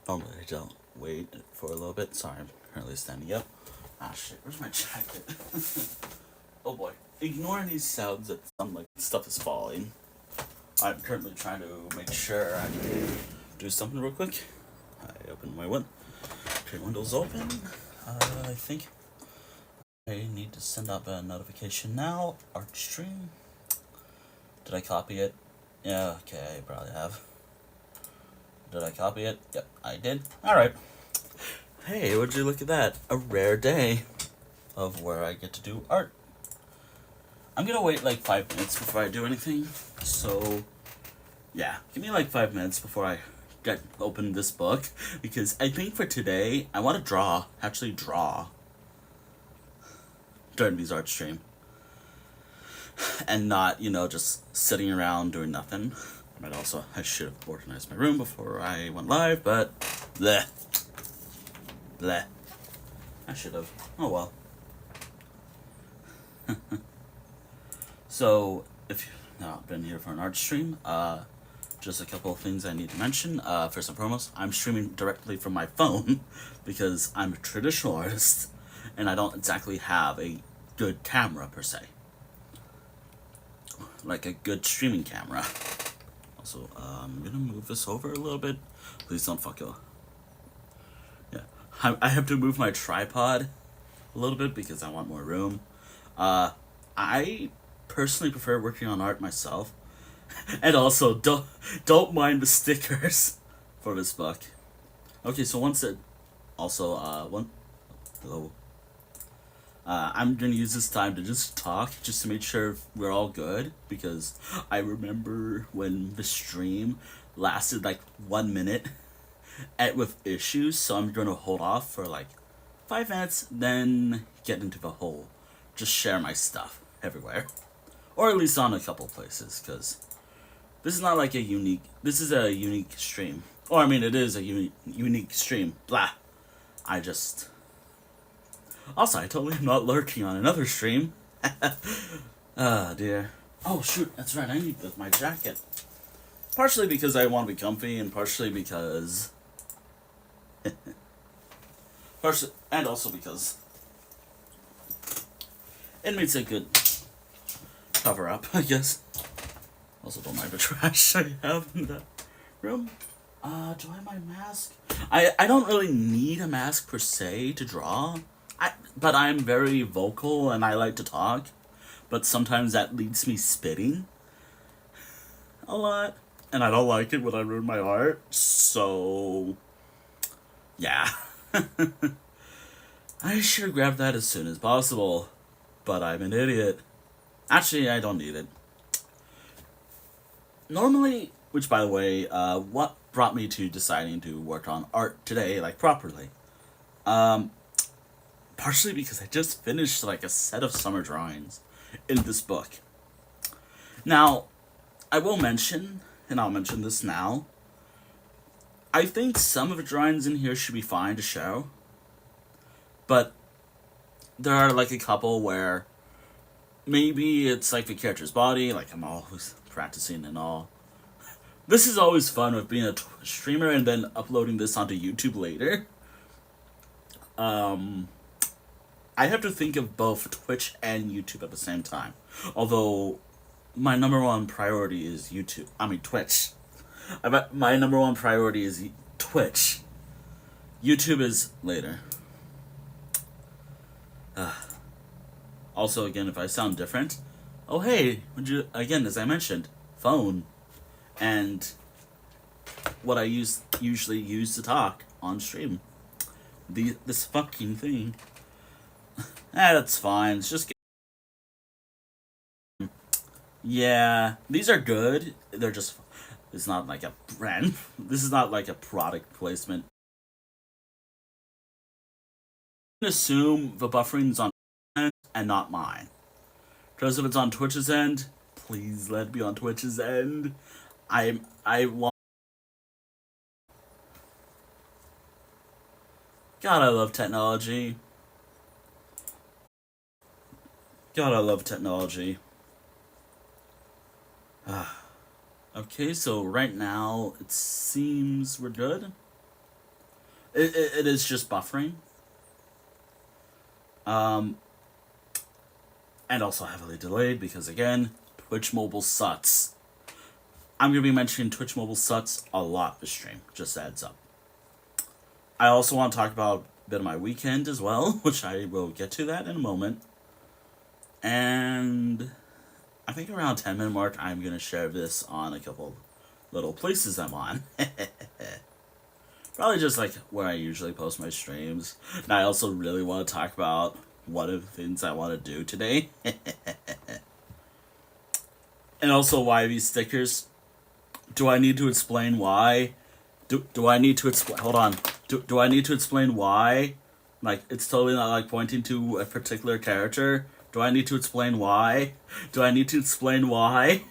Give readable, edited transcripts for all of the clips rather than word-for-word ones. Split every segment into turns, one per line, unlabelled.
Normally I don't wait for a little bit. Sorry, I'm currently standing up. Ah shit, where's my jacket? Oh boy. Ignoring these sounds that sound like stuff is falling. I'm currently trying to make sure I can do something real quick. I open my window. Okay, windows open. I think I need to send up a notification now. Art stream. Did I copy it? Yeah, okay, I probably have. Did I copy it? Yep, I did. Alright. Hey, would you look at that? A rare day of where I get to do art. I'm gonna wait like 5 minutes before I do anything. So, yeah, give me like 5 minutes before I open this book. Because I think for today, I want to actually draw during these art stream. And not, just sitting around doing nothing. I should have organized my room before I went live, but bleh. Bleh. I should have. Oh well. So, if you've not been here for an art stream, just a couple of things I need to mention. First and foremost, I'm streaming directly from my phone because I'm a traditional artist and I don't exactly have a good camera per se. Like a good streaming camera. Also, I'm gonna move this over a little bit. Please don't fuck it up. Yeah. I have to move my tripod a little bit because I want more room. I personally prefer working on art myself. And also, don't mind the stickers for this book. Okay, so once it... Also, hello. I'm gonna use this time to just talk, just to make sure we're all good, because I remember when the stream lasted like 1 minute with issues, so I'm gonna hold off for like 5 minutes, then get into the whole, just share my stuff everywhere. Or at least on a couple places, because this is not like this is a unique stream. Or I mean, it is a unique stream, blah. Also, I totally am not lurking on another stream. Ah, dear. Oh, shoot, that's right, I need my jacket. Partially because I want to be comfy, and partially because... and also because... it makes a good cover-up, I guess. Also, don't mind the trash I have in that room. Do I have my mask? I don't really need a mask per se to draw. But I'm very vocal and I like to talk. But sometimes that leads me spitting a lot. And I don't like it when I ruin my art. So, yeah. I should have grabbed that as soon as possible. But I'm an idiot. Actually, I don't need it. Normally, which by the way, what brought me to deciding to work on art today, like properly? Partially because I just finished like a set of summer drawings in this book. Now, I will mention, and I'll mention this now, I think some of the drawings in here should be fine to show. But there are like a couple where maybe it's like the character's body, like I'm always practicing and all. This is always fun with being a streamer and then uploading this onto YouTube later. I have to think of both Twitch and YouTube at the same time. Although, my number one priority is YouTube. I mean, Twitch. My number one priority is Twitch. YouTube is later. Also, again, if I sound different, oh hey, again, as I mentioned, phone. And what I usually use to talk on stream. This fucking thing. That's fine. It's just... yeah, these are good. They're just... it's not like a brand... this is not like a product placement. I assume the buffering's on end and not mine. Because if it's on Twitch's end, please let it be on Twitch's end. I want... God, I love technology. God, I love technology. Okay, so right now, it seems we're good. it is just buffering. And also heavily delayed because, again, Twitch Mobile sucks. I'm going to be mentioning Twitch Mobile sucks a lot this stream, just a heads up. I also want to talk about a bit of my weekend as well, which I will get to that in a moment. And I think around 10-minute mark, I'm going to share this on a couple little places I'm on. Probably just like where I usually post my streams. And I also really want to talk about one of the things I want to do today. And also why these stickers. Do I need to explain why? Do I need to explain? Hold on. Do I need to explain why? Like, it's totally not like pointing to a particular character. Do I need to explain why? Do I need to explain why?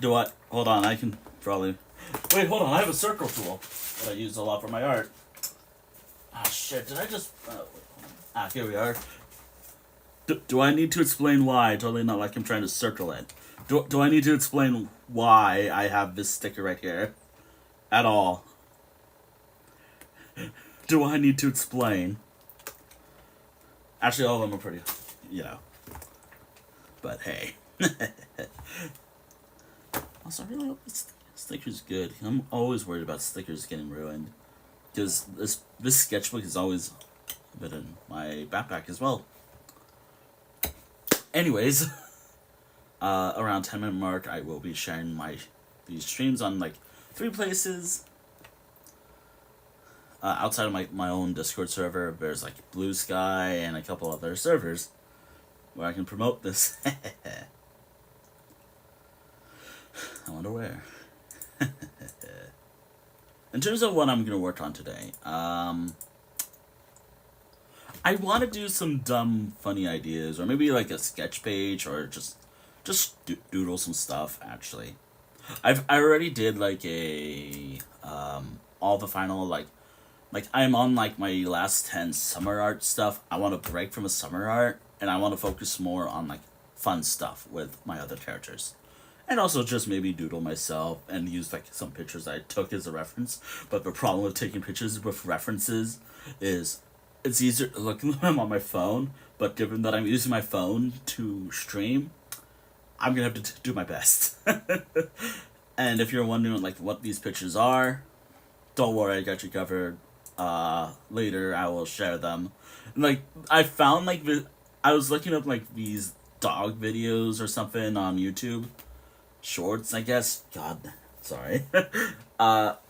Do I? Hold on, I can probably... Wait, hold on, I have a circle tool that I use a lot for my art. Ah, shit, did I just... here we are. Do I need to explain why? Totally not like I'm trying to circle it. Do I need to explain why I have this sticker right here? At all? Do I need to explain? Actually, all of them are pretty, you know. But hey. Also, I really hope this sticker's good. I'm always worried about stickers getting ruined. Because this sketchbook is always been in my backpack as well. Anyways, around 10-minute mark, I will be sharing these streams on like 3 places. Outside of my own Discord server, there's like Blue Sky and a couple other servers where I can promote this. I wonder where. In terms of what I'm going to work on today, I want to do some dumb, funny ideas, or maybe like a sketch page, or just doodle some stuff. Actually, I already did like a all the final like I'm on like my last 10 summer art stuff. I want to break from a summer art, and I want to focus more on like fun stuff with my other characters. And also just maybe doodle myself and use like some pictures I took as a reference. But the problem with taking pictures with references is it's easier to look at them on my phone. But given that I'm using my phone to stream, I'm going to have to do my best. And if you're wondering like what these pictures are, don't worry, I got you covered. Later I will share them. And, like, I found like I was looking up like these dog videos or something on YouTube. Shorts, I guess. God, sorry. Not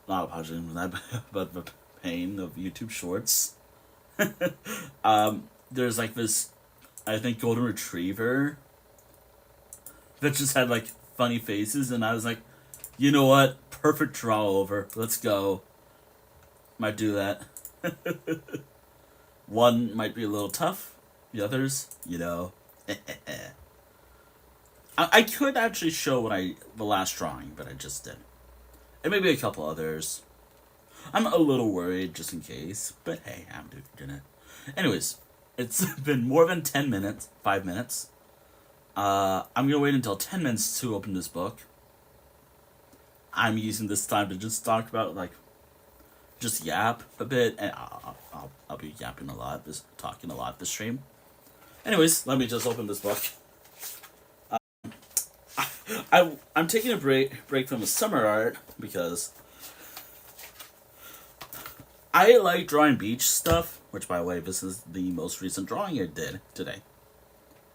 apologizing for that, but the pain of YouTube Shorts. There's like this, I think, golden retriever that just had like funny faces, and I was like, you know what? Perfect draw over. Let's go. Might do that. One might be a little tough. The others, you know. I could actually show the last drawing, but I just did. And maybe a couple others. I'm a little worried just in case, but hey, I'm doing it. Anyways, it's been more than 10 minutes, 5 minutes. I'm gonna wait until 10 minutes to open this book. I'm using this time to just talk about, like, just yap a bit, and I'll be yapping a lot, talking a lot this stream. Anyways, let me just open this book. I'm taking a break from the summer art because I like drawing beach stuff, which, by the way, this is the most recent drawing I did today.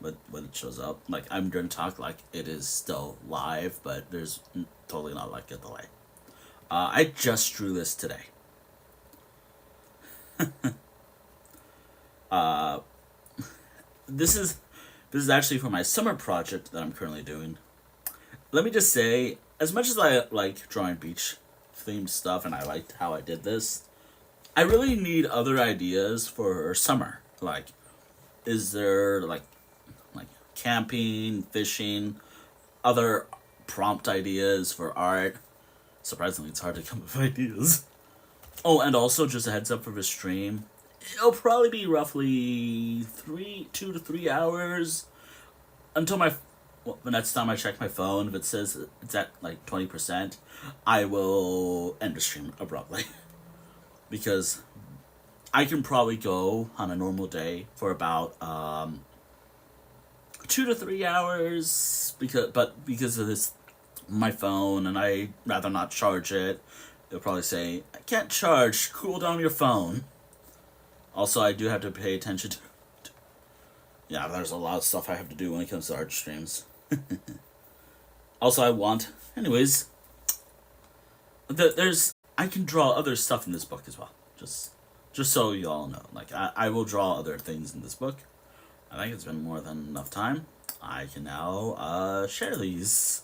But when it shows up, like, I'm going to talk like it is still live, but there's totally not like a delay. I just drew this today. This is actually for my summer project that I'm currently doing. Let me just say, as much as I like drawing beach themed stuff and I liked how I did this, I really need other ideas for summer. Like, is there like camping, fishing, other prompt ideas for art? Surprisingly, it's hard to come up with ideas. Oh, and also just a heads up for this stream. it'll probably be roughly 2 to 3 hours until the next time I check my phone. If it says it's at like 20%, I will end the stream abruptly because I can probably go on a normal day for about 2 to 3 hours because of this my phone, and I rather not charge it. It'll probably say I can't charge. Cool down your phone. Also, I do have to pay attention to. Yeah, there's a lot of stuff I have to do when it comes to art streams. Also, anyways. I can draw other stuff in this book as well. Just so you all know, like I will draw other things in this book. I think it's been more than enough time. I can now share these.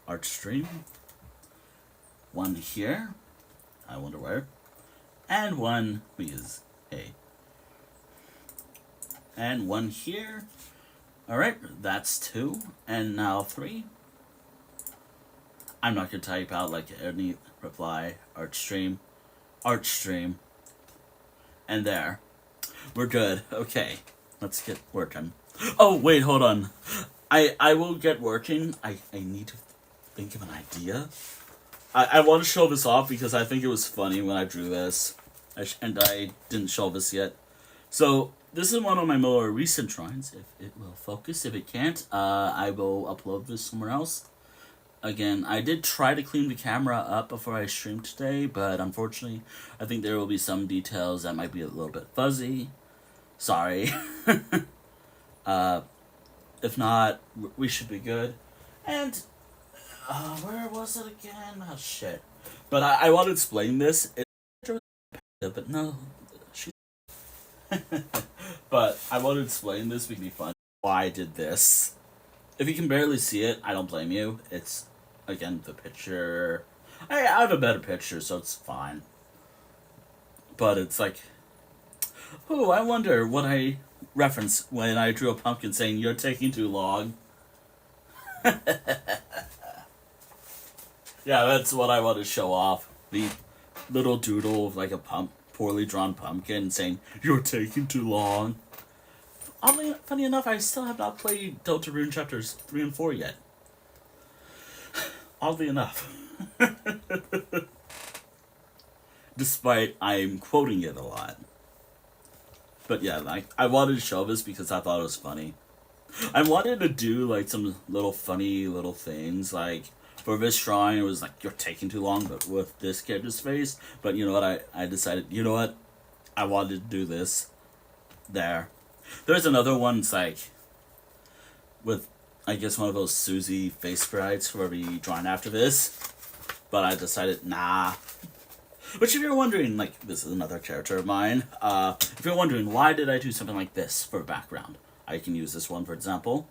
Art stream. One here. I wonder where. And one because hey. And one here. Alright, that's 2. And now 3. I'm not gonna type out like any reply. Art stream. And there. We're good. Okay. Let's get working. Oh, wait, hold on. I will get working. I need to think of an idea. I want to show this off because I think it was funny when I drew this. And I didn't show this yet. So, this is one of my more recent drawings. If it will focus. If it can't, I will upload this somewhere else. Again, I did try to clean the camera up before I streamed today, but unfortunately, I think there will be some details that might be a little bit fuzzy. Sorry. If not, we should be good. And, where was it again? Oh, shit. But I want to explain this. But no, but I want to explain this. It would be fun. Why I did this. If you can barely see it, I don't blame you. It's, again, the picture. I have a better picture, so it's fine. But it's like, oh, I wonder what I referenced when I drew a pumpkin saying, "You're taking too long." Yeah, that's what I want to show off. The little doodle of like a poorly drawn pumpkin saying, "You're taking too long." Oddly, funny enough, I still have not played Deltarune chapters 3 and 4 yet. Oddly enough. Despite I'm quoting it a lot. But yeah, like, I wanted to show this because I thought it was funny. I wanted to do, like, some little funny little things, like, for this drawing, it was like, "You're taking too long," but with this character's face. But you know what, I decided, you know what, I wanted to do this. There. There's another one, it's like, with, I guess, one of those Susie face sprites for the drawing after this. But I decided, nah. Which, if you're wondering, like, this is another character of mine. If you're wondering, why did I do something like this for background? I can use this one, for example.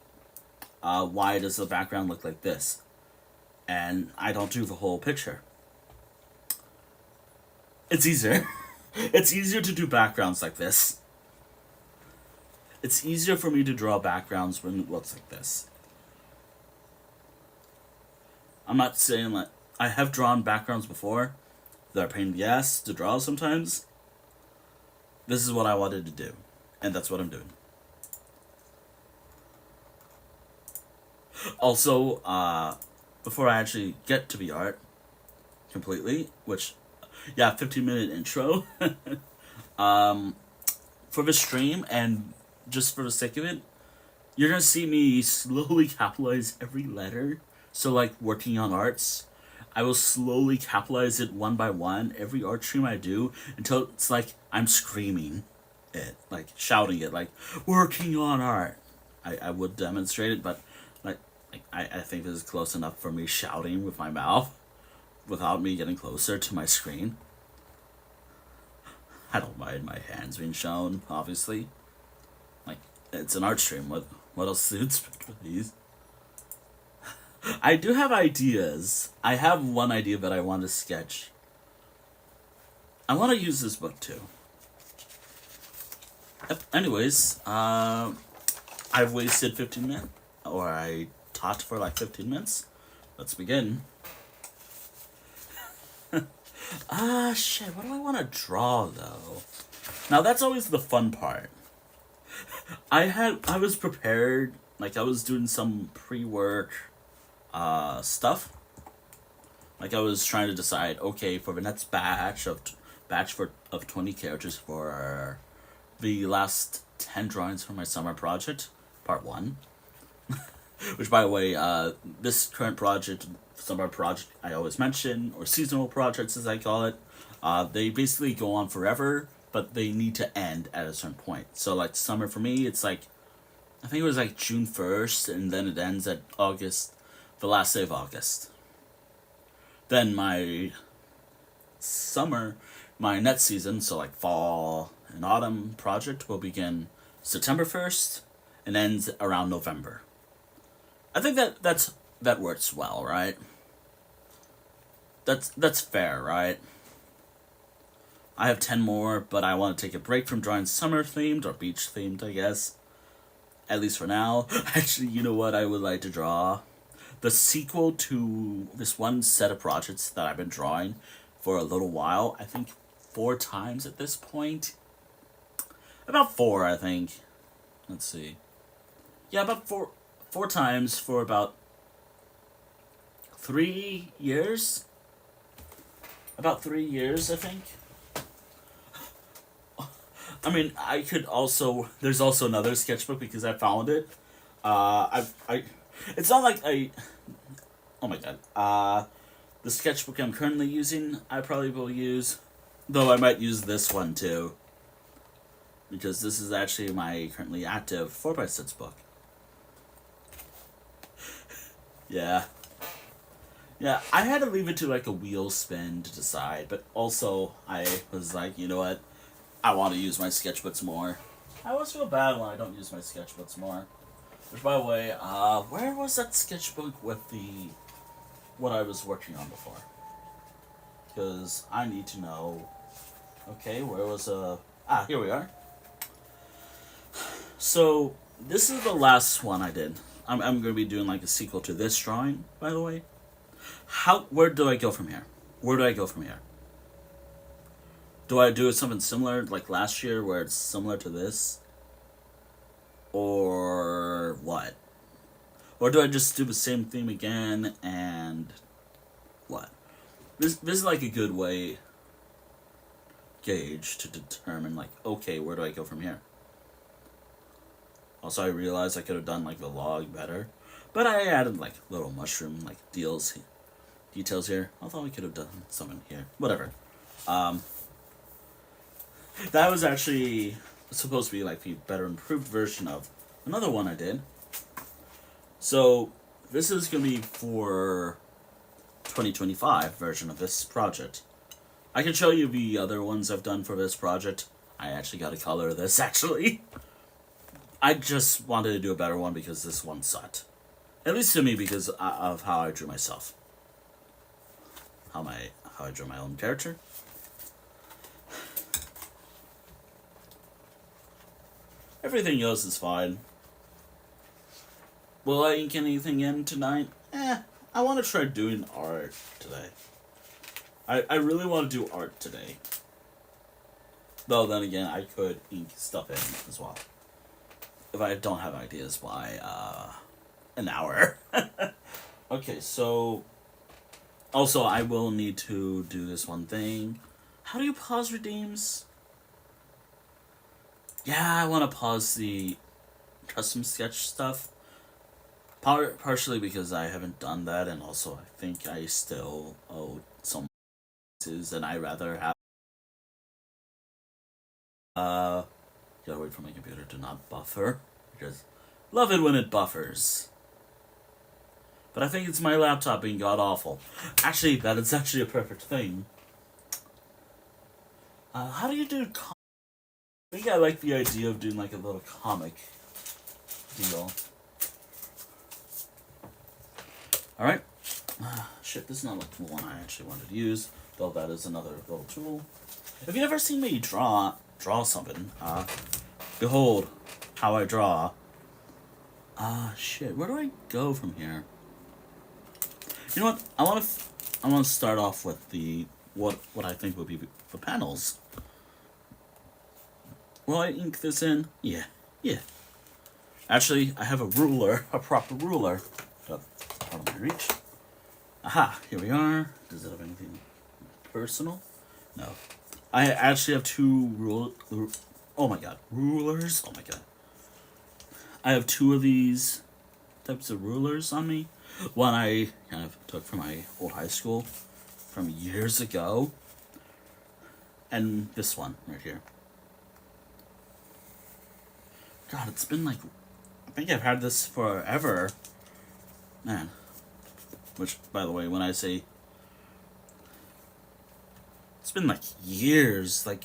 Why does the background look like this? And I don't do the whole picture. It's easier. It's easier to do backgrounds like this. It's easier for me to draw backgrounds when it looks like this. I'm not saying that I have drawn backgrounds before. They're a pain in the ass to draw sometimes. This is what I wanted to do. And that's what I'm doing. Also, before I actually get to the art completely, which, yeah, 15-minute intro. For the stream, and just for the sake of it, you're gonna see me slowly capitalize every letter. So, like, working on arts, I will slowly capitalize it one by one, every art stream I do, until it's like I'm screaming it, like shouting it, like, "Working on art." I would demonstrate it, but I think this is close enough for me shouting with my mouth without me getting closer to my screen. I don't mind my hands being shown, obviously. Like, it's an art stream. What else to expect with these? I do have ideas. I have one idea that I want to sketch. I want to use this book too. Anyways, I've wasted 15 minutes, or I taught for like 15 minutes. Let's begin. Shit, what do I want to draw, though? Now, that's always the fun part. I was prepared, like, I was doing some pre-work, stuff. Like, I was trying to decide, okay, for the next batch of 20 characters for the last 10 drawings for my summer project, part 1. Which, by the way, this current project, summer project, I always mention, or seasonal projects as I call it, they basically go on forever, but they need to end at a certain point. So, like, summer for me, it's like, I think it was like June 1st, and then it ends at August, the last day of August. Then my next season, so like fall and autumn project, will begin September 1st and ends around November. I think that works well, right? That's fair, right? I have 10 more, but I want to take a break from drawing summer themed or beach themed, I guess. At least for now. Actually, you know what I would like to draw? The sequel to this one set of projects that I've been drawing for a little while. I think 4 times at this point. About 4, I think. Let's see. Yeah, about 4 times for about 3 years. About 3 years, I think. I mean, I could also. There's also another sketchbook because I found it. It's not like I. Oh my god. The sketchbook I'm currently using, I probably will use. Though I might use this one too. Because this is actually my currently active 4x6 book. Yeah. Yeah, I had to leave it to like a wheel spin to decide, but also I was like, you know what? I want to use my sketchbooks more. I always feel bad when I don't use my sketchbooks more. Which, by the way, where was that sketchbook with what I was working on before? Because I need to know. Okay, where was here we are. So this is the last one I did. I'm going to be doing like a sequel to this drawing, by the way. Where do I go from here? Where do I go from here? Do I do something similar like last year where it's similar to this? Or what? Or do I just do the same theme again and what? This is like a good way gauge to determine like, okay, where do I go from here? Also, I realized I could have done like the log better, but I added like little mushroom like details here. I thought we could have done something here. Whatever. That was actually supposed to be like the better improved version of another one I did. So this is gonna be for 2025 version of this project. I can show you the other ones I've done for this project. I actually got to color this actually. I just wanted to do a better one because this one sucked. At least to me because of how I drew myself. How I drew my own character. Everything else is fine. Will I ink anything in tonight? I want to try doing art today. I really want to do art today. Though then again, I could ink stuff in as well. If I don't have ideas by an hour. Okay, so also I will need to do this one thing. How do you pause redeems? Yeah, I want to pause the custom sketch stuff. Partially because I haven't done that, and also I think I still owe some pieces, and I rather have. Gotta wait for my computer to not buffer, because love it when it buffers. But I think it's my laptop being god awful. Actually, that is actually a perfect thing. How do you do? I think I like the idea of doing like a little comic deal. Alright. Shit, this is not like the one I actually wanted to use, though that is another little tool. If you've ever seen me draw something, behold how I draw. Shit, where do I go from here? You know what? I want to start off with the what I think would be the panels. Will I ink this in? Yeah, yeah. Actually, I have a ruler, a proper ruler, out of my reach. Aha, here we are. Does it have anything personal? No. I actually have two oh my god, rulers. Oh my god. I have two of these types of rulers on me. One I kind of took from my old high school from years ago. And this one right here. God, it's been like, I think I've had this forever. Man. Which, by the way, when I say, it's been like years, like,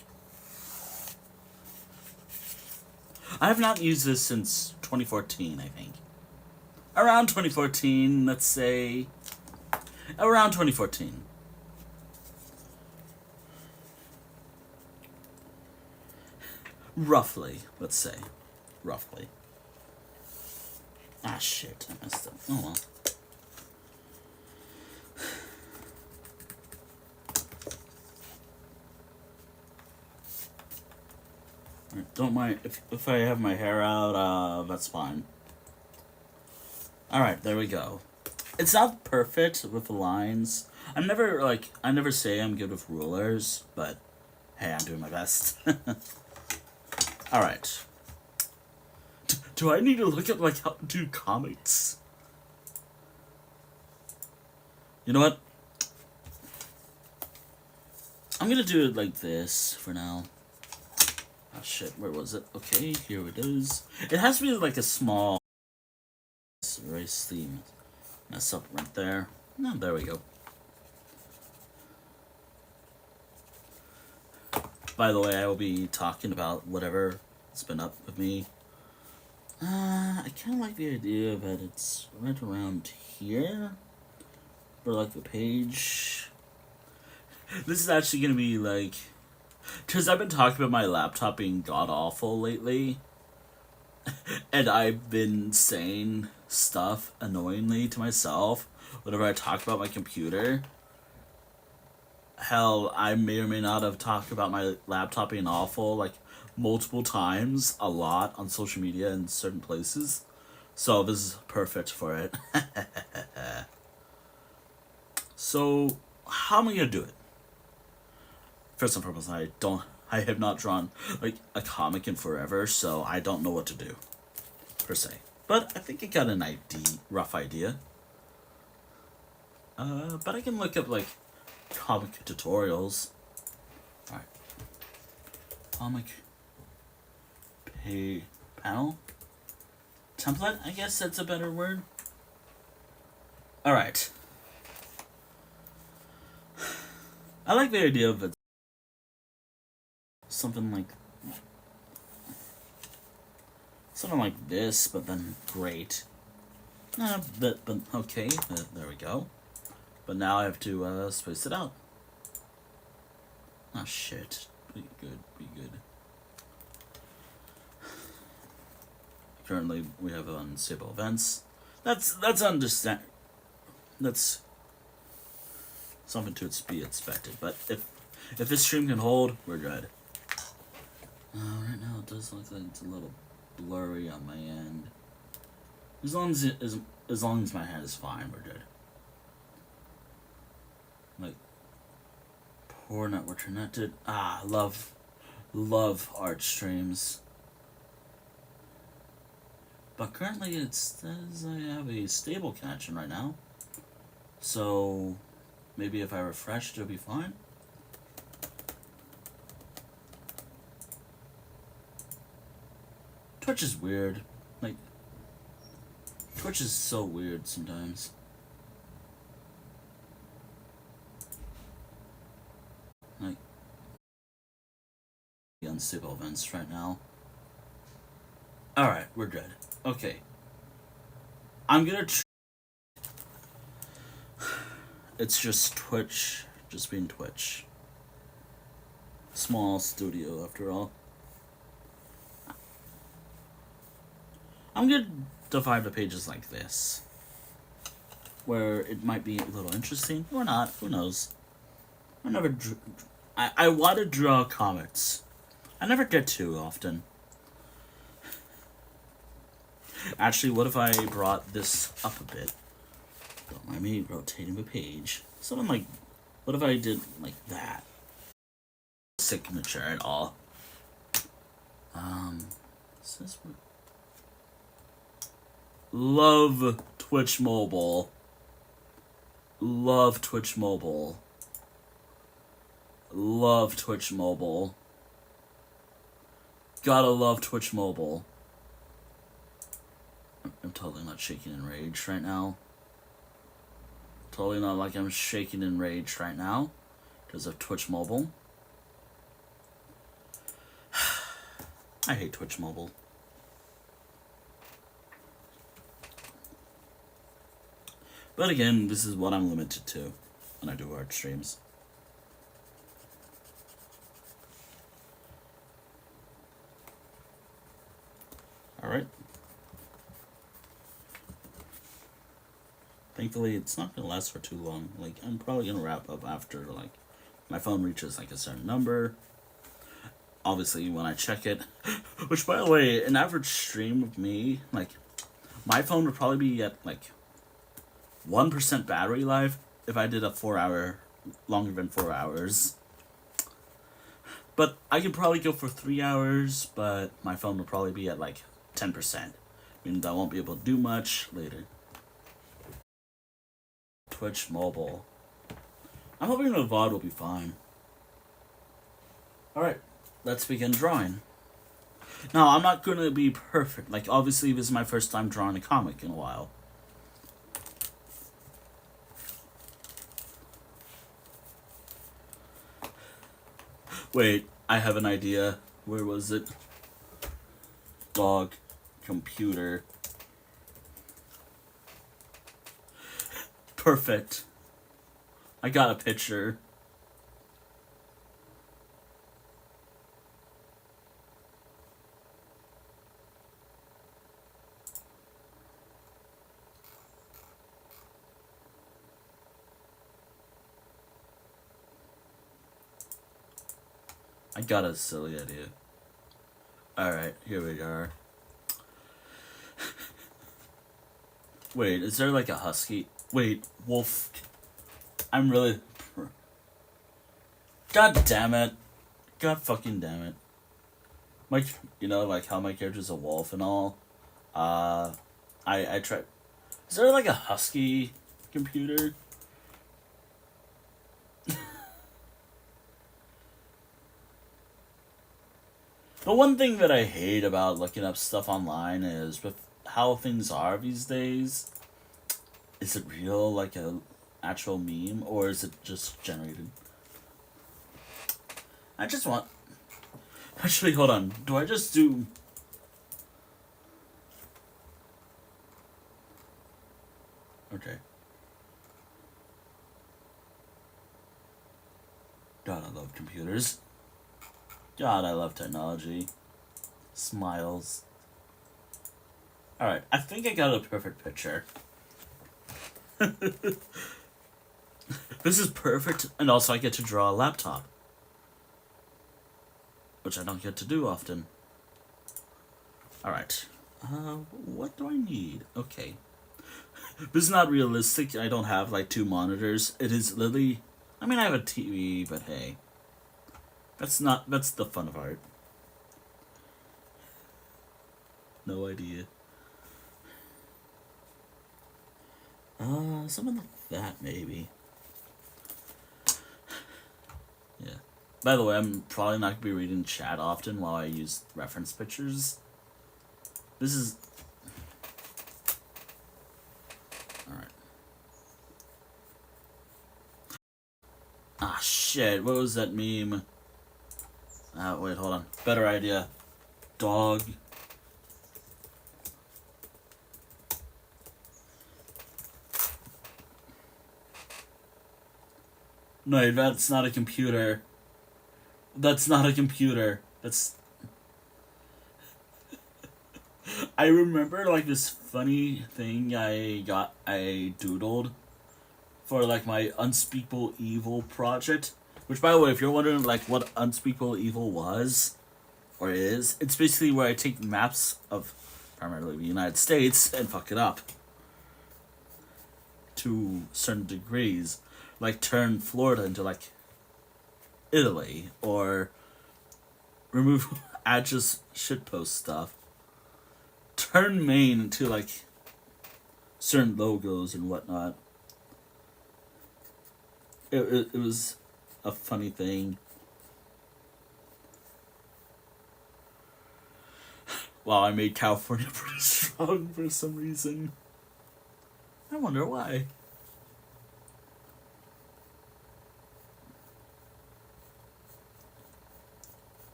I have not used this since 2014, I think. Around 2014, let's say, around 2014. Roughly, let's say. Roughly. Ah, shit, I messed up. Oh well. Don't mind if I have my hair out, that's fine. Alright, there we go. It's not perfect with the lines. I never say I'm good with rulers, but hey, I'm doing my best. Alright. Do I need to look at, like, how to do comics? You know what? I'm gonna do it like this for now. Oh shit, where was it? Okay, here it is. It has to be like a small... Erase the mess up right there. No, there we go. By the way, I will be talking about whatever's been up with me. I kind of like the idea that it's right around here. For like the page. This is actually going to be like... Because I've been talking about my laptop being god-awful lately. And I've been saying stuff annoyingly to myself whenever I talk about my computer. Hell, I may or may not have talked about my laptop being awful, like, multiple times, a lot, on social media in certain places. So this is perfect for it. So, how am I gonna do it? First and foremost, I have not drawn, like, a comic in forever, so I don't know what to do, per se. But I think I got an rough idea. But I can look up, like, comic tutorials. Alright. Comic panel? Template? I guess that's a better word. Alright. I like the idea of it. Something like this, but then great. But okay, there we go. But now I have to space it out. Ah, shit. Be good, be good. Currently, we have unstable events. That's understand. That's something to be expected. But if this stream can hold, we're good. Right now, it does look like it's a little blurry on my end. As long as my hand is fine, we're good. Like, poor network connected. Ah, love art streams. But currently it says I have a stable connection right now. So maybe if I refresh, it'll be fine. Twitch is weird. Like, Twitch is so weird sometimes. Like, the unstable events right now. Alright, we're good. Okay. I'm gonna it's just Twitch. Just being Twitch. Small studio, after all. I'm gonna divide the pages like this. Where it might be a little interesting, or not, who knows. I never drew. I want to draw comics. I never get to often. Actually, what if I brought this up a bit? Don't mind me rotating the page. Something like, what if I did like that? Signature at all. Is this what? Love Twitch Mobile. Love Twitch Mobile. Love Twitch Mobile. Gotta love Twitch Mobile. I'm totally not shaking in rage right now. Totally not like I'm shaking in rage right now because of Twitch Mobile. I hate Twitch Mobile. But again, this is what I'm limited to when I do art streams. Alright. Thankfully, it's not gonna last for too long. Like, I'm probably gonna wrap up after, like, my phone reaches, like, a certain number. Obviously, when I check it. Which, by the way, an average stream of me, like, my phone would probably be at, like, 1% battery life if I did a 4-hour, longer than 4 hours. But I could probably go for 3 hours, but my phone would probably be at, like, 10%. Meaning I won't be able to do much later. Twitch Mobile. I'm hoping the VOD will be fine. Alright, let's begin drawing. Now, I'm not going to be perfect. Like, obviously, this is my first time drawing a comic in a while. Wait, I have an idea. Where was it? Dog. Computer. Perfect. I got a picture. I got a silly idea. Alright, here we are. Wait, is there like a husky? Wait, wolf. I'm really... God damn it. God fucking damn it. My, you know, like how my character's a wolf and all. I tried... Is there like a husky computer? The one thing that I hate about looking up stuff online is with how things are these days. Is it real, like a actual meme, or is it just generated? I just want... Actually, hold on. Do I just do... Okay. God, I love computers. God, I love technology. Smiles. Alright, I think I got a perfect picture. This is perfect, and also I get to draw a laptop. Which I don't get to do often. Alright. What do I need? Okay. This is not realistic. I don't have, like, 2 monitors. It is literally... I mean, I have a TV, but hey. That's the fun of art. No idea. Something like that, maybe. Yeah. By the way, I'm probably not going to be reading chat often while I use reference pictures. This is... Alright. Ah, shit. What was that meme? Wait, hold on. Better idea. Dog. No, that's not a computer. That's not a computer. That's... I remember, like, this funny thing I doodled for, like, my Unspeakable Evil project. Which, by the way, if you're wondering like what Unspeakable Evil was or is, it's basically where I take maps of primarily the United States and fuck it up to certain degrees, like turn Florida into like Italy, or remove add just shitpost stuff, turn Maine into like certain logos and whatnot. It was a funny thing. Wow, I made California pretty strong for some reason. I wonder why.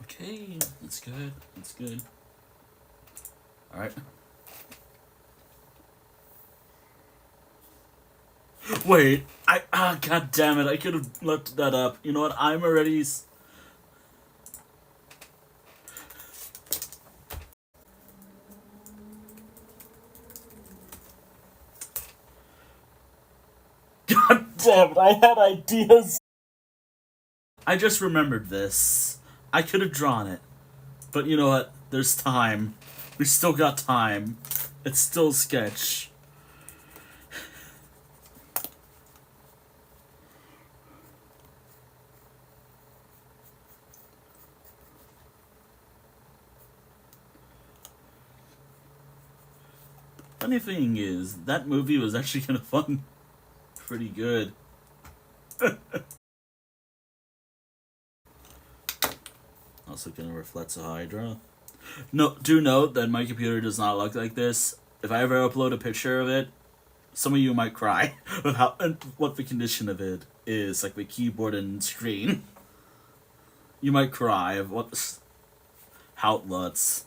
Okay, that's good. That's good. Alright. Wait, god damn it, I could have looked that up. You know what, I'm already... God damn it, I had ideas. I just remembered this. I could have drawn it. But you know what, there's time. We still got time. It's still sketch. Funny thing is, that movie was actually kind of fun. Pretty good. Also gonna reflect a Hydra. No, do note that my computer does not look like this. If I ever upload a picture of it, some of you might cry of how and what the condition of it is, like the keyboard and screen. You might cry of how it looks.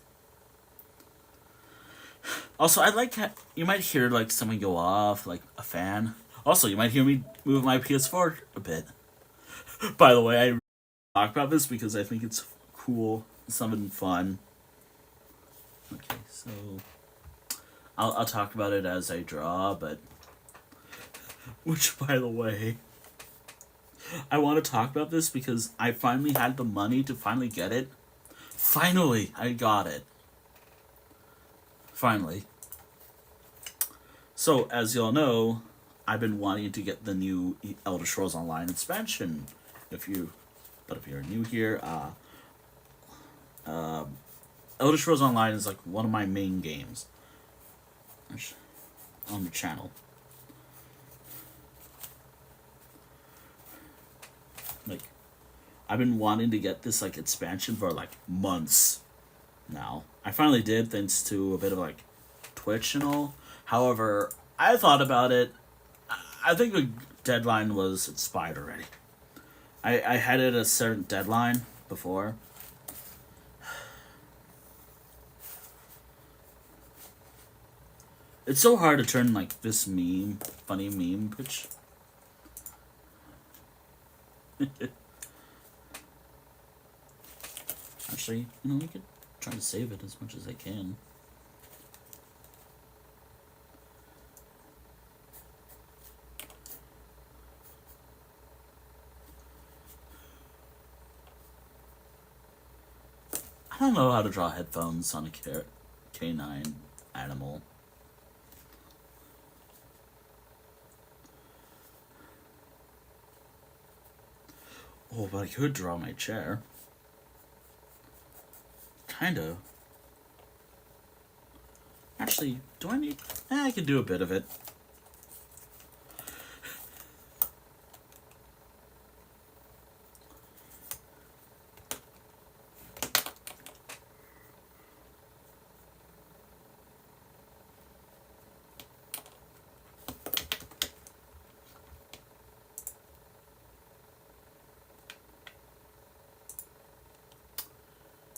Also, I like how you might hear like something go off, like a fan. Also, you might hear me move my PS4 a bit. By the way, I talk about this because I think it's cool, something fun. Okay, so I'll talk about it as I draw, but which, by the way, I want to talk about this because I finally had the money to finally get it. Finally, I got it. Finally. So, as y'all know, I've been wanting to get the new Elder Scrolls Online expansion. If you're new here, Elder Scrolls Online is like one of my main games on the channel. Like, I've been wanting to get this like expansion for like months now. I finally did, thanks to a bit of like Twitch and all. However, I thought about it. I think the deadline was expired already. I had it a certain deadline before. It's so hard to turn like this funny meme pitch. Actually, we could try to save it as much as I can. I don't know how to draw headphones on a canine animal. Oh, but I could draw my chair. Kind of. Actually, do I need... I could do a bit of it.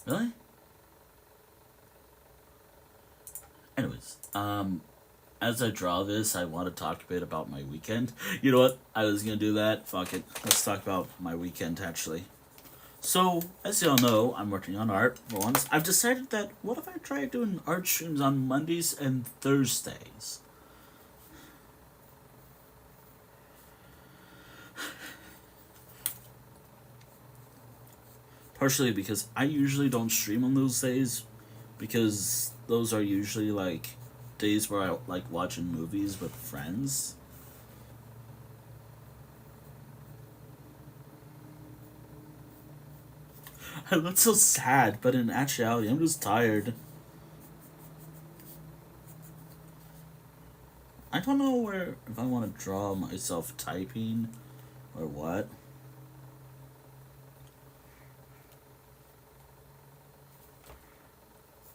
Really? Anyways, as I draw this, I want to talk a bit about my weekend. You know what? I was gonna do that. Fuck it. Let's talk about my weekend, actually. So, as y'all know, I'm working on art for once. I've decided that what if I try doing art streams on Mondays and Thursdays? Partially because I usually don't stream on those days, because those are usually like days where I like watching movies with friends. I look so sad, but in actuality, I'm just tired. I don't know where if I want to draw myself typing or what.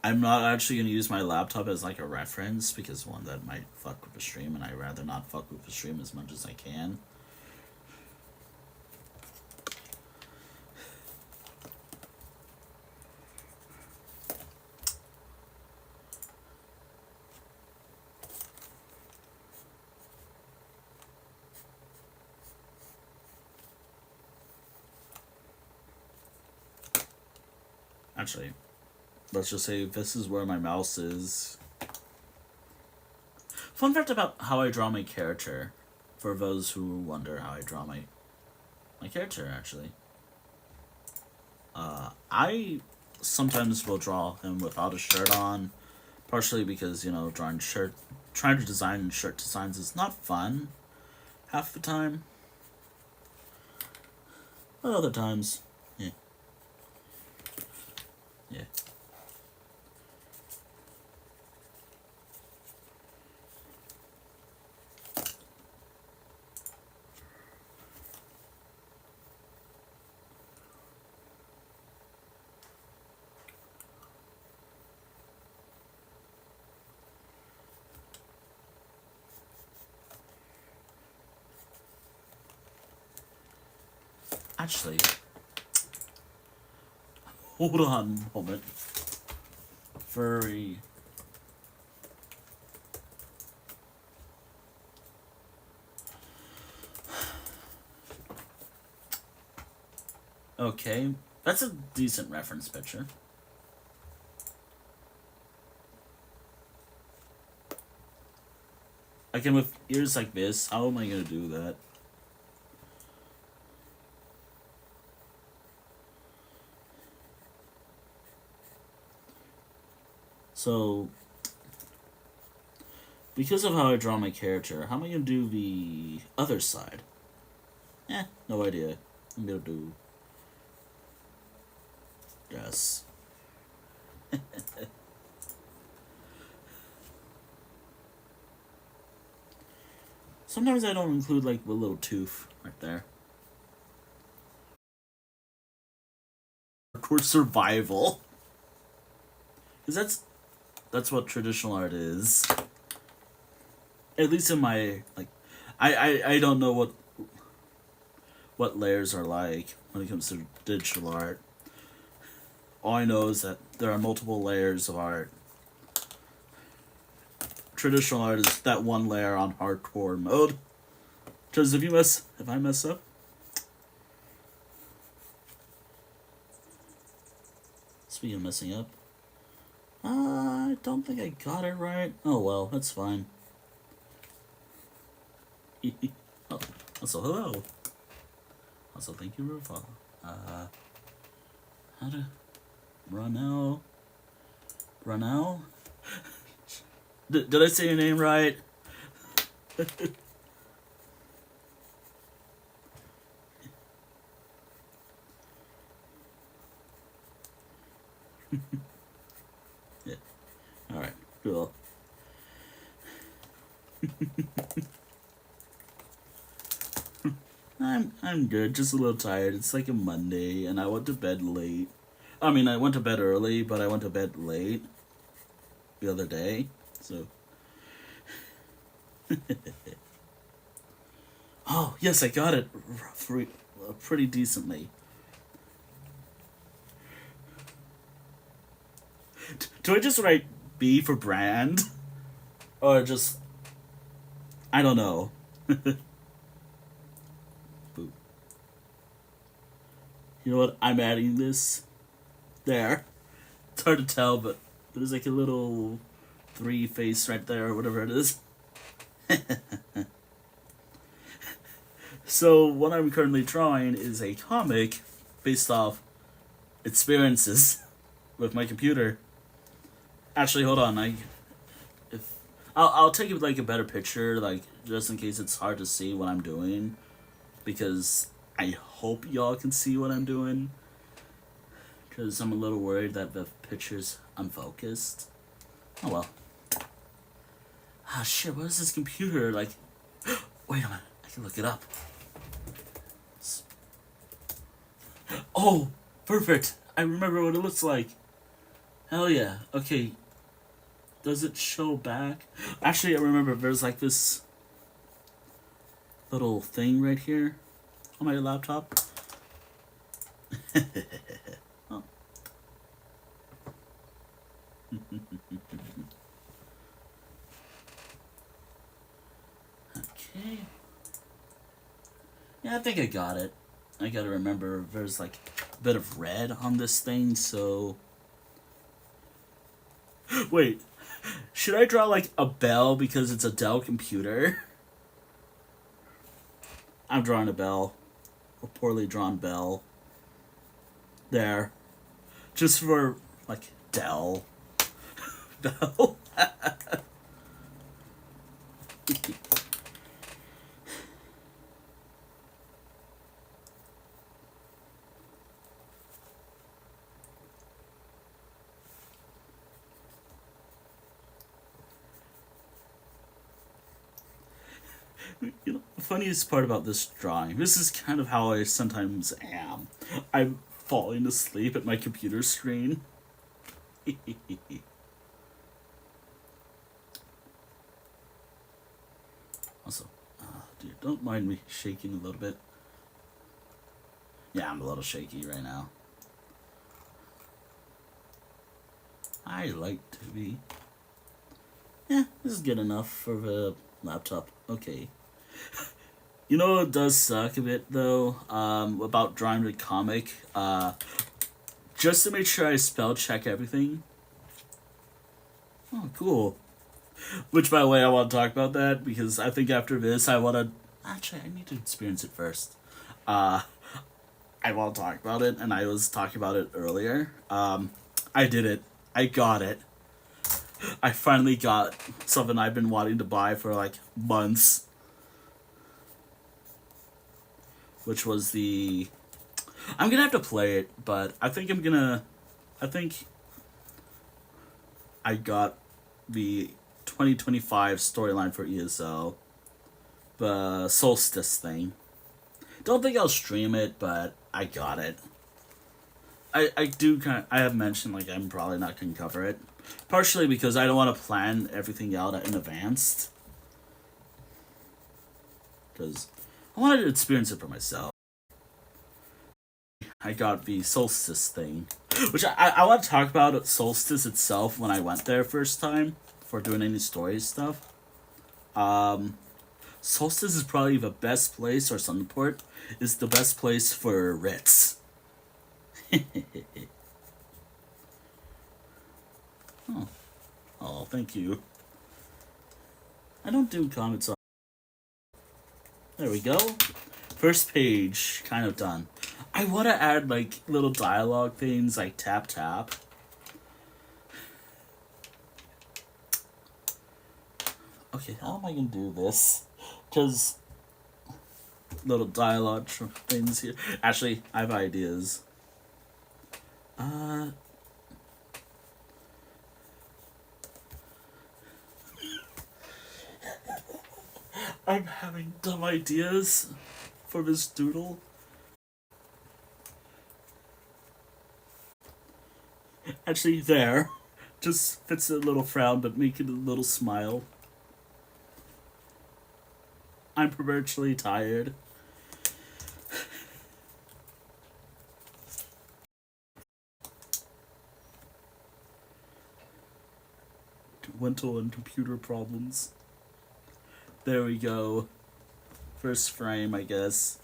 I'm not actually gonna use my laptop as like a reference because one, that might fuck with the stream, and I'd rather not fuck with the stream as much as I can. Actually, let's just say this is where my mouse is. Fun fact about how I draw my character, for those who wonder how I draw my character, actually. I sometimes will draw him without a shirt on, partially because, you know, trying to design shirt designs is not fun half the time. But other times, yeah. Yeah. Actually, hold on a moment. Furry. Okay, that's a decent reference picture. Again, with ears like this, how am I gonna do that? So, because of how I draw my character, how am I gonna do the other side? No idea. I'm gonna do... Yes. Sometimes I don't include, like, the little tooth right there. Hardcore survival. Because that's what traditional art is. At least in my, like... I don't know what layers are like when it comes to digital art. All I know is that there are multiple layers of art. Traditional art is that one layer on hardcore mode. Because if I mess up, speaking of messing up, I don't think I got it right. Oh well, that's fine. Oh, also hello. Also thank you for follow. How to Ronell? Ronell? Did I say your name right? Yeah. Alright, cool. I'm good, just a little tired. It's like a Monday and I went to bed late. I mean, I went to bed early, but I went to bed late the other day. So oh, yes, I got it pretty decently. Do I just write B for brand? Or just... I don't know. Boop. You know what? I'm adding this there. It's hard to tell, but there's like a little 3 face right there, or whatever it is. So what I'm currently drawing is a comic based off experiences with my computer. Actually, hold on. I'll take like a better picture, like just in case it's hard to see what I'm doing, because I hope y'all can see what I'm doing. Because I'm a little worried that the picture's unfocused. Oh well. Ah shit, what is this computer like? Wait a minute, I can look it up. Oh, perfect. I remember what it looks like. Hell yeah. Okay. Does it show back? Actually, I remember there's like this little thing right here on my laptop. Oh. Okay. Yeah, I think I got it. I gotta remember there's like a bit of red on this thing, so... Wait, should I draw like a bell because it's a Dell computer? I'm drawing a bell. A poorly drawn bell. There. Just for, like, Dell. Bell. You know, the funniest part about this drawing, this is kind of how I sometimes am. I'm falling asleep at my computer screen. Also, dude, don't mind me shaking a little bit. Yeah, I'm a little shaky right now. I like to be. Yeah, this is good enough for the laptop. Okay. You know it does suck a bit though, about drawing the comic. Just to make sure I spell check everything. Oh, cool. Which, by the way, I want to talk about that because I think after this I want to... Actually, I need to experience it first. I want to talk about it, and I was talking about it earlier. I did it. I got it. I finally got something I've been wanting to buy for like months. Which was the... I'm gonna have to play it, but I think I got the 2025 storyline for ESO. The Solstice thing. Don't think I'll stream it, but I got it. I do kind of... I have mentioned, like, I'm probably not gonna cover it. Partially because I don't want to plan everything out in advance. Because I wanted to experience it for myself. I got the Solstice thing. Which I want to talk about Solstice itself when I went there first time. Before doing any story stuff. Solstice is probably the best place, or Sunport is the best place for Ritz. Oh. Oh, thank you. I don't do comments on... There we go. First page, kind of done. I want to add, like, little dialogue things, like tap tap. Okay, how am I gonna do this? Because... little dialogue things here. Actually, I have ideas. I'm having dumb ideas for this doodle. Actually, there. Just fits a little frown, but make it a little smile. I'm perpetually tired. Mental and computer problems. There we go. First frame, I guess.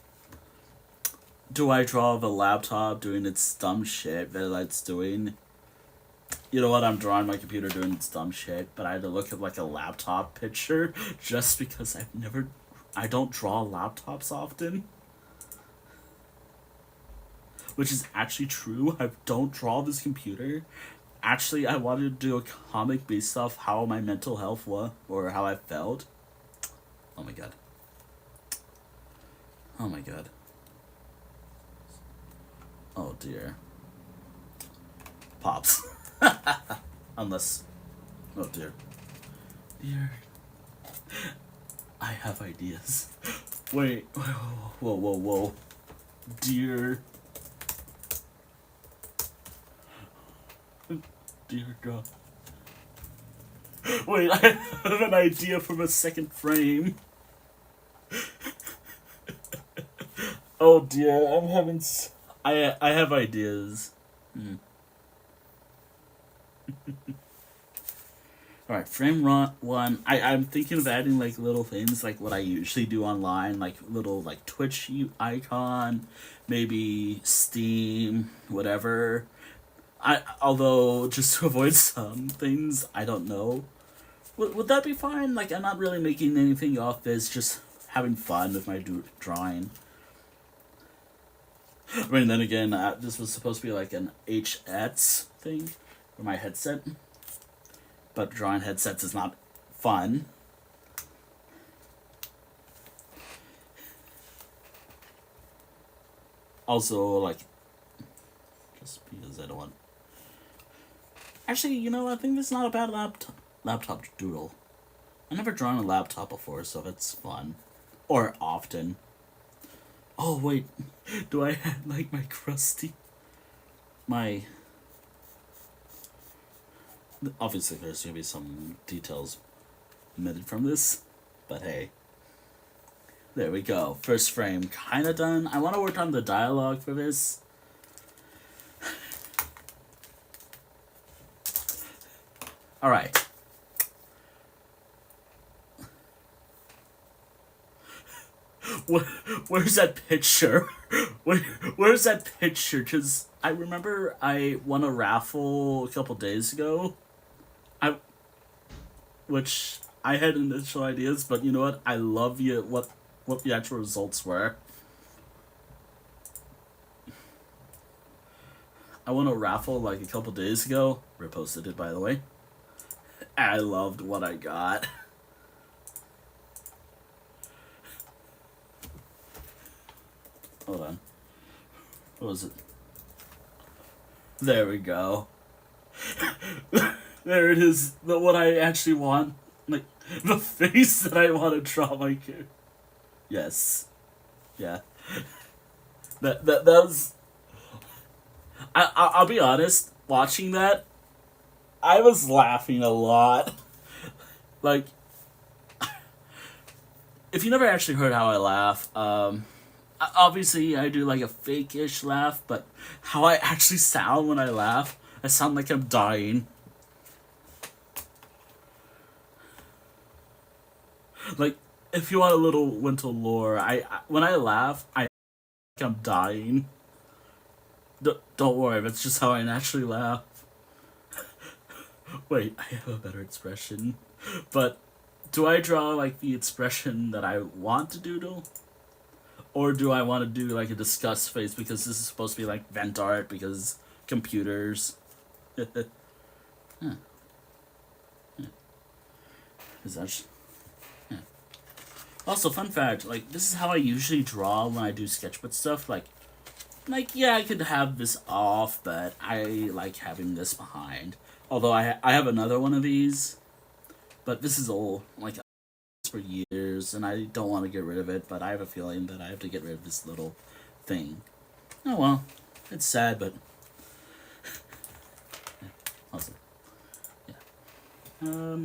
do I draw the laptop doing its dumb shit that it's doing? You know what? I'm drawing my computer doing its dumb shit, but I had to look at like a laptop picture just because I don't draw laptops often. Which is actually true. I don't draw this computer. Actually, I wanted to do a comic based off how my mental health was, or how I felt. Oh my god. Oh my god. Oh dear. Pops. Unless... Oh dear. Dear. I have ideas. Wait. Whoa, whoa, whoa. Dear. Dear God. Wait, I have an idea from a second frame. Oh dear, I'm having... I have ideas. Alright, frame one. I'm thinking of adding like little things like what I usually do online, like little like Twitch icon, maybe Steam, whatever. Although just to avoid some things, I don't know. Would that be fine? Like, I'm not really making anything off this, just having fun with my drawing. I mean, then again, this was supposed to be like an HS thing for my headset. But drawing headsets is not fun. Also, like, just because I don't want... Actually, you know, I think this is not a bad laptop doodle. I've never drawn a laptop before, so it's fun. Or often. Oh, wait. Do I have, like, my crusty... My... Obviously, there's gonna be some details omitted from this. But hey. There we go. First frame kinda done. I want to work on the dialogue for this. Alright. Where's that picture? Where's that picture? Because I remember I won a raffle a couple days ago. Which I had initial ideas, but you know what? I love what the actual results were. I won a raffle like a couple days ago. Reposted it, by the way. I loved what I got. Hold on. What was it? There we go. There it is. The what I actually want. Like, the face that I want to draw my character. Yes. Yeah. That was... I'll be honest. Watching that, I was laughing a lot. Like, if you never actually heard how I laugh, obviously I do like a fake-ish laugh, but how I actually sound when I laugh, I sound like I'm dying. Like, if you want a little winter lore, when I laugh, I like I'm dying. Don't worry, that's just how I naturally laugh. Wait, I have a better expression. But do I draw like the expression that I want to doodle? Or do I want to do like a disgust face because this is supposed to be like vent art because computers? Huh. Yeah. Is that... Also, fun fact, like, this is how I usually draw when I do sketchbook stuff. Like, yeah, I could have this off, but I like having this behind. Although I have another one of these, but this is old, like, for years, and I don't want to get rid of it, but I have a feeling that I have to get rid of this little thing. Oh well, it's sad, but... Awesome. Yeah.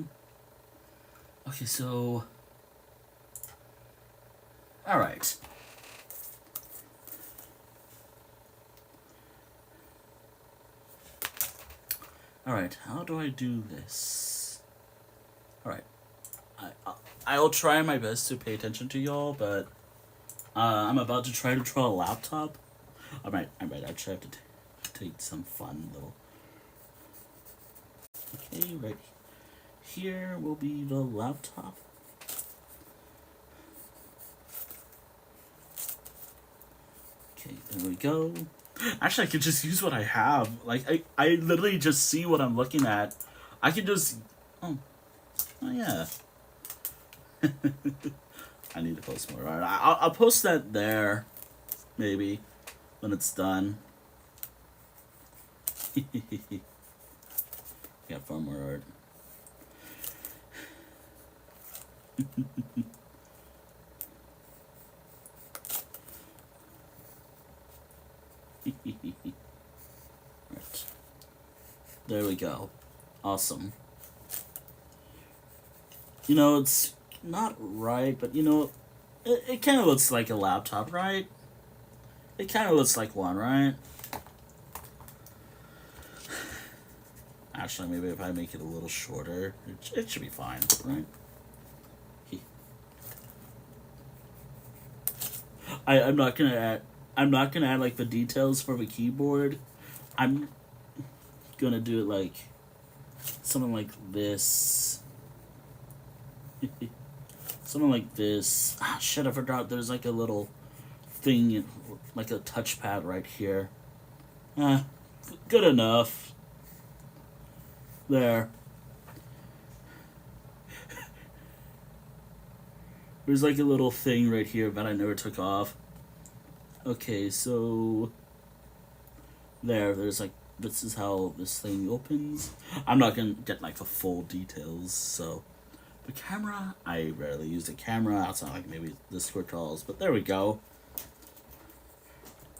Okay, so... Alright. Alright, how do I do this? Alright. I'll try my best to pay attention to y'all, but I'm about to try to draw a laptop. I might actually have to take some fun little. Okay, right here will be the laptop. Okay, there we go. Actually, I could just use what I have. Like, I literally just see what I'm looking at. I can just... Oh, oh yeah. I need to post more art. I'll post that there, maybe, when it's done. Got far more art. Right. There we go. Awesome. You know, it's not right, but you know, it kind of looks like a laptop, right? It kind of looks like one, right? Actually, maybe if I make it a little shorter, it should be fine, right? I'm not gonna add like the details for the keyboard. I'm gonna do it like something like this. Something like this. Ah, shit, I forgot there's like a little thing, like a touchpad right here. Good enough. There. There's like a little thing right here that I never took off. Okay, so there's like, this is how this thing opens. I'm not gonna get like the full details, so the camera, I rarely use the camera outside like maybe Discord calls, but there we go.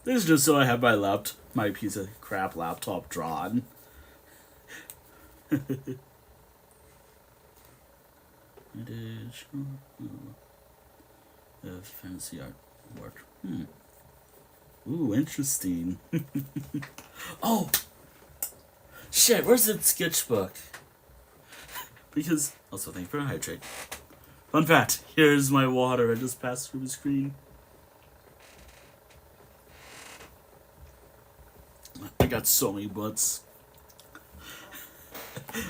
This is just so I have my piece of crap laptop drawn. It is fancy artwork. Ooh, interesting. Oh, shit! Where's the sketchbook? Because also thank you for hydrate. Fun fact: here's my water. I just passed through the screen. I got so many butts.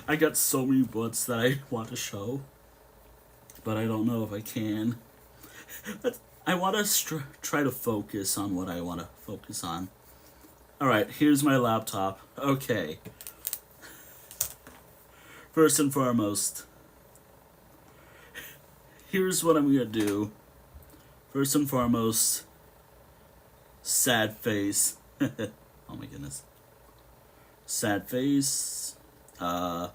I got so many butts that I want to show, but I don't know if I can. But I want to try to focus on what I want to focus on. Alright, here's my laptop. Okay. First and foremost, here's what I'm going to do. First and foremost, sad face. Oh my goodness. Sad face. Okay.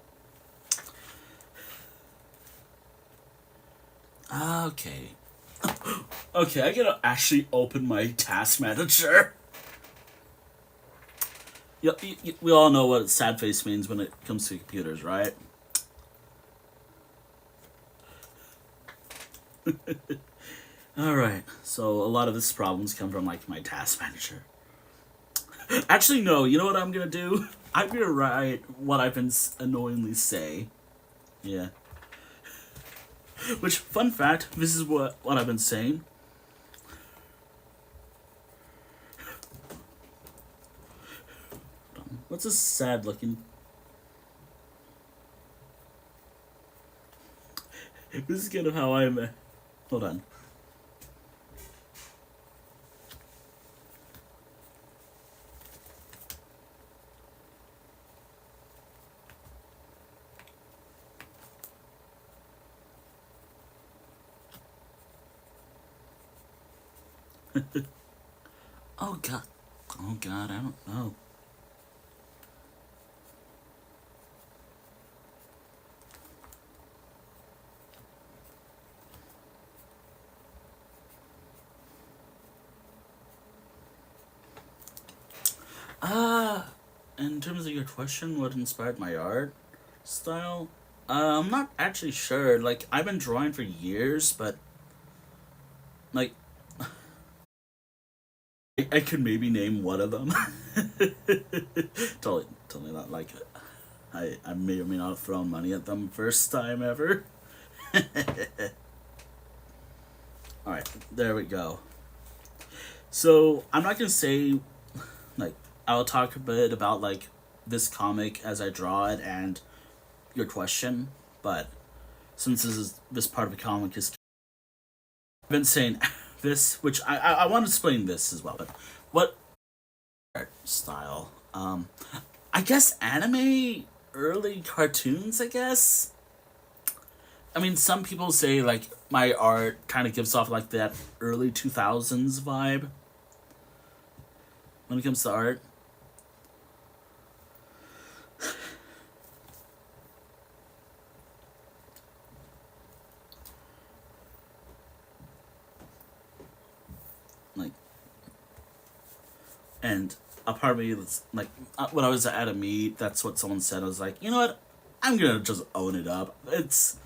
Okay, I gotta actually open my task manager. We all know what sad face means when it comes to computers, right? Alright, so a lot of this problems come from like my task manager. Actually, no, you know what I'm gonna do? I'm gonna write what I've been annoyingly say. Yeah. Which, fun fact, this is what I've been saying. What's this sad looking? This is kind of how I'm. Hold on. Oh god. Oh god, I don't know. In terms of your question, what inspired my art style? I'm not actually sure. Like, I've been drawing for years, but like, I could maybe name one of them. Totally not like I may or may not have thrown money at them first time ever. Alright, there we go. So, I'm not gonna say I'll talk a bit about like this comic as I draw it and your question, but since this part of the comic is, I've been saying this, which I want to explain this as well. But what art style? I guess anime, early cartoons. I guess. I mean, some people say like my art kind of gives off like that early 2000s vibe when it comes to art. Like, and a part of me was like, when I was at a meet, that's what someone said. I was like, you know what, I'm gonna just own it up. It's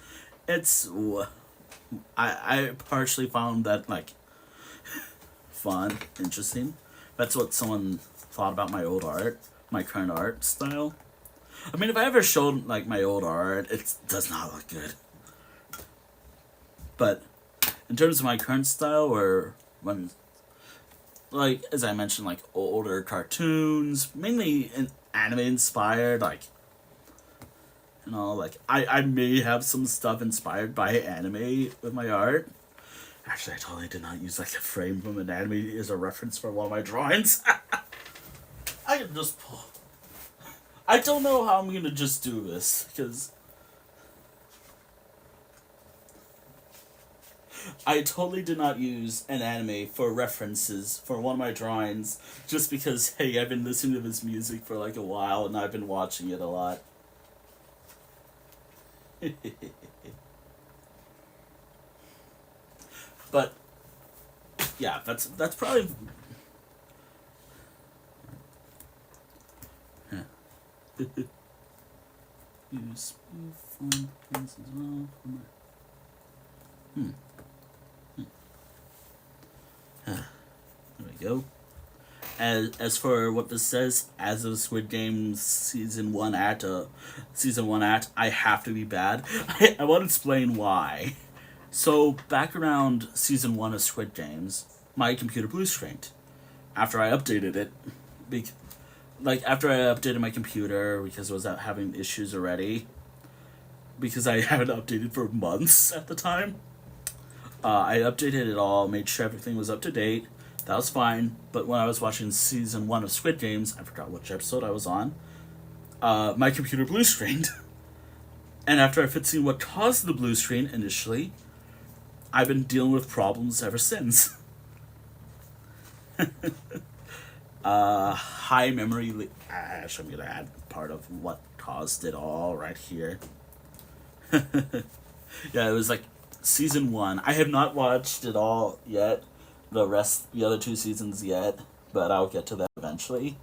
I partially found that like fun, interesting. That's what someone thought about my old art, my current art style. I mean, if I ever showed like my old art, it does not look good. But in terms of my current style, or when, like as I mentioned, like older cartoons, mainly in anime inspired, like like I may have some stuff inspired by anime with my art. Actually, I totally did not use like a frame from an anime as a reference for one of my drawings. I can just pull. I don't know how I'm gonna just do this because I totally did not use an anime for references for one of my drawings just because, hey, I've been listening to this music for like a while and I've been watching it a lot. But yeah, that's probably use smooth font pens as well for my there we go. As for what this says, as of Squid Game season 1 act, I have to be bad. I want to explain why. So back around season 1 of Squid Games, my computer blue screened after I updated it. After I updated my computer because it was having issues already. Because I haven't updated for months at the time. I updated it all, made sure everything was up to date. That was fine. But when I was watching season 1 of Squid Games, I forgot which episode I was on, my computer blue screened. And after I fixing what caused the blue screen initially, I've been dealing with problems ever since. High memory. Actually, I'm gonna add part of what caused it all right here. Yeah, it was like season 1. I have not watched it all yet. The other 2 seasons yet, but I'll get to that eventually.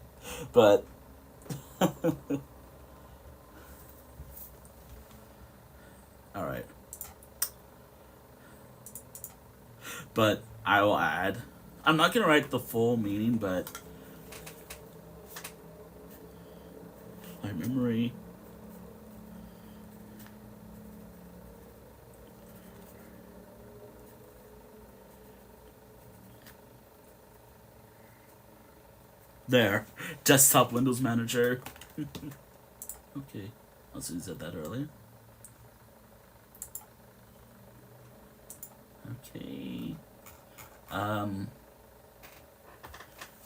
But all right. But I will add. I'm not gonna write the full meaning, but my memory. There. Desktop Windows Manager. Okay. I also said that earlier. Okay.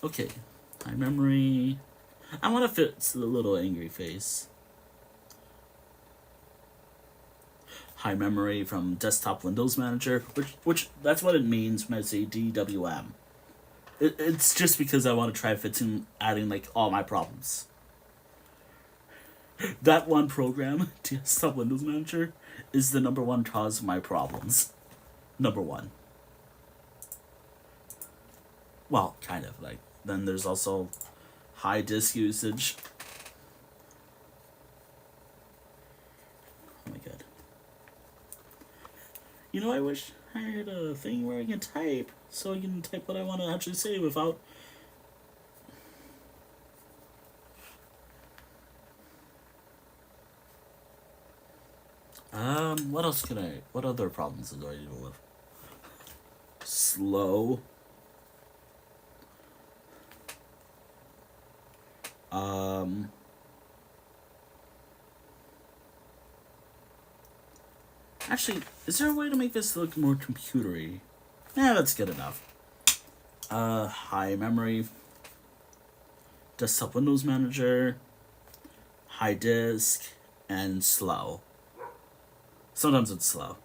Okay. High memory. I want to fix the little angry face. High memory from Desktop Windows Manager, which that's what it means when I say DWM. It's just because I want to try adding like all my problems. That one program, Desktop Windows Manager, is the number 1 cause of my problems. Number 1. Well, kind of like. Then there's also high disk usage. Oh my god. You know, I wish I had a thing where I can type, so I can type what I want to actually say without... what other problems do I deal with? Slow. Um, Actually, is there a way to make this look more computery? Yeah, that's good enough. High memory, desktop Windows Manager, high disk, and slow. Sometimes it's slow.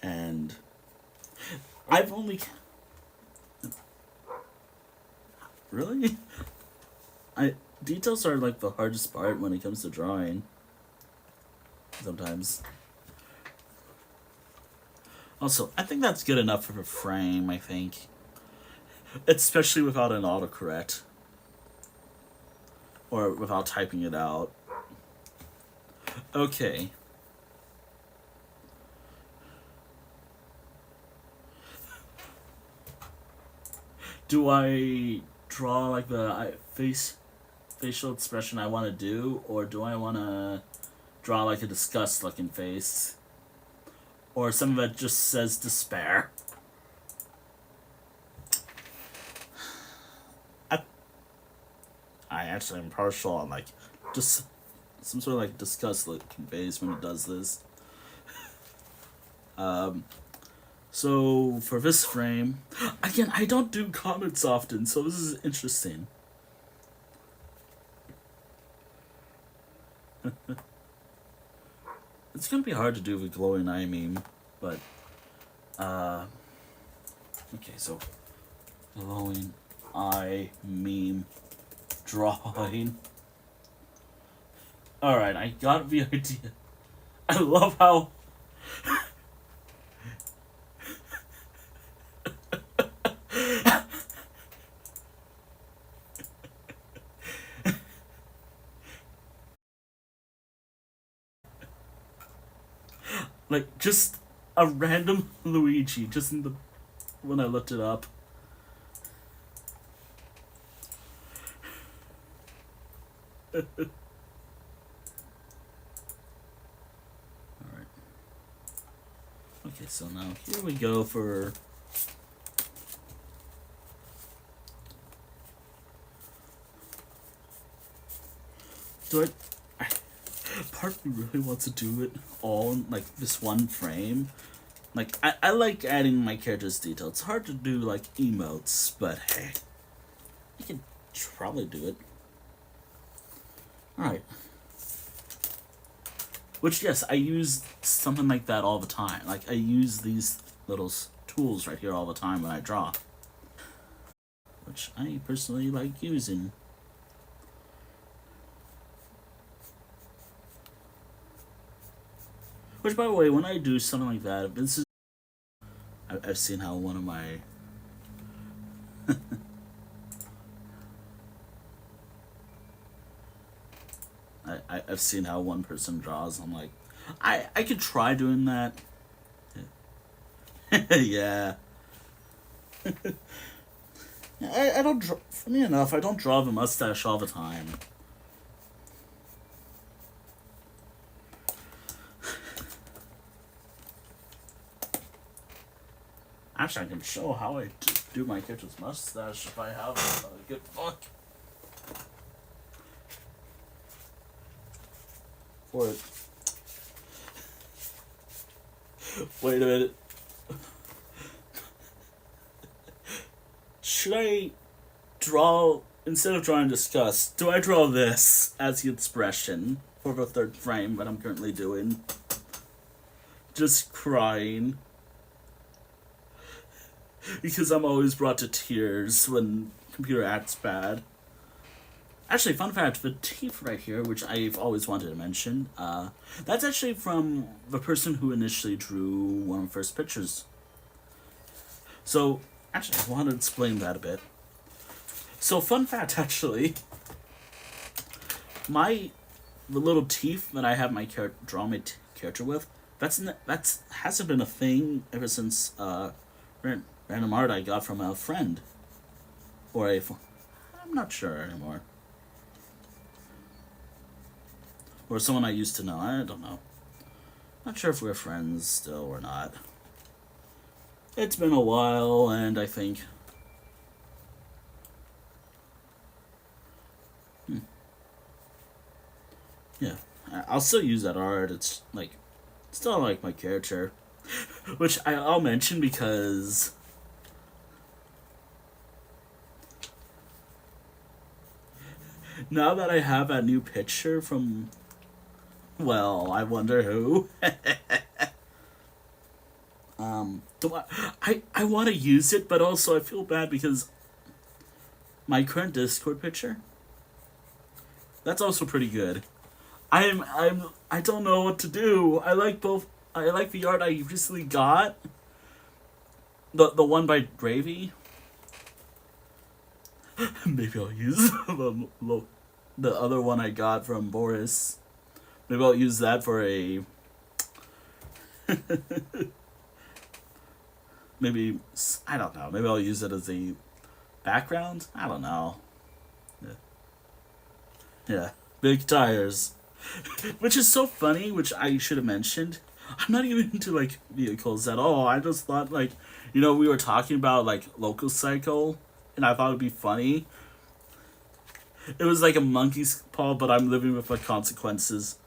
And I've only... Really? Details are like the hardest part when it comes to drawing. Sometimes. Also, I think that's good enough for a frame, I think. Especially without an autocorrect. Or without typing it out. Okay. Do I draw like the facial expression I want to do, or do I want to draw like a disgust looking face? Or something that just says despair? I actually am partial on like just some sort of like disgust looking face when it does this. So for this frame, again, I don't do comments often, so this is interesting. It's gonna be hard to do with glowing eye meme, but okay, so glowing eye meme drawing. Alright, I got the idea. I love how like just a random Luigi just in the when I looked it up. Alright. Okay, so now here we go for do I part of me really wants to do it all in like this one frame. Like I like adding my character's detail. It's hard to do like emotes, but hey. I can probably do it. Alright. Which, yes, I use something like that all the time. Like, I use these little tools right here all the time when I draw. Which I personally like using. Which, by the way, when I do something like that, this is... I've seen how one of my... I've seen how one person draws. I'm like, I could try doing that. Yeah. I don't draw... Funny enough, I don't draw the mustache all the time. Actually, I can show how I do my character's mustache if I have a good book. For it. Wait a minute. Should I draw, instead of drawing disgust, do I draw this as the expression for the third frame that I'm currently doing? Just crying. Because I'm always brought to tears when computer acts bad. Actually, fun fact, the teeth right here, which I've always wanted to mention, that's actually from the person who initially drew one of the first pictures. So, actually, I want to explain that a bit. So, fun fact, actually, the little teeth that I have my draw my character with, that's hasn't been a thing ever since random art I got from a friend, or I'm not sure anymore, or someone I used to know. I don't know. Not sure if we're friends still or not. It's been a while, and I think, yeah, I'll still use that art. It's like, still like my character, which I'll mention because now that I have that new picture from, well, I wonder who. I want to use it, but also I feel bad because my current Discord picture, that's also pretty good. I don't know what to do. I like both. I like the art I recently got. The one by Gravy. Maybe I'll use the other one I got from Boris. Maybe I'll use that for a maybe, I don't know. Maybe I'll use it as a background. I don't know. Yeah, yeah. Big tires. Which is so funny, which I should have mentioned. I'm not even into like vehicles at all. I just thought like, we were talking about like local cycle, and I thought it'd be funny. It was like a monkey's paw, but I'm living with the consequences.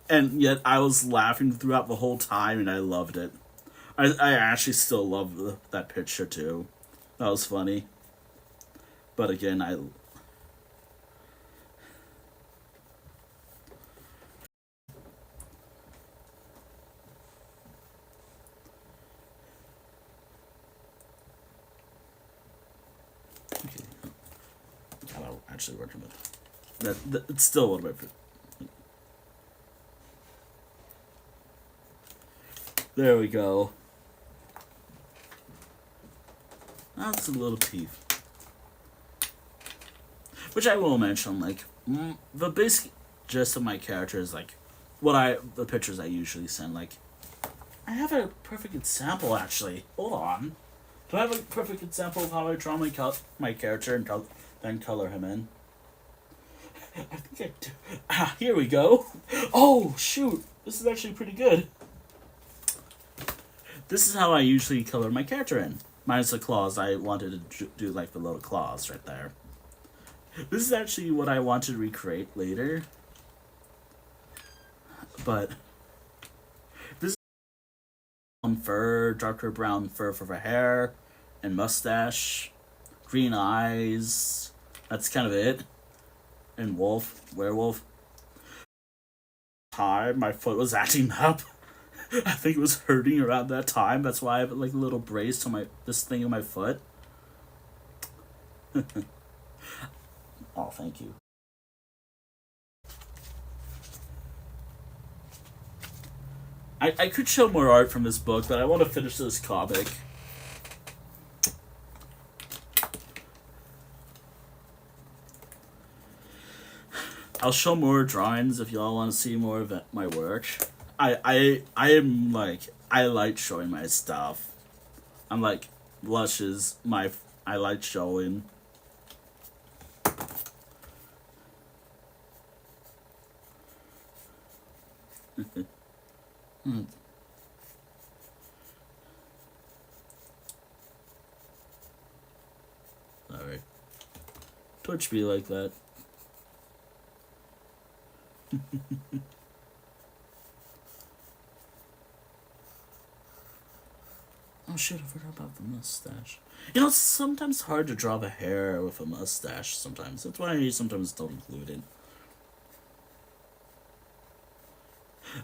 And yet I was laughing throughout the whole time, and I loved it. I actually still love that picture too. That was funny. But again, okay. God, I'm actually working with that. It's still one of my. There we go. That's a little teeth. Which I will mention, like, the basic gist of my character is, like, the pictures I usually send, like, I have a perfect example, actually. Hold on. Do I have a perfect example of how I draw my character and then color him in? I think I do. Here we go. Oh, shoot. This is actually pretty good. This is how I usually color my character in. Minus the claws. I wanted to do, like, the little claws right there. This is actually what I want to recreate later. But this is brown fur, darker brown fur for the hair, and mustache, green eyes. That's kind of it. And werewolf. Time my foot was acting up. I think it was hurting around that time. That's why I have like a little brace on this thing in my foot. Oh, thank you. I could show more art from this book, but I want to finish this comic. I'll show more drawings if y'all want to see more of my work. I am like, I like showing my stuff. I'm like, blushes, I like showing. Alright. Twitch be like that. Oh shit, I forgot about the mustache. It's sometimes hard to draw the hair with a mustache sometimes. That's why I sometimes don't include it.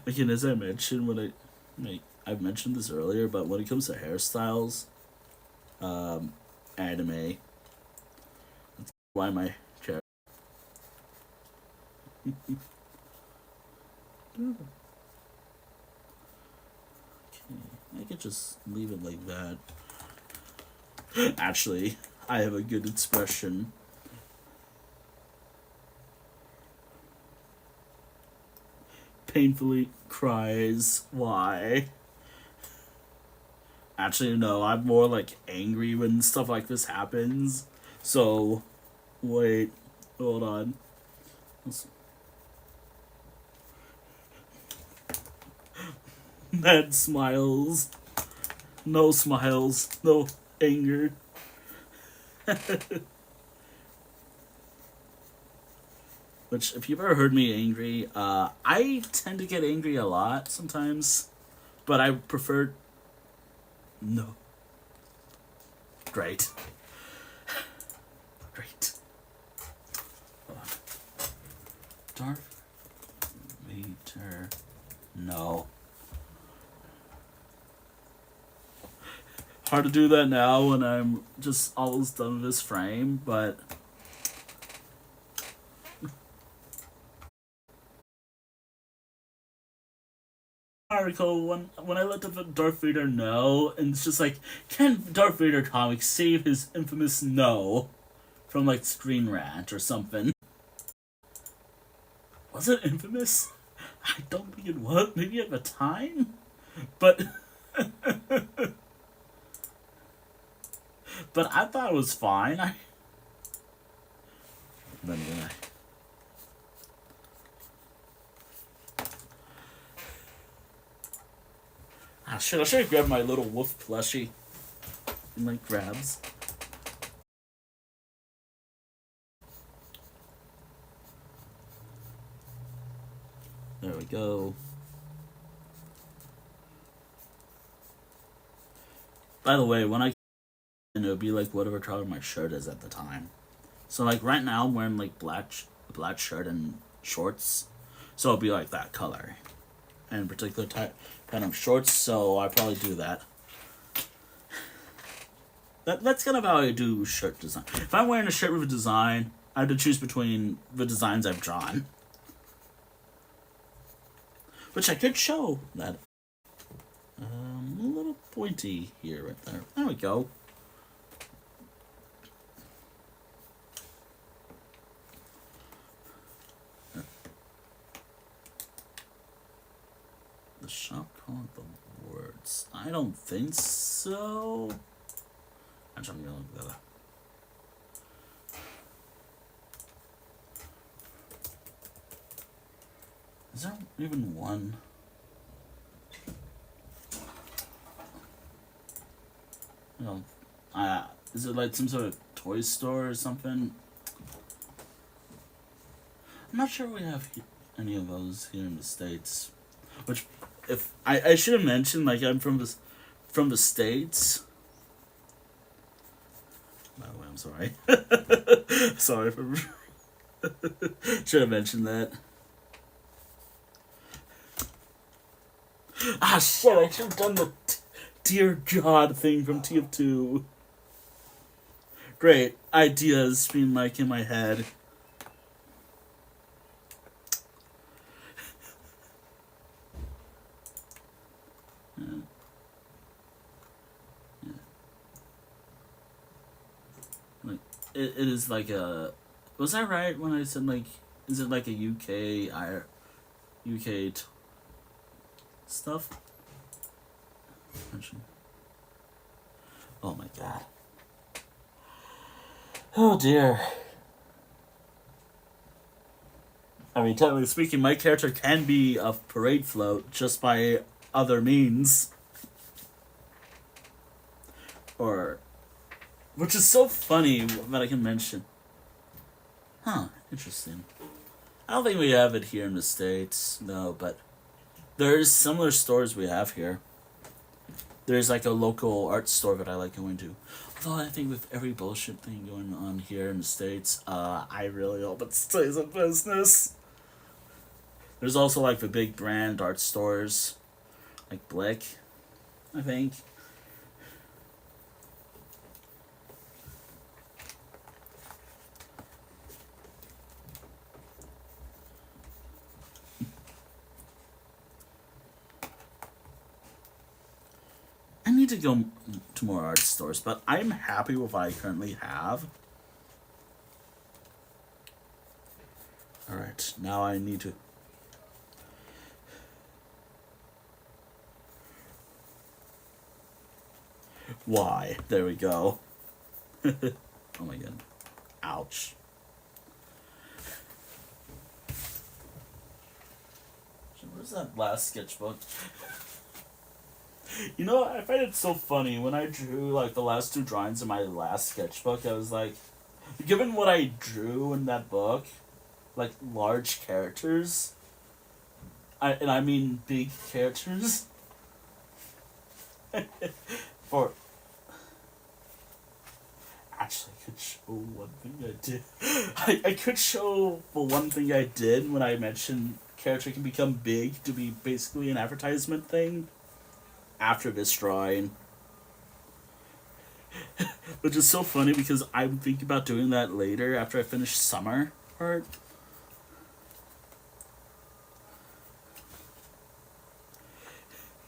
Again, as I mentioned I've mentioned this earlier, but when it comes to hairstyles, anime, that's why my character. Okay, I could just leave it like that. Actually, I have a good expression. Painfully cries. Why? Actually, no, I'm more like angry when stuff like this happens. So, wait, hold on. Mad smiles. No smiles, no anger. Which, if you've ever heard me angry, I tend to get angry a lot sometimes, but I prefer no. Great. Great. Darth Vader. No. Hard to do that now when I'm just almost done with this frame, but article when I looked up at Darth Vader no, and it's just like, can Darth Vader comics save his infamous no from like Screen Rant or something? Was it infamous? I don't think it was. Maybe at the time, but but I thought it was fine. Then again, shit, I should have grabbed my little wolf plushie and like grabs. There we go. By the way, when I and it would be like whatever color my shirt is at the time. So like right now I'm wearing like black shirt and shorts, so it'll be like that color, and particular type kind of shorts. So I probably do that. That's kind of how I do shirt design. If I'm wearing a shirt with a design, I have to choose between the designs I've drawn, which I could show that. A little pointy here, right there. There we go. The shop called the words. I don't think so. Actually, I'm gonna look that up. Is there even one? No. Is it like some sort of toy store or something? I'm not sure we have any of those here in the States. Which, if I should have mentioned, like I'm from the States. By the way, I'm sorry. Sorry for. Should have mentioned that. Ah, shit! I should have done the Dear God thing from TF2. Great ideas being like in my head. Like it is like a. Was I right when I said like? Is it like a UK stuff? Oh my god. Oh dear. I mean, technically speaking, my character can be a parade float just by other means. Or. Which is so funny that I can mention. Huh, interesting. I don't think we have it here in the States, no, but there's similar stores we have here. There's like a local art store that I like going to. Although I think with every bullshit thing going on here in the States, I really hope it stays in business. There's also like the big brand art stores, like Blick, I think. I need to go to more art stores, but I'm happy with what I currently have. Alright, now I need to... Why? There we go. Oh my god. Ouch. Where's that last sketchbook? You know, I find it so funny when I drew like the last two drawings in my last sketchbook. I was like, given what I drew in that book, like large characters, and I mean big characters. For actually, I could show one thing I did. I could show the one thing I did when I mentioned character can become big to be basically an advertisement thing after this drawing. Which is so funny because I'm thinking about doing that later after I finish summer part.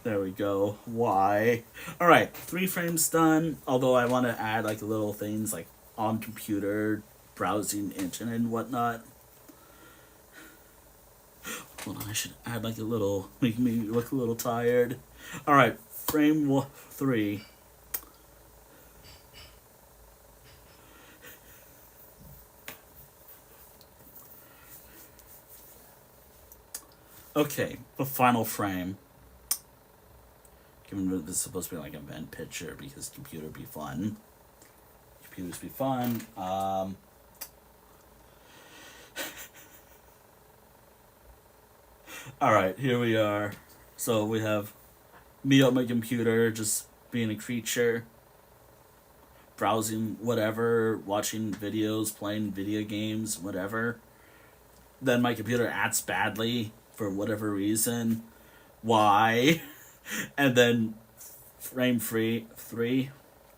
There we go. Why? Alright, 3 frames done. Although I want to add like little things like on computer, browsing internet and whatnot. Hold on, I should add like a little, make me look a little tired. Alright, frame 3. Okay, the final frame. Given that this is supposed to be like a event picture because computer be fun. Computers be fun. Alright, here we are. So we have me on my computer just being a creature. Browsing whatever, watching videos, playing video games, whatever. Then my computer acts badly for whatever reason. Why? And then frame 3,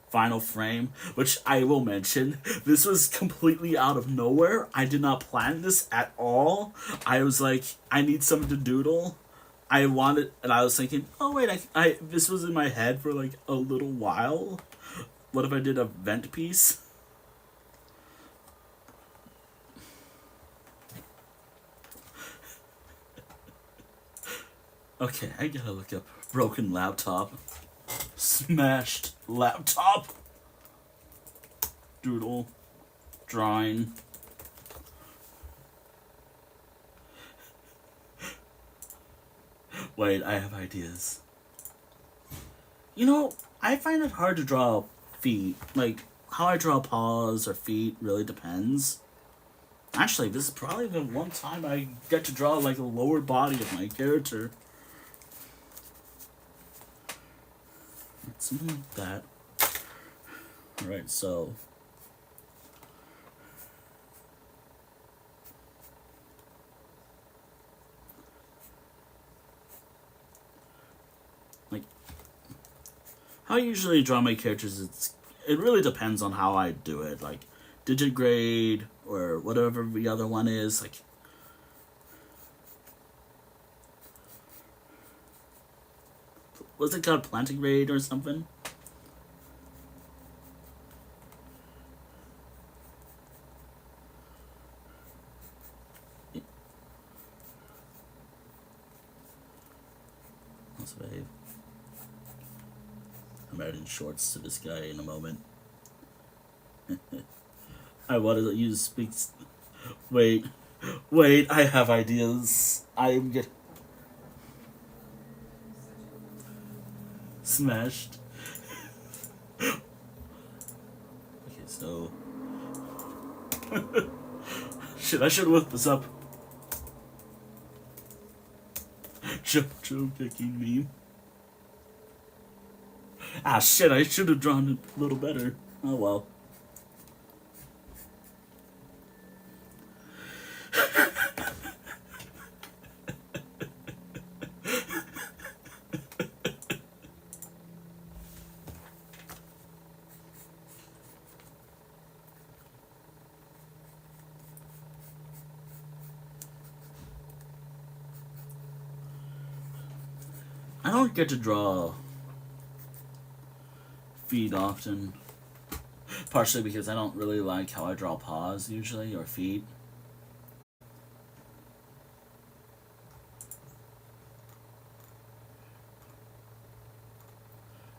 final frame, which I will mention, this was completely out of nowhere. I did not plan this at all. I was like, I need something to doodle. I wanted, and I was thinking, oh wait, I this was in my head for like a little while. What if I did a vent piece? Okay, I gotta look up broken laptop. Smashed laptop. Doodle. Drawing. Wait, I have ideas. You know, I find it hard to draw feet. Like, how I draw paws or feet really depends. Actually, this is probably the one time I get to draw like the lower body of my character. Something like that. Alright, so like how I usually draw my characters, it really depends on how I do it. Like Digigrade or whatever the other one is, like was it called Plantigrade or something? Let's wave. I'm adding shorts to this guy in a moment. I wanted to use speaks. Wait, I have ideas. I'm get smashed. Okay, so shit, I should look this up. Jojo picking me. Ah, shit, I should have drawn it a little better. Oh well. I don't get to draw feet often. Partially because I don't really like how I draw paws usually, or feet.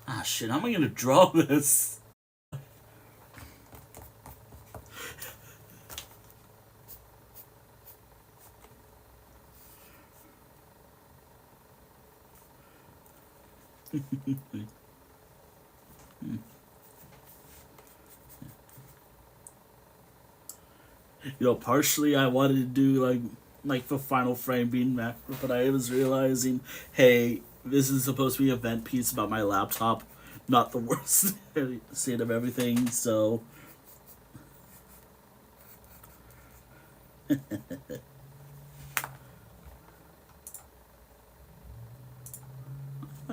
Ah shit, how am I gonna draw this? Partially I wanted to do like the final frame being macro, but I was realizing, hey, this is supposed to be an event piece about my laptop, not the worst state of everything. So,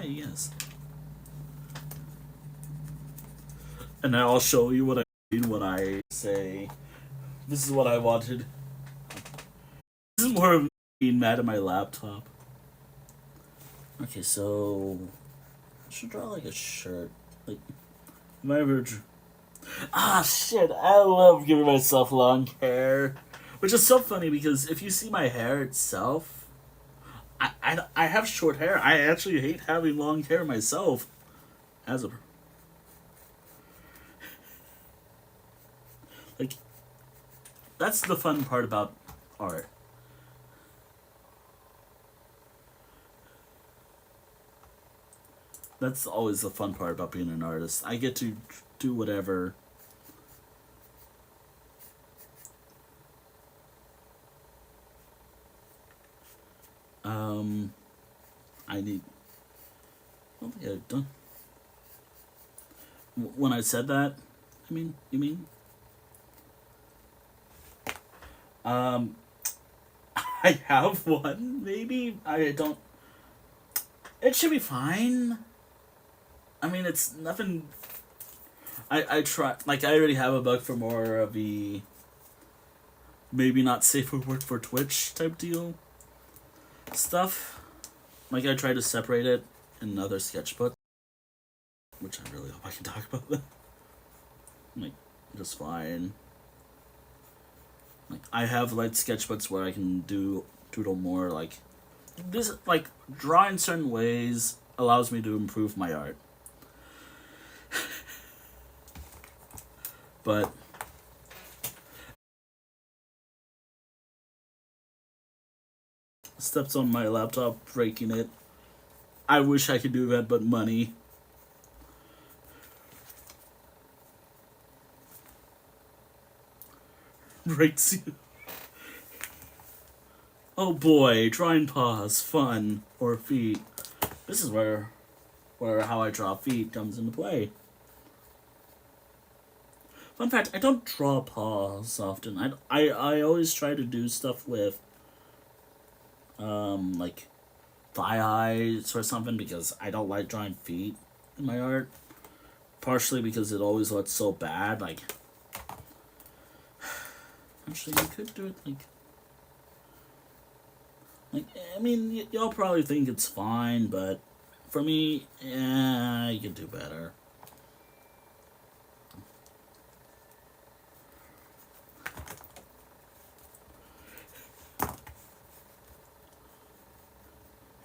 yes, and I'll show you what I mean when I say this is what I wanted. This is more of being mad at my laptop. Okay, so I should draw like a shirt. Like, am I ever? Shit! I love giving myself long hair, which is so funny because if you see my hair itself, I have short hair. I actually hate having long hair myself. As a like, that's the fun part about art. That's always the fun part about being an artist. I get to do whatever. I need. I don't think I've done. When I said that, you mean? Um, I have one. Maybe I don't. It should be fine. I mean, it's nothing. I try. Like, I already have a book for more of the maybe not safe for work for Twitch type deal stuff. Like, I try to separate it in another sketchbook, which I really hope I can talk about that. Like, just fine. Like, I have like sketchbooks where I can doodle more. Like, this, like, draw in certain ways allows me to improve my art. But steps on my laptop, breaking it. I wish I could do that, but money. Breaks you. Oh boy, drawing paws, fun, or feet. This is where how I draw feet comes into play. Fun fact, I don't draw paws often. I always try to do stuff with like thigh highs or something because I don't like drawing feet in my art. Partially because it always looks so bad. Like, actually, you could do it like I mean, y'all probably think it's fine, but for me, yeah, you could do better.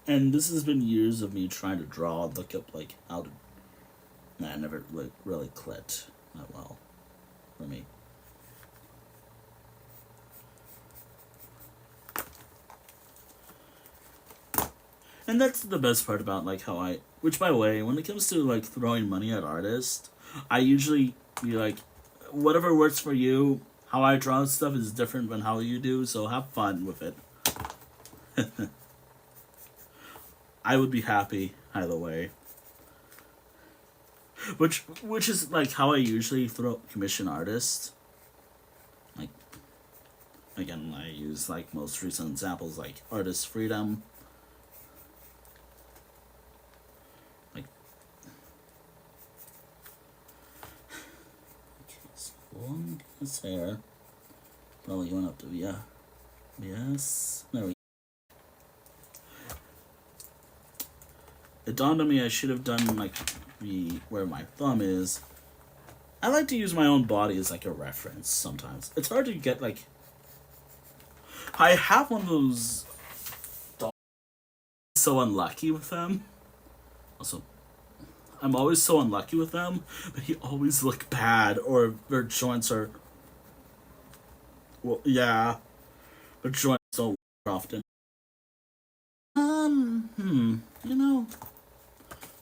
And this has been years of me trying to draw, look up like how to. Nah, I never really clicked that well for me. And that's the best part about like how I. Which, by the way, when it comes to like throwing money at artists, I usually be like, whatever works for you. How I draw stuff is different than how you do, so have fun with it. I would be happy either way. Which is like how I usually commission artists. Like, again, I use like most recent examples like Artist Freedom. Like, okay, so long his hair. Probably going up to yes. There we go. It dawned on me I should have done like where my thumb is. I like to use my own body as like a reference sometimes. It's hard to get like. I have one of those. So unlucky with them. Also, I'm always so unlucky with them. They always look bad, or their joints are. Well, yeah, their joints don't work often. You know,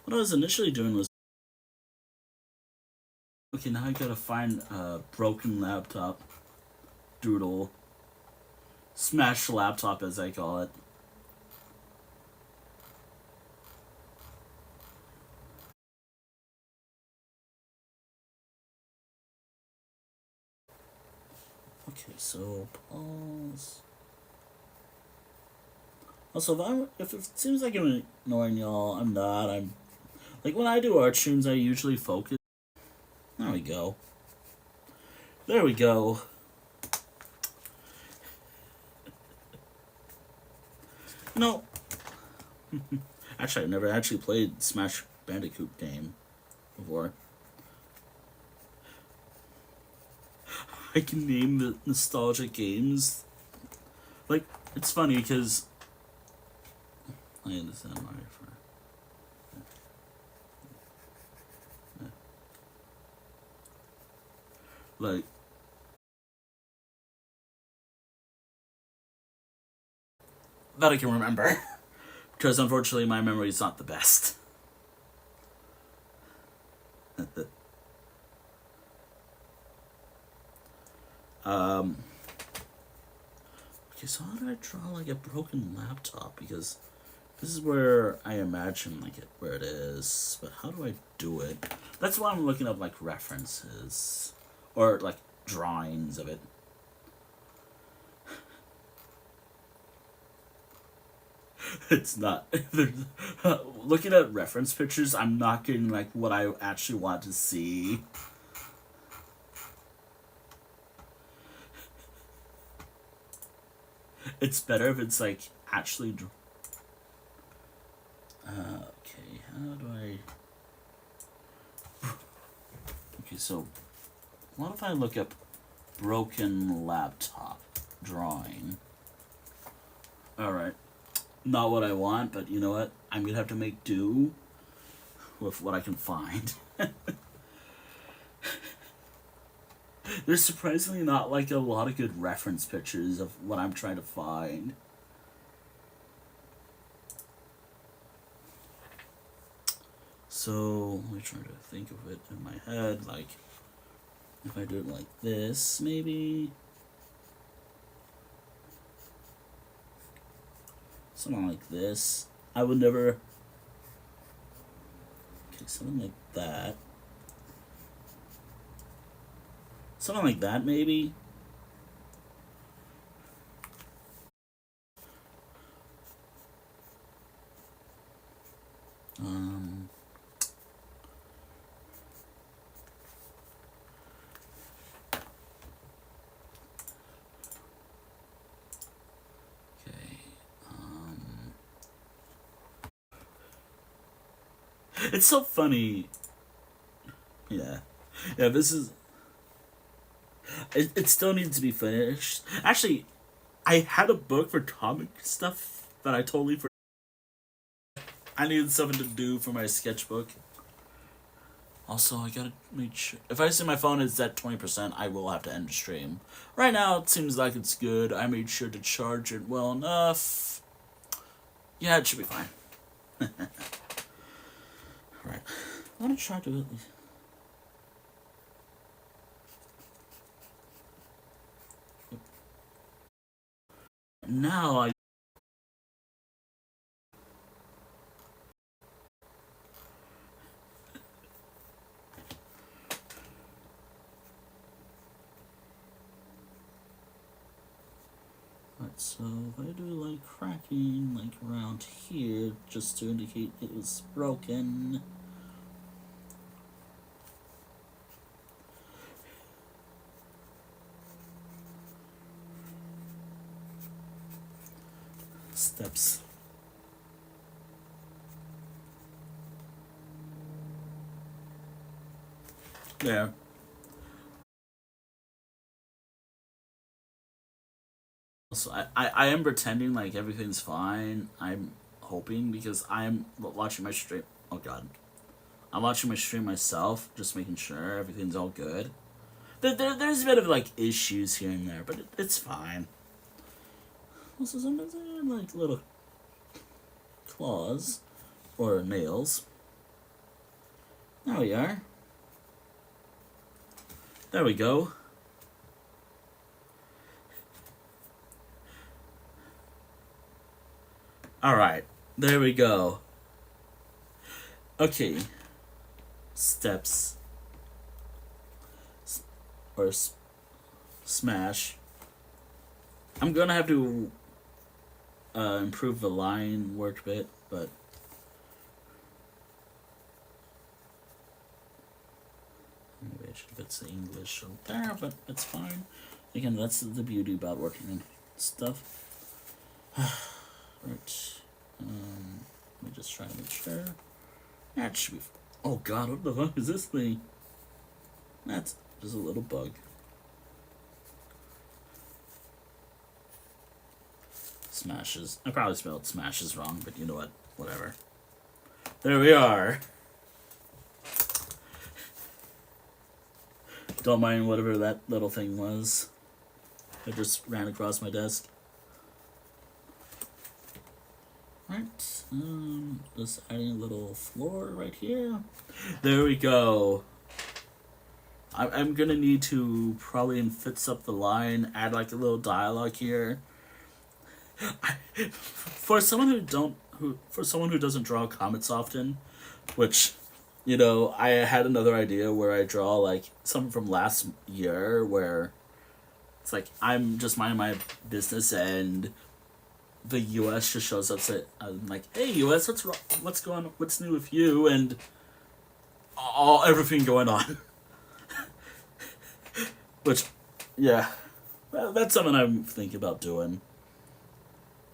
What I was initially doing was, okay, now I gotta find a broken laptop, doodle, smash laptop as I call it. Okay, so pause. Also, if it seems like I'm ignoring y'all, I'm not. I'm like when I do art streams, I usually focus. There we go. There we go. No, actually, I've never actually played Smash Bandicoot game before. I can name the nostalgic games. Like, it's funny because I understand why for. Like, that I can remember. Because unfortunately, my memory is not the best. um. Okay, so how do I draw like a broken laptop? Because this is where I imagine like where it is, but how do I do it? That's why I'm looking up like references or like drawings of it. It's not. Looking at reference pictures, I'm not getting like what I actually want to see. It's better if it's like actually. Okay, how do I? Okay, so what if I look up broken laptop drawing? All right, not what I want, but you know what? I'm gonna have to make do with what I can find. There's surprisingly not like a lot of good reference pictures of what I'm trying to find. So let me try to think of it in my head. Like, if I do it like this, maybe something like this. I would never. Okay, something like that. Something like that, maybe. Um. Okay. It's so funny. Yeah. Yeah, this is. It still needs to be finished. Actually, I had a book for comic stuff that I totally forgot. I needed something to do for my sketchbook. Also, I gotta make sure. If I see my phone is at 20%, I will have to end the stream. Right now, it seems like it's good. I made sure to charge it well enough. Yeah, it should be fine. Right. I want to try to at least. Now I. Right, so if I do like cracking, like around here, just to indicate it was broken. Steps. There. So I am pretending like everything's fine. I'm hoping because I'm watching my stream. Oh god. I'm watching my stream myself, just making sure everything's all good. There's a bit of like issues here and there, but it's fine. Also, sometimes I have like little claws or nails. There we are. There we go. Alright, there we go. Okay. Steps. Or smash. I'm gonna have to improve the line work a bit, but maybe I should put the English out there, but it's fine. Again, that's the beauty about working on stuff. Right. Let me just try to make sure. That should be. Oh god, what the fuck is this thing? That's just a little bug. Smashes. I probably spelled smashes wrong, but you know what? Whatever. There we are. Don't mind whatever that little thing was. It just ran across my desk. Right. Just adding a little floor right here. There we go. I'm gonna need to probably fix up the line, add like a little dialogue here. For someone who doesn't draw comics often, which, you know, I had another idea where I draw like something from last year where it's like I'm just minding my business and the U.S. just shows up. So I'm like, "Hey, U.S., what's going on? What's new with you?" And everything going on. Which, yeah, that's something I'm thinking about doing.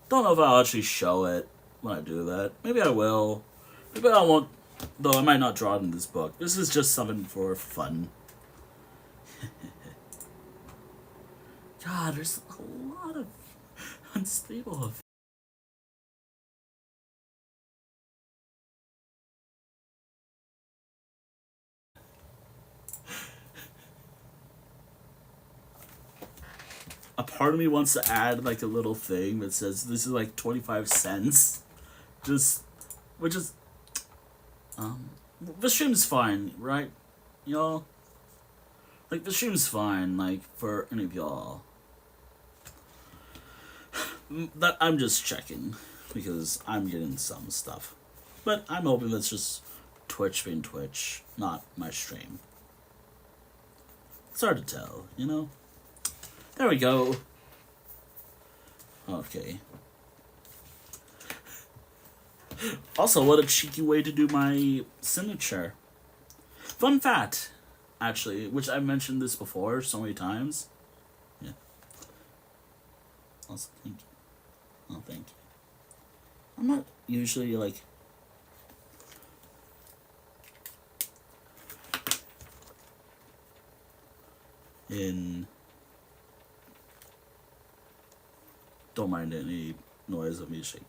Don't know if I'll actually show it when I do that. Maybe I will. Maybe I won't. Though I might not draw it in this book. This is just something for fun. God, there's a lot of unstable. A part of me wants to add like a little thing that says this is like 25 cents. Just, which is, the stream's fine, right? Y'all? Like, the stream's fine, like, for any of y'all. That I'm just checking, because I'm getting some stuff. But I'm hoping that's just Twitch being Twitch, not my stream. It's hard to tell, you know? There we go. Okay. Also, what a cheeky way to do my signature. Fun fact, actually, which I've mentioned this before so many times. Yeah. Also, thank you. Oh, thank you. I'm not usually, like... Don't mind any noise of me shaking.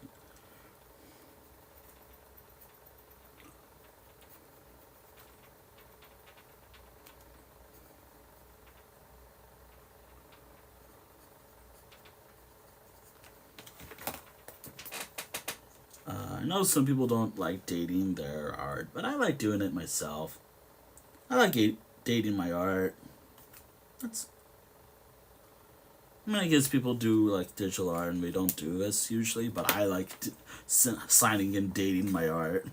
I know some people don't like dating their art, but I like doing it myself. I like dating my art. I mean, I guess people do like digital art and we don't do this usually, but I like signing and dating my art.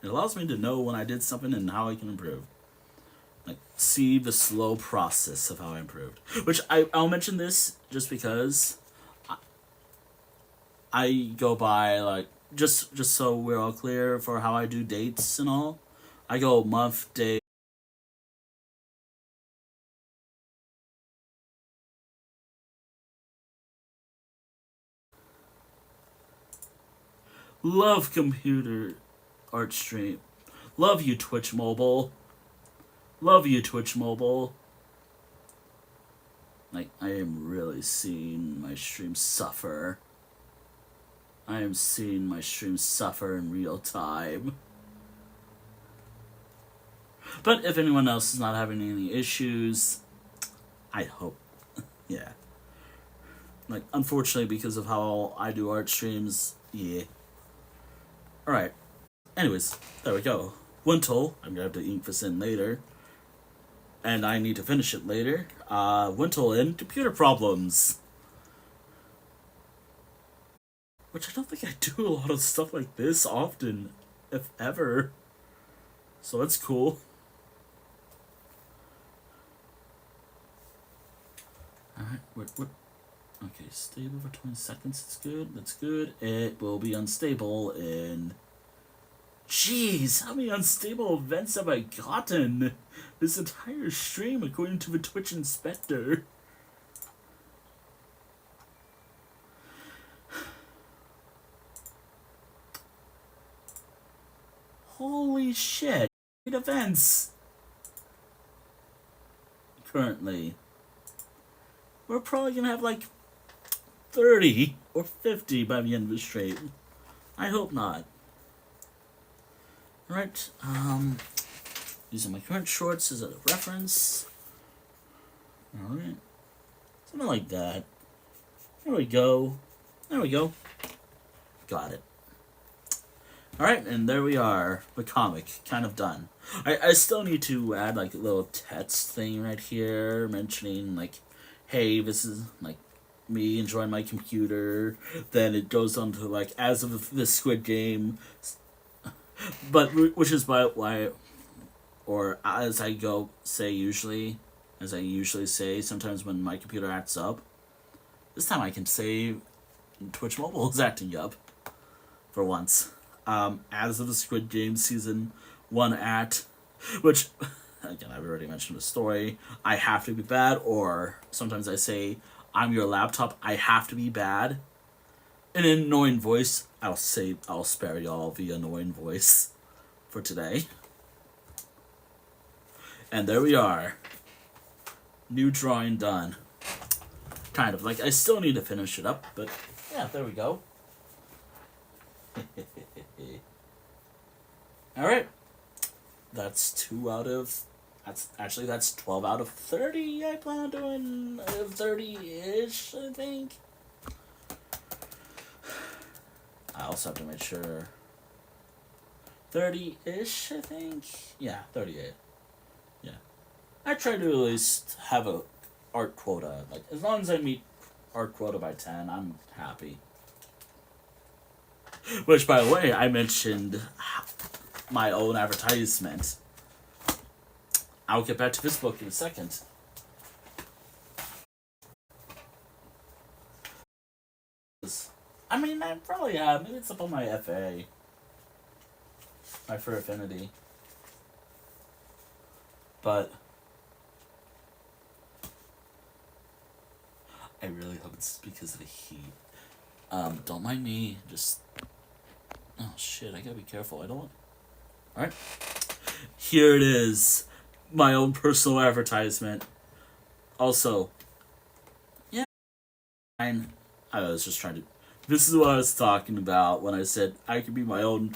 It allows me to know when I did something and how I can improve. Like, see the slow process of how I improved. Which I'll mention this just because I go by, like, just so we're all clear for how I do dates and all. I go month, day. Love computer art stream. Love you, Twitch Mobile. Love you, Twitch Mobile. Like, I am really seeing my stream suffer. I am seeing my stream suffer in real time. But if anyone else is not having any issues, I hope. Yeah. Like, unfortunately, because of how I do art streams, yeah. Alright. Anyways, there we go. Wintle, I'm gonna have to ink this in later. And I need to finish it later. Wintle in computer problems. Which I don't think I do a lot of stuff like this often, if ever. So that's cool. Alright, what? Okay, stable for 20 seconds. That's good. That's good. It will be unstable in. Jeez, how many unstable events have I gotten this entire stream according to the Twitch inspector? Holy shit. 8 events. Currently. We're probably gonna have like 30 or 50 by the end of the stream. I hope not. Alright, using my current shorts as a reference. Alright. Something like that. There we go. There we go. Got it. Alright, and there we are. The comic. Kind of done. I still need to add like a little text thing right here mentioning like, hey, this is like me enjoying my computer. Then it goes on to like, as of this Squid Game. But, which is why, or as I usually say, sometimes when my computer acts up, this time I can say Twitch Mobile is acting up, for once. As of the Squid Game Season 1 act, which, again, I've already mentioned the story, I have to be bad, or sometimes I say, I'm your laptop, I have to be bad. In an annoying voice, I'll spare y'all the annoying voice for today. And there we are. New drawing done. Kind of. Like, I still need to finish it up, but yeah, there we go. Alright. That's 12 out of 30. I plan on doing 30-ish, I think. I also have to make sure 30-ish, I think. Yeah, 38. Yeah. I try to at least have a art quota. Like, as long as I meet art quota by 10, I'm happy. Which, by the way, I mentioned my own advertisement. I'll get back to this book in a second. I mean, I probably have. Maybe it's up on my FA. My For Affinity. But I really hope it's because of the heat. Don't mind me. Just... Oh, shit. I gotta be careful. I don't want... Alright. Here it is. My own personal advertisement. Also... Yeah. I was just trying to... This is what I was talking about when I said I could be my own...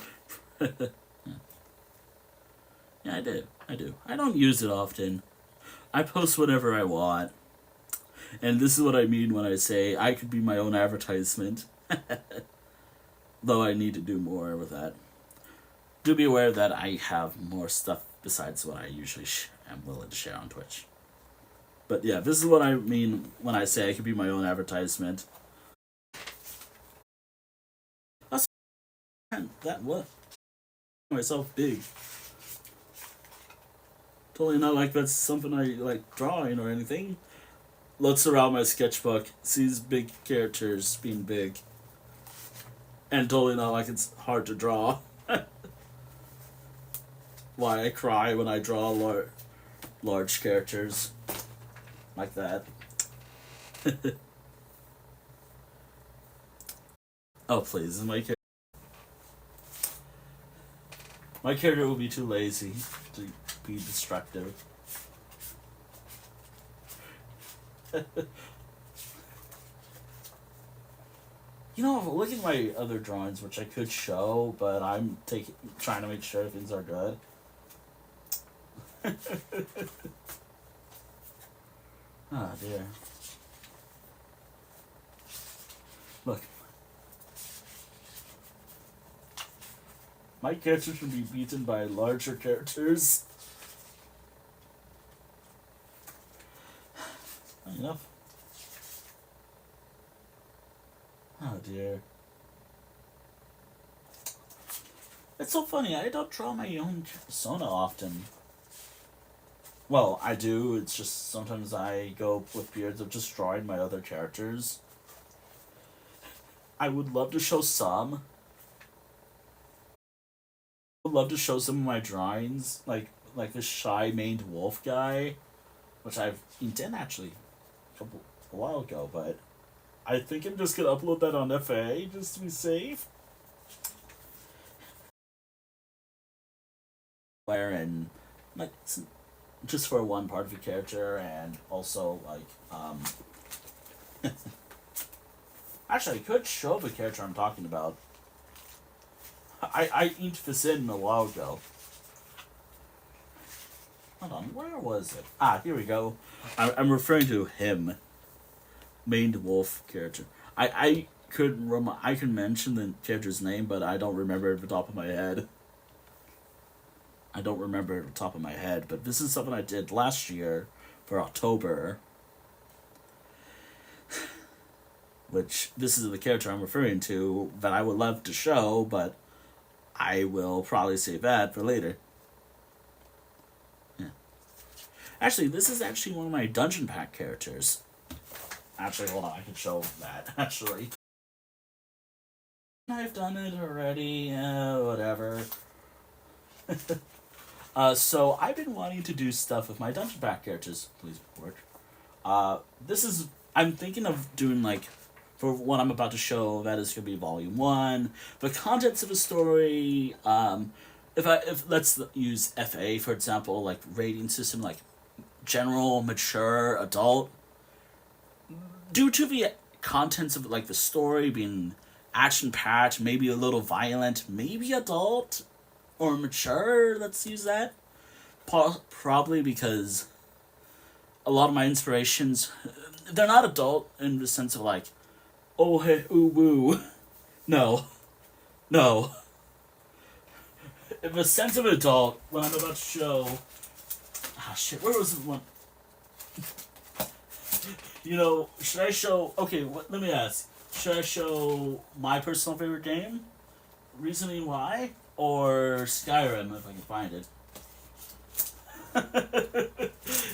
Yeah, I do. I don't use it often. I post whatever I want. And this is what I mean when I say I could be my own advertisement. Though I need to do more with that. Do be aware that I have more stuff besides what I usually am willing to share on Twitch. But yeah, this is what I mean when I say I could be my own advertisement. That what? Myself big. Totally not like that's something I like drawing or anything. Looks around my sketchbook, sees big characters being big. And totally not like it's hard to draw. Why I cry when I draw large characters. Like that. Oh please, my character will be too lazy to be destructive. You know, look at my other drawings, which I could show, but I'm trying to make sure things are good. Oh dear. Look. My character should be beaten by larger characters. Enough. Oh dear. It's so funny, I don't draw my own persona often. Well, I do, it's just sometimes I go with periods of just drawing my other characters. I would love to show some. I would love to show some of my drawings, like this shy maned wolf guy, which I've done actually a while ago, but I think I'm just gonna upload that on FA just to be safe. Where and like just for one part of the character, and also like actually I could show the character I'm talking about. I inked this in a while ago. Hold on, where was it? Ah, here we go. I'm referring to him, maned wolf character. I could mention the character's name, but I don't remember at the top of my head. I don't remember at the top of my head, but this is something I did last year for October. Which, this is the character I'm referring to that I would love to show, but I will probably save that for later. Yeah. Actually, this is actually one of my dungeon pack characters. Actually, hold on, I can show that, actually. I've done it already, whatever. So I've been wanting to do stuff with my dungeon pack characters. Please report. I'm thinking of doing like, for what I'm about to show, that is going to be volume 1. The contents of the story, if let's use FA for example, like rating system, like general, mature, adult. Due to the contents of like the story being action packed, maybe a little violent, maybe adult or mature, let's use that. Probably because a lot of my inspirations, they're not adult in the sense of like, oh hey ooh woo. No. In the sense of an adult, when I'm about to show, shit, where was the one? Should I show, okay, let me ask, should I show my personal favorite game, reasoning why, or Skyrim if I can find it?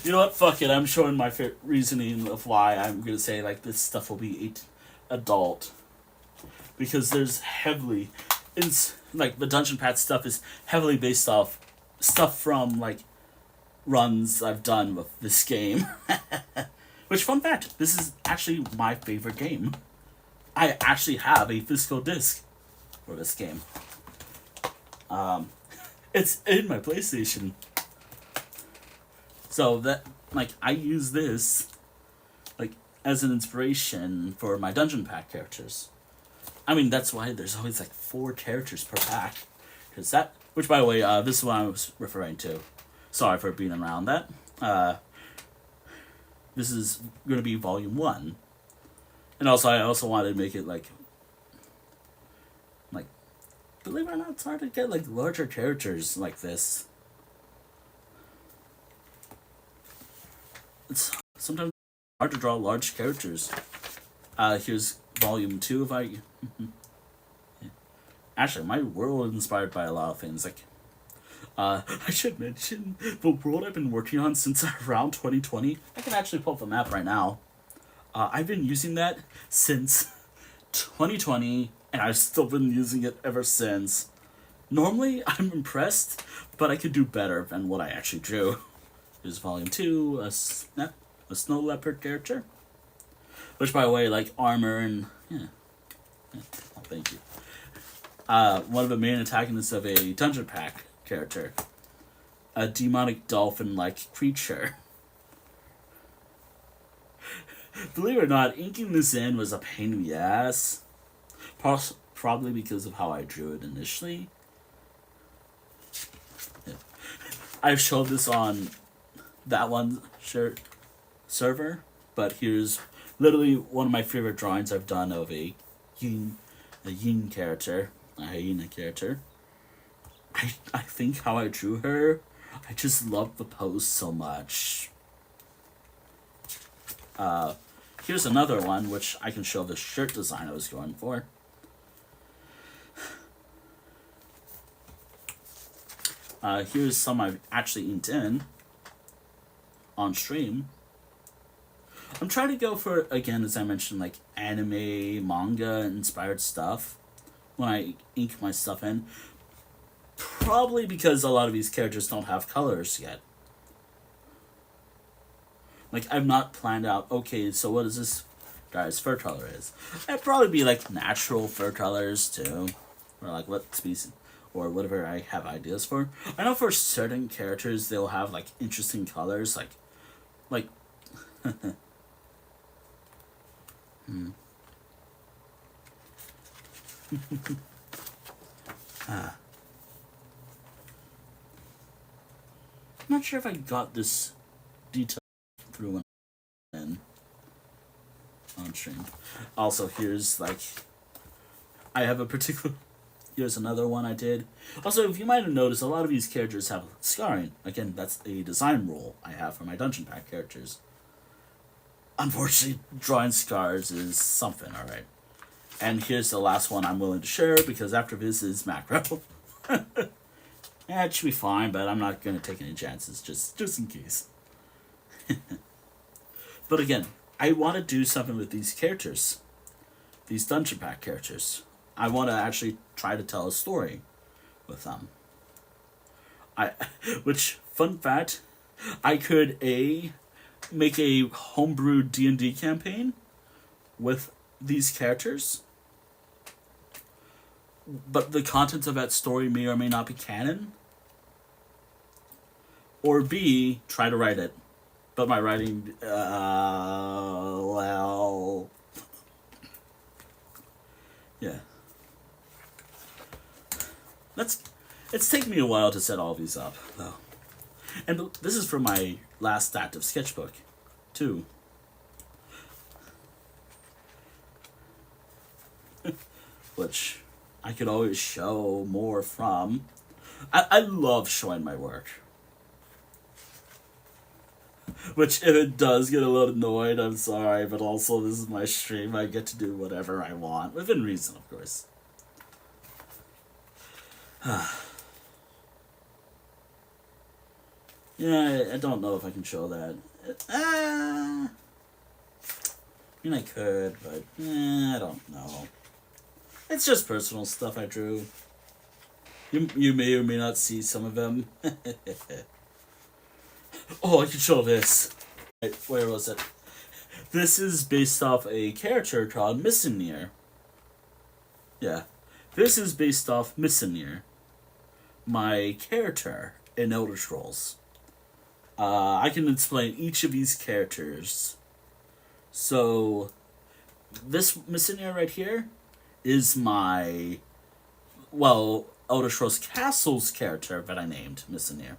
You know what? Fuck it. I'm showing my reasoning of why I'm gonna say like this stuff will be adult, because there's heavily, like the dungeon pack stuff is heavily based off stuff from like runs I've done with this game. Which, fun fact, this is actually my favorite game. I actually have a physical disc for this game. It's in my PlayStation. So that, like, I use this, like, as an inspiration for my dungeon pack characters. I mean, that's why there's always, like, 4 characters per pack. Which, by the way, this is what I was referring to. Sorry for being around that. This is going to be volume 1. And also, I also wanted to make it, like, believe it or not, it's hard to get, like, larger characters like this. It's sometimes hard to draw large characters. Here's volume 2 if I... Yeah. Actually, my world is inspired by a lot of things. Like, I should mention the world I've been working on since around 2020. I can actually pull up the map right now. I've been using that since 2020, and I've still been using it ever since. Normally, I'm impressed, but I could do better than what I actually drew. Here's volume 2, a snow leopard character. Which, by the way, like armor and... Yeah. Oh, thank you. One of the main antagonists of a dungeon pack character. A demonic dolphin-like creature. Believe it or not, inking this in was a pain in the ass. Probably because of how I drew it initially. Yeah. I've showed this on that one server, but here's literally one of my favorite drawings I've done of a yin character, a hyena character. I think how I drew her, I just love the pose so much. Here's another one, which I can show the shirt design I was going for. Here's some I've actually inked in on stream. I'm trying to go for, again, as I mentioned, like anime, manga inspired stuff when I ink my stuff in. Probably because a lot of these characters don't have colors yet. Like, I've not planned out, okay, so what is this guy's fur color is? It'd probably be like natural fur colors too. Or like what species, or whatever I have ideas for. I know for certain characters they'll have like interesting colors, like I'm not sure if I got this detail through in on stream. Also, here's like I have a particular. Here's another one I did. Also, if you might have noticed, a lot of these characters have scarring. Again, that's a design rule I have for my dungeon pack characters. Unfortunately, drawing scars is something, alright. And here's the last one I'm willing to share, because after this is macro. Yeah, it should be fine, but I'm not going to take any chances, just in case. But again, I want to do something with these characters. These dungeon pack characters. I want to actually try to tell a story with them. Which, fun fact, I could make a homebrew D&D campaign with these characters, but the contents of that story may or may not be canon. Or B, try to write it, but my writing, well, yeah. It's taken me a while to set all these up, though. And this is from my last active sketchbook, too. Which I could always show more from. I love showing my work. Which, if it does get a little annoyed, I'm sorry, but also this is my stream. I get to do whatever I want, within reason, of course. Yeah, I don't know if I can show that. I mean, I could, but I don't know. It's just personal stuff I drew. You may or may not see some of them. Oh, I can show this. Where was it? This is based off a character called Missinir. Yeah. This is based off Missinir, my character in Elder Scrolls. I can explain each of these characters. So, this Missinir right here is my, well, Elder Scrolls Castle's character that I named Missinir.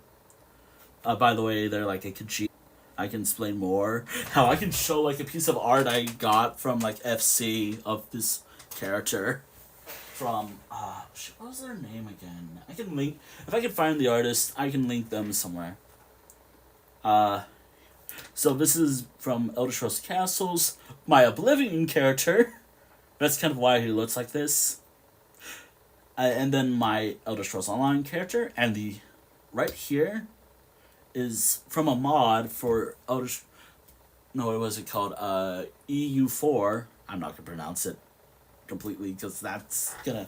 By the way, they're like a Khajiit. I can explain more. How I can show like a piece of art I got from like FC of this character. From, what was their name again? I can link, if I can find the artist, I can link them somewhere. So this is from Elder Scrolls Castles. My Oblivion character. That's kind of why he looks like this. And then my Elder Scrolls Online character. And the right here is from a mod for Elder... No, what was it called? EU4. I'm not going to pronounce it completely because that's going to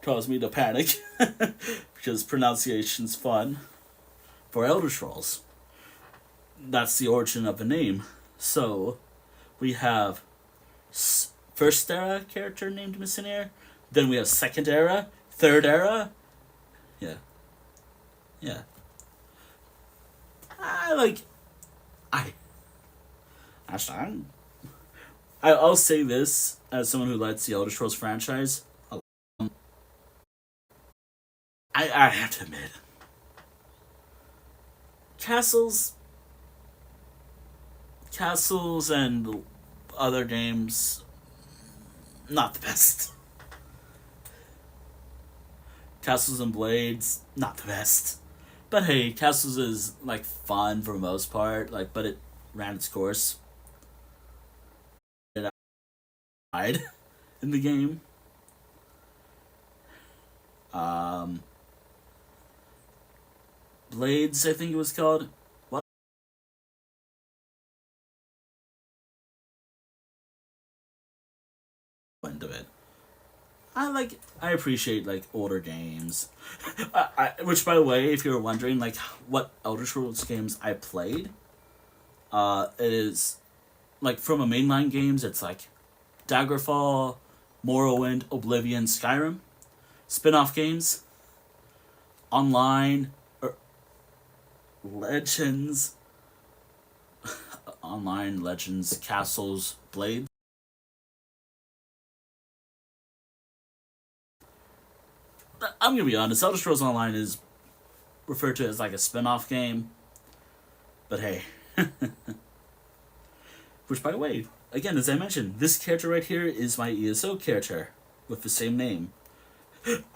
cause me to panic. Because pronunciation's fun. For Elder Scrolls. That's the origin of the name. So, we have first era character named Missinir. Then we have second era, third era. Yeah. I'll say this as someone who likes the Elder Scrolls franchise. I have to admit, Castles and other games, not the best. Castles and Blades, not the best. But hey, Castles is like fun for the most part, like but it ran its course. It died in the game. Um Blades, I think it was called. What went of it? I appreciate like older games. Which by the way, if you're wondering like what Elder Scrolls games I played, it is like from a mainline games. It's like Daggerfall, Morrowind, Oblivion, Skyrim. Spin-off games, online, Legends, online Legends, Castles, Blades. I'm gonna be honest, Elder Scrolls Online is referred to as like a spin-off game, but hey. Which, by the way, again, as I mentioned, this character right here is my ESO character with the same name.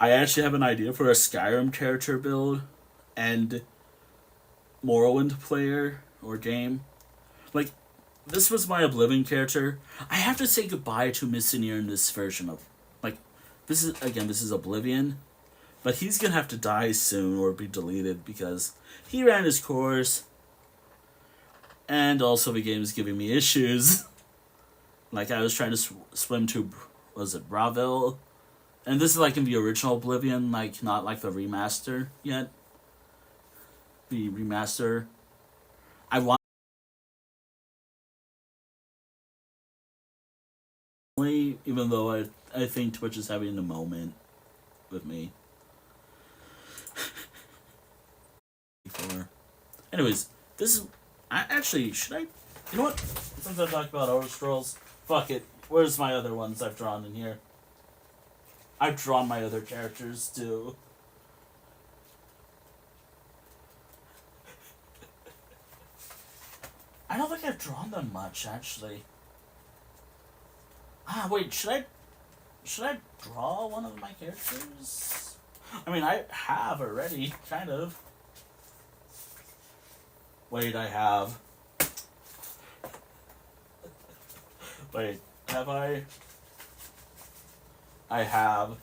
I actually have an idea for a Skyrim character build and Morrowind player or game. Like, this was my Oblivion character. I have to say goodbye to Missinier in this version of, like, this is Oblivion. But he's gonna have to die soon or be deleted because he ran his course. And also the game is giving me issues. Like I was trying to swim to, was it Braville? And this is like in the original Oblivion, like not like the remaster yet. The remaster. I want, even though I think Twitch is having a moment with me. Anyways, this is, I actually, should I, you know what, since I talked about Elder Scrolls, fuck it, where's my other ones I've drawn in here? I've drawn my other characters too. I don't think I've drawn them much, actually. Wait, should I draw one of my characters? I mean, I have already, kind of. Wait, I have. Wait, have I? I have.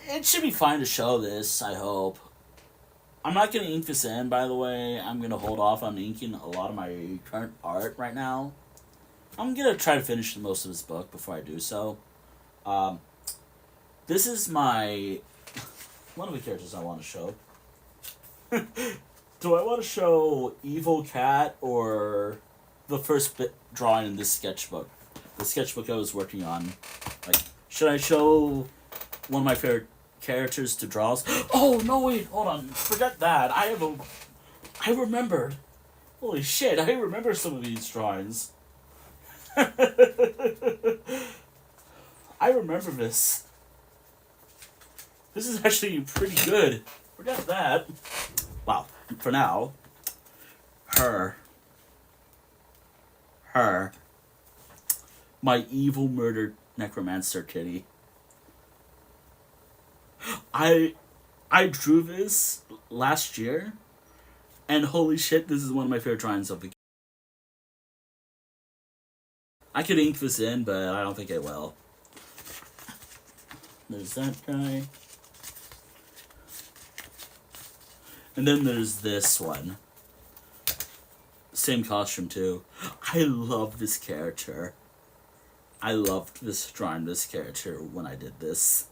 It should be fine to show this, I hope. I'm not going to ink this in, by the way. I'm going to hold off on inking a lot of my current art right now. I'm going to try to finish most of this book before I do so. This is my... one of the characters I want to show. Do I want to show Evil Cat or the first bit drawing in this sketchbook? The sketchbook I was working on. Like, should I show one of my favorite characters to draw? Oh, no, wait, hold on. Forget that. I remembered. Holy shit, I remember some of these drawings. I remember this. This is actually pretty good. Forget that. Well, for now, her, my evil murdered necromancer kitty. I drew this last year, and holy shit, this is one of my favorite drawings of the game. I could ink this in, but I don't think I will. There's that guy. And then there's this one. Same costume too. I love this character. I loved this drawing this character when I did this.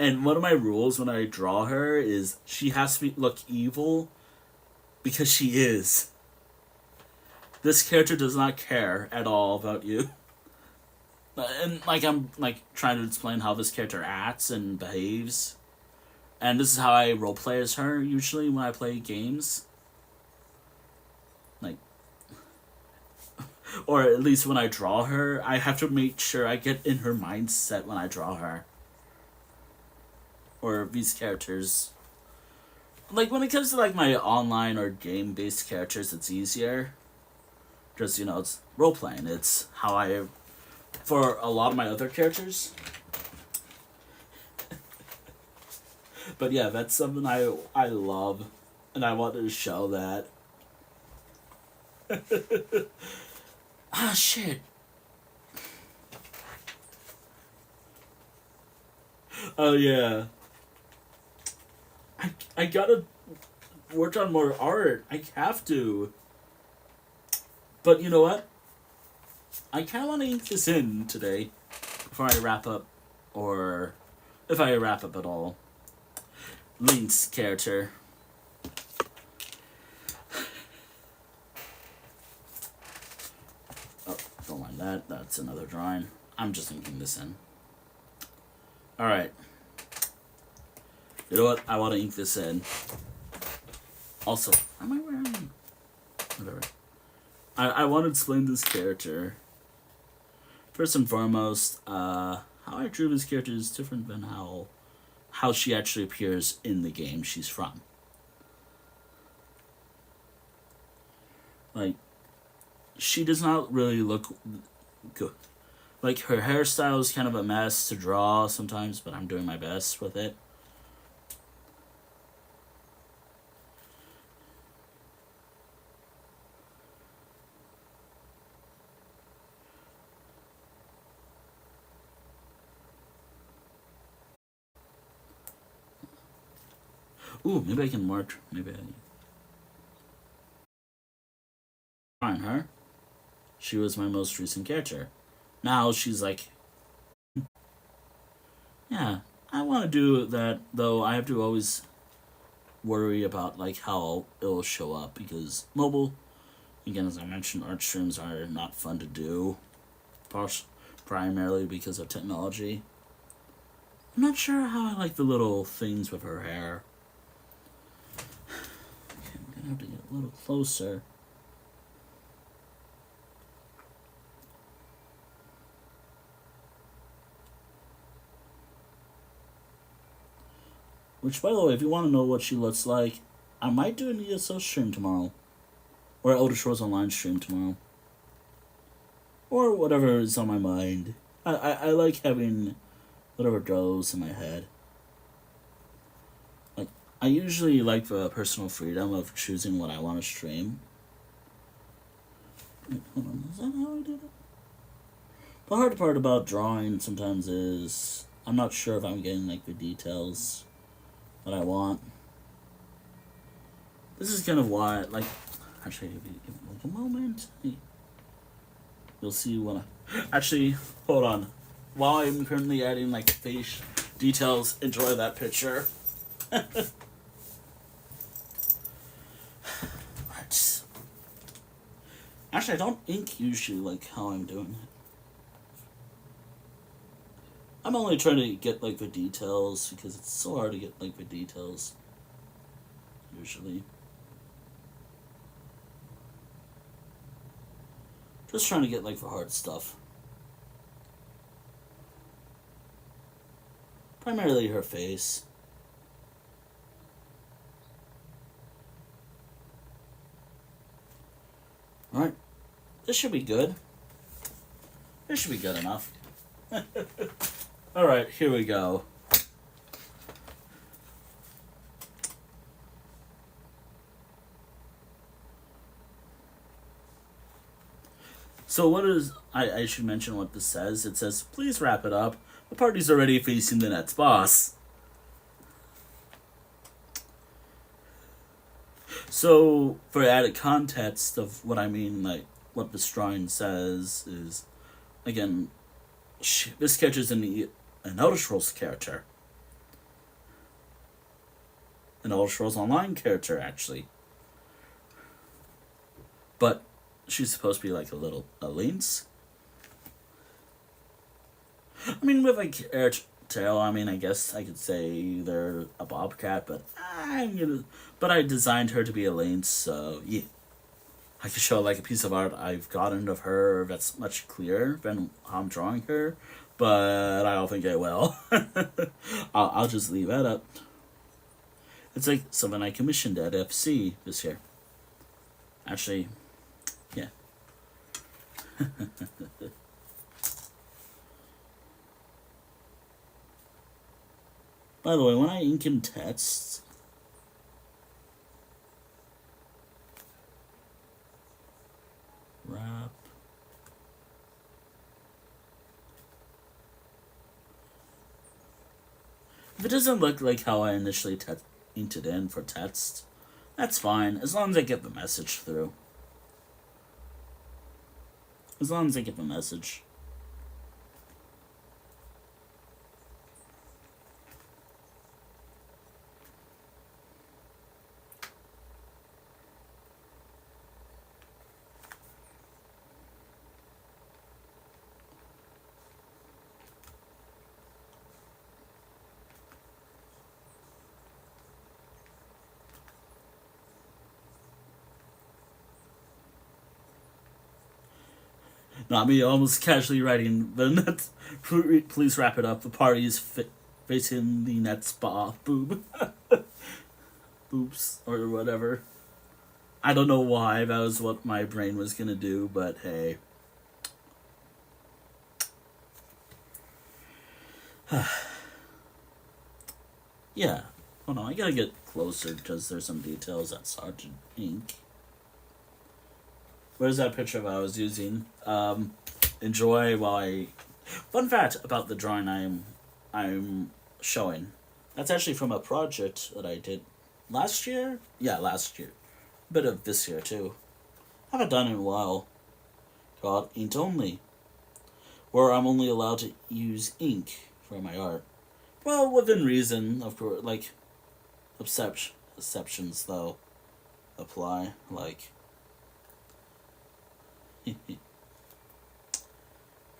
And one of my rules when I draw her is she has to look evil because she is. This character does not care at all about you. And like I'm like trying to explain how this character acts and behaves. And this is how I roleplay as her usually when I play games. Like, or at least when I draw her, I have to make sure I get in her mindset when I draw her. Or these characters. Like when it comes to like my online or game based characters, it's easier. Just, it's role playing. It's how I, for a lot of my other characters. But yeah, that's something I love, and I wanted to show that. Ah, shit. Oh yeah. I gotta work on more art. I have to. But you know what? I kind of want to ink this in today before I wrap up, or if I wrap up at all. Link's character. Oh, don't mind that. That's another drawing. I'm just inking this in. Alright. You know what? I want to ink this in. Also, am I wearing... Whatever. I want to explain this character. First and foremost, how I drew this character is different than how she actually appears in the game she's from. Like, she does not really look good. Like, her hairstyle is kind of a mess to draw sometimes, but I'm doing my best with it. Ooh, maybe I can mark. Maybe I. Find her. She was my most recent character. Now she's like. Yeah, I want to do that, though I have to always worry about like how it'll show up because mobile, again, as I mentioned, art streams are not fun to do, primarily because of technology. I'm not sure how I like the little things with her hair. Okay, I'm gonna have to get a little closer. Which, by the way, if you want to know what she looks like, I might do an ESO stream tomorrow. Or an Elder Scrolls Online stream tomorrow. Or whatever is on my mind. I like having whatever goes in my head. Like, I usually like the personal freedom of choosing what I want to stream. Wait, hold on, is that how I did it? The hard part about drawing sometimes is I'm not sure if I'm getting like the details that I want. This is kind of why, like, actually, give me like a moment. You'll see when actually, hold on. While I'm currently adding like face details, enjoy that picture. Right. Actually, I don't ink usually like how I'm doing it. I'm only trying to get like the details because it's so hard to get like the details usually. Just trying to get like the hard stuff. Primarily her face. Alright. This should be good. This should be good enough. Alright, here we go. So what is... I should mention what this says. It says, please wrap it up. The party's already facing the next boss. So, for added context of what I mean, like, what this drawing says is, again, this character is an Elder Scrolls character. An Elder Scrolls Online character, actually. But she's supposed to be like a lynx. I mean, with a tail, I mean, I guess I could say they're a bobcat, but I designed her to be a lynx, so yeah. I could show like a piece of art I've gotten of her that's much clearer than how I'm drawing her, but I don't think I will. I'll just leave that up. It's like something I commissioned at FC this year. Actually, yeah. By the way, when I ink in text, wrap. If it doesn't look like how I initially inked it in for text, that's fine, as long as I get the message through. As long as I get the message. Not me almost casually writing the net. Please wrap it up. The party is facing the net spa. Boob. Oops. Or whatever. I don't know why that was what my brain was gonna do, but hey. Yeah. Hold on, I gotta get closer because there's some details that's hard to ink. Where's that picture of I was using? Enjoy while I... Fun fact about the drawing I'm showing. That's actually from a project that I did last year? Yeah, last year. A bit of this year, too. Haven't done it in a while. Called Ink Only. Where I'm only allowed to use ink for my art. Well, within reason, of course. Like, exceptions, though, apply. Like...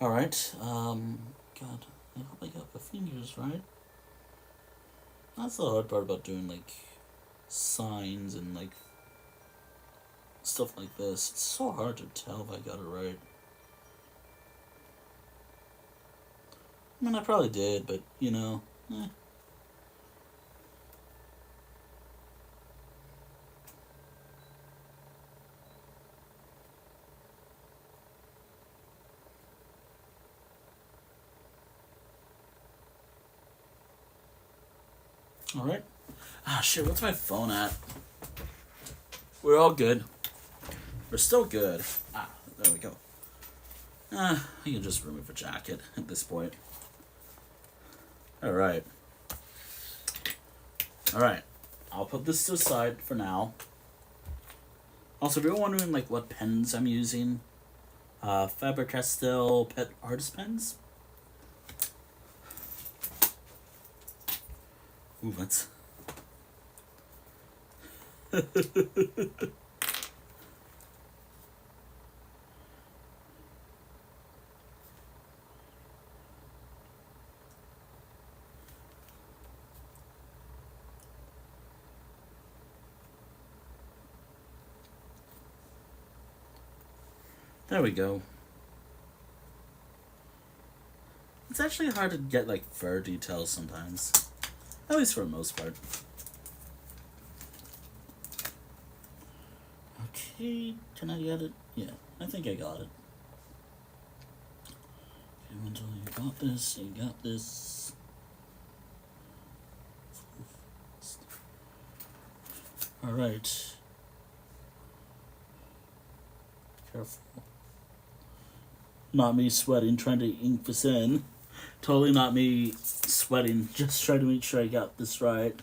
Alright, God, I hope I got the fingers right. That's the hard part about doing, like, signs and, like, stuff like this. It's so hard to tell if I got it right. I mean, I probably did, but, you know, Alright. Ah, shit, what's my phone at? We're all good. We're still good. Ah, there we go. I can just remove a jacket at this point. Alright. Alright. I'll put this to the side for now. Also, if you're wondering, like, what pens I'm using, Faber-Castell Pet Artist Pens. Ooh, that's... There we go. It's actually hard to get, like, fur details sometimes. At least for the most part. Okay, can I get it? Yeah, I think I got it. Okay, Wendell, you got this, you got this. Alright. Careful. Not me sweating trying to ink this in. Totally not me sweating, just trying to make sure I got this right.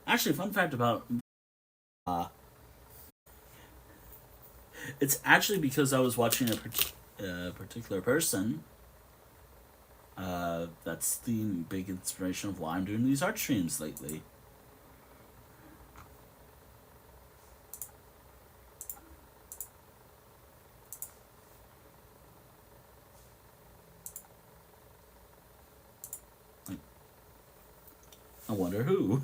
Actually, fun fact about it's actually because I was watching a particular person. That's the big inspiration of why I'm doing these art streams lately. I wonder who.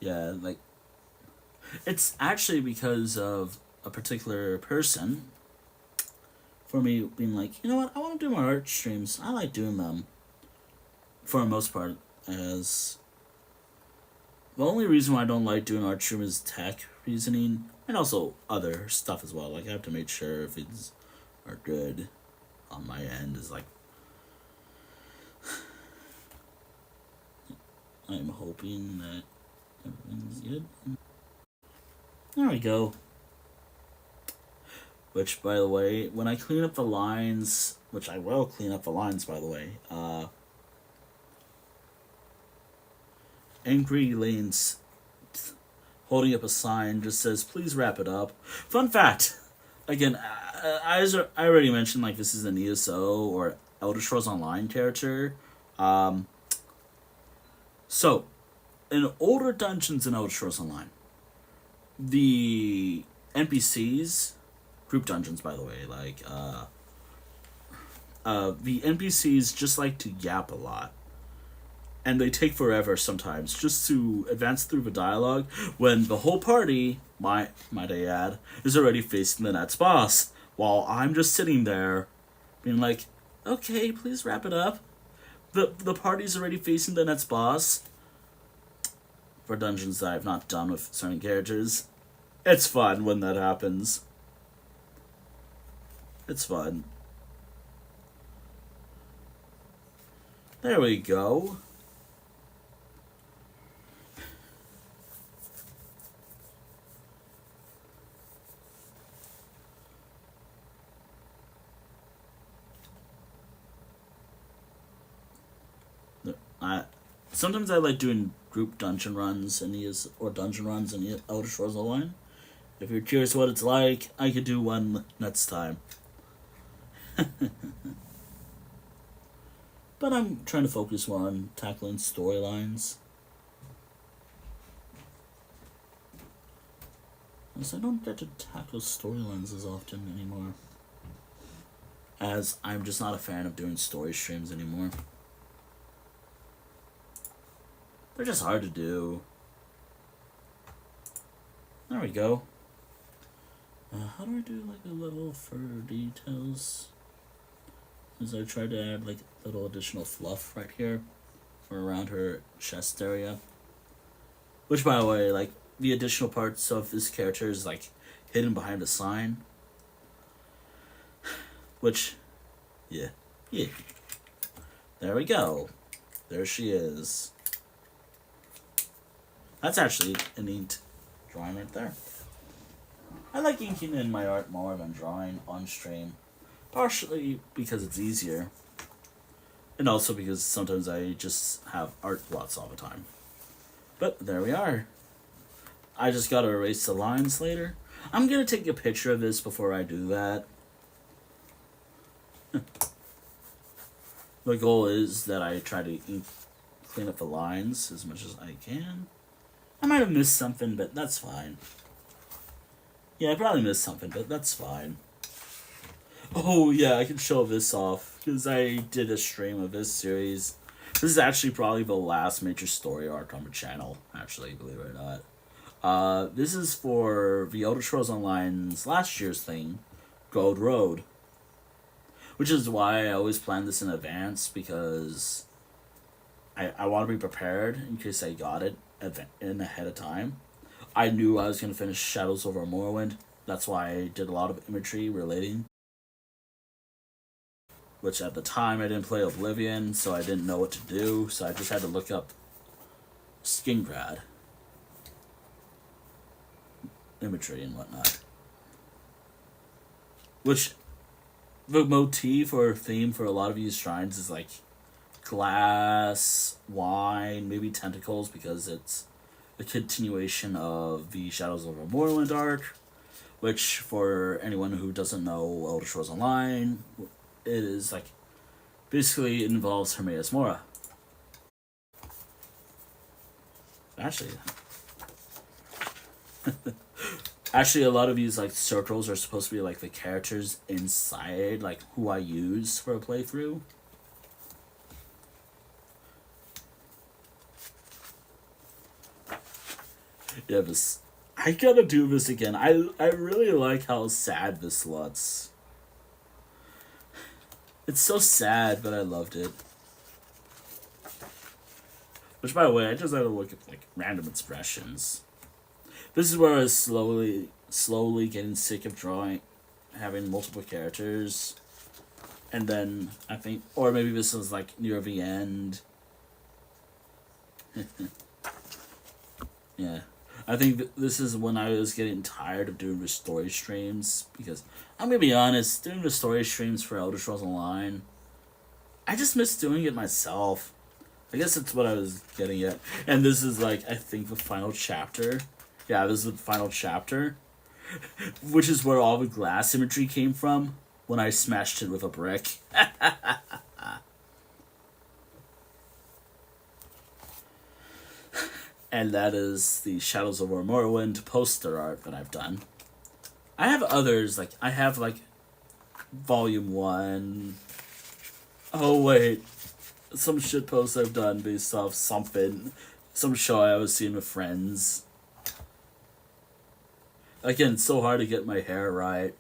Yeah, like it's actually because of a particular person. For me, being like, you know what, I want to do my art streams. I like doing them for the most part. As the only reason why I don't like doing art stream is tech reasoning, and also other stuff as well. Like I have to make sure if it's are good on my end. Is like I'm hoping that everything's good. There we go. Which, by the way, when I clean up the lines, which I will clean up the lines, by the way, Angry Lane's holding up a sign just says, please wrap it up. Fun fact, again, I already mentioned, like, this is an ESO or Elder Scrolls Online character. So, in older dungeons in Elder Scrolls Online, the NPCs, group dungeons, by the way, like, the NPCs just like to yap a lot. And they take forever sometimes just to advance through the dialogue when the whole party, might I add, is already facing the next boss. While I'm just sitting there being like, okay, please wrap it up. The party's already facing the next boss. For dungeons that I've not done with certain characters. It's fun when that happens. It's fun. There we go. Sometimes I like doing group dungeon runs in or dungeon runs in Elder Scrolls Online. If you're curious what it's like, I could do one next time. But I'm trying to focus more on tackling storylines. As I don't get to tackle storylines as often anymore. As I'm just not a fan of doing story streams anymore. They're just hard to do. There we go. How do I do like a little fur details? As I try to add like a little additional fluff right here for around her chest area. Which, by the way, like the additional parts of this character is like hidden behind a sign. Which, yeah. There we go. There she is. That's actually a neat drawing right there. I like inking in my art more than drawing on stream. Partially because it's easier. And also because sometimes I just have art blots all the time. But there we are. I just gotta erase the lines later. I'm gonna take a picture of this before I do that. The goal is that I try to clean up the lines as much as I can. I might have missed something, but that's fine. Yeah, I probably missed something, but that's fine. Oh, yeah, I can show this off, because I did a stream of this series. This is actually probably the last major story arc on the channel, actually, believe it or not. This is for the Elder Scrolls Online's last year's thing, Gold Road. Which is why I always plan this in advance, because I want to be prepared in case I got it in ahead of time. I knew I was going to finish Shadows over Morrowind. That's why I did a lot of imagery relating. Which at the time I didn't play Oblivion, so I didn't know what to do. So I just had to look up Skingrad imagery and whatnot. Which the motif or theme for a lot of these shrines is like glass, wine, maybe tentacles, because it's a continuation of the Shadows over Morrowind arc, which for anyone who doesn't know Elder Scrolls Online, it is like basically it involves Hermaeus Mora. Actually, a lot of these like circles are supposed to be like the characters inside, like who I use for a playthrough. Yeah, this. I gotta do this again. I really like how sad this looks. It's so sad, but I loved it. Which, by the way, I just had to look at like random expressions. This is where I was slowly getting sick of drawing, having multiple characters, and then I think, or maybe this was like near the end. Yeah, I think this is when I was getting tired of doing the story streams because I'm gonna be honest, doing the story streams for Elder Scrolls Online, I just miss doing it myself. I guess that's what I was getting at. And this is like, I think the final chapter. Yeah, this is the final chapter. Which is where all the glass imagery came from when I smashed it with a brick. And that is the Shadows over Morrowind poster art that I've done. I have others, like, I have like Volume 1. Oh, wait. Some shit posts I've done based off something, some show I was seeing with friends. Again, it's so hard to get my hair right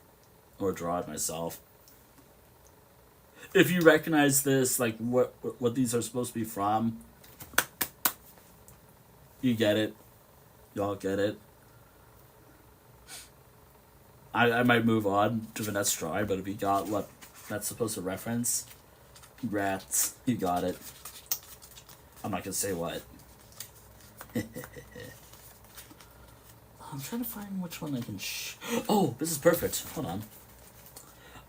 or draw it myself. If you recognize this, like what these are supposed to be from, you get it. Y'all get it. I might move on to the next drawing, but if you got what that's supposed to reference, congrats, you got it. I'm not gonna say what. I'm trying to find which one I can oh, this is perfect. Hold on.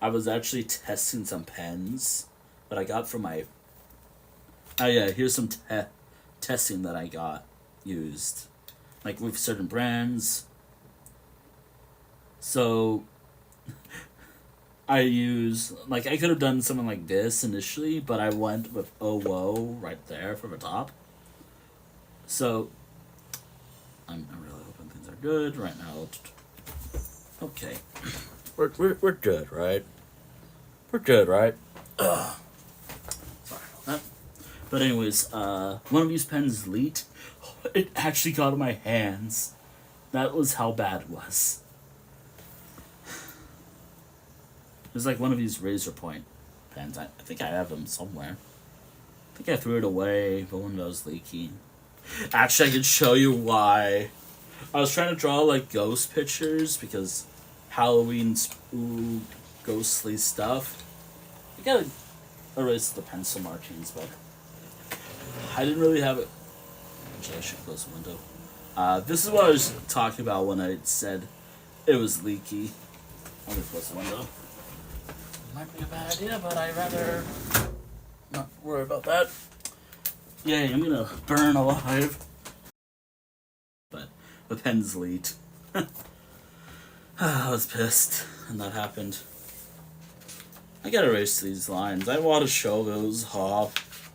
I was actually testing some pens that I got from my... Oh yeah, here's some testing that I got used. Like with certain brands. So... I use... Like, I could have done something like this initially, but I went with oh whoa right there for the top. So... I'm really hoping things are good right now. Okay. We're good, right? We're good, right? Ugh. Sorry about that. But anyways, one of these pens leaked. It actually got in my hands. That was how bad it was. It was like one of these razor point pens. I think I have them somewhere. I think I threw it away, but one of those leaky. Actually, I can show you why. I was trying to draw like ghost pictures because Halloween ghostly stuff. You gotta erase the pencil markings, but I didn't really have it. Actually, I should close the window. This is what I was talking about when I said it was leaky. Let me close the window. Might be a bad idea, but I'd rather not worry about that. Yay, I'm gonna burn alive. But the pen's leaked. I was pissed, and that happened. I gotta erase these lines. I want to show those off.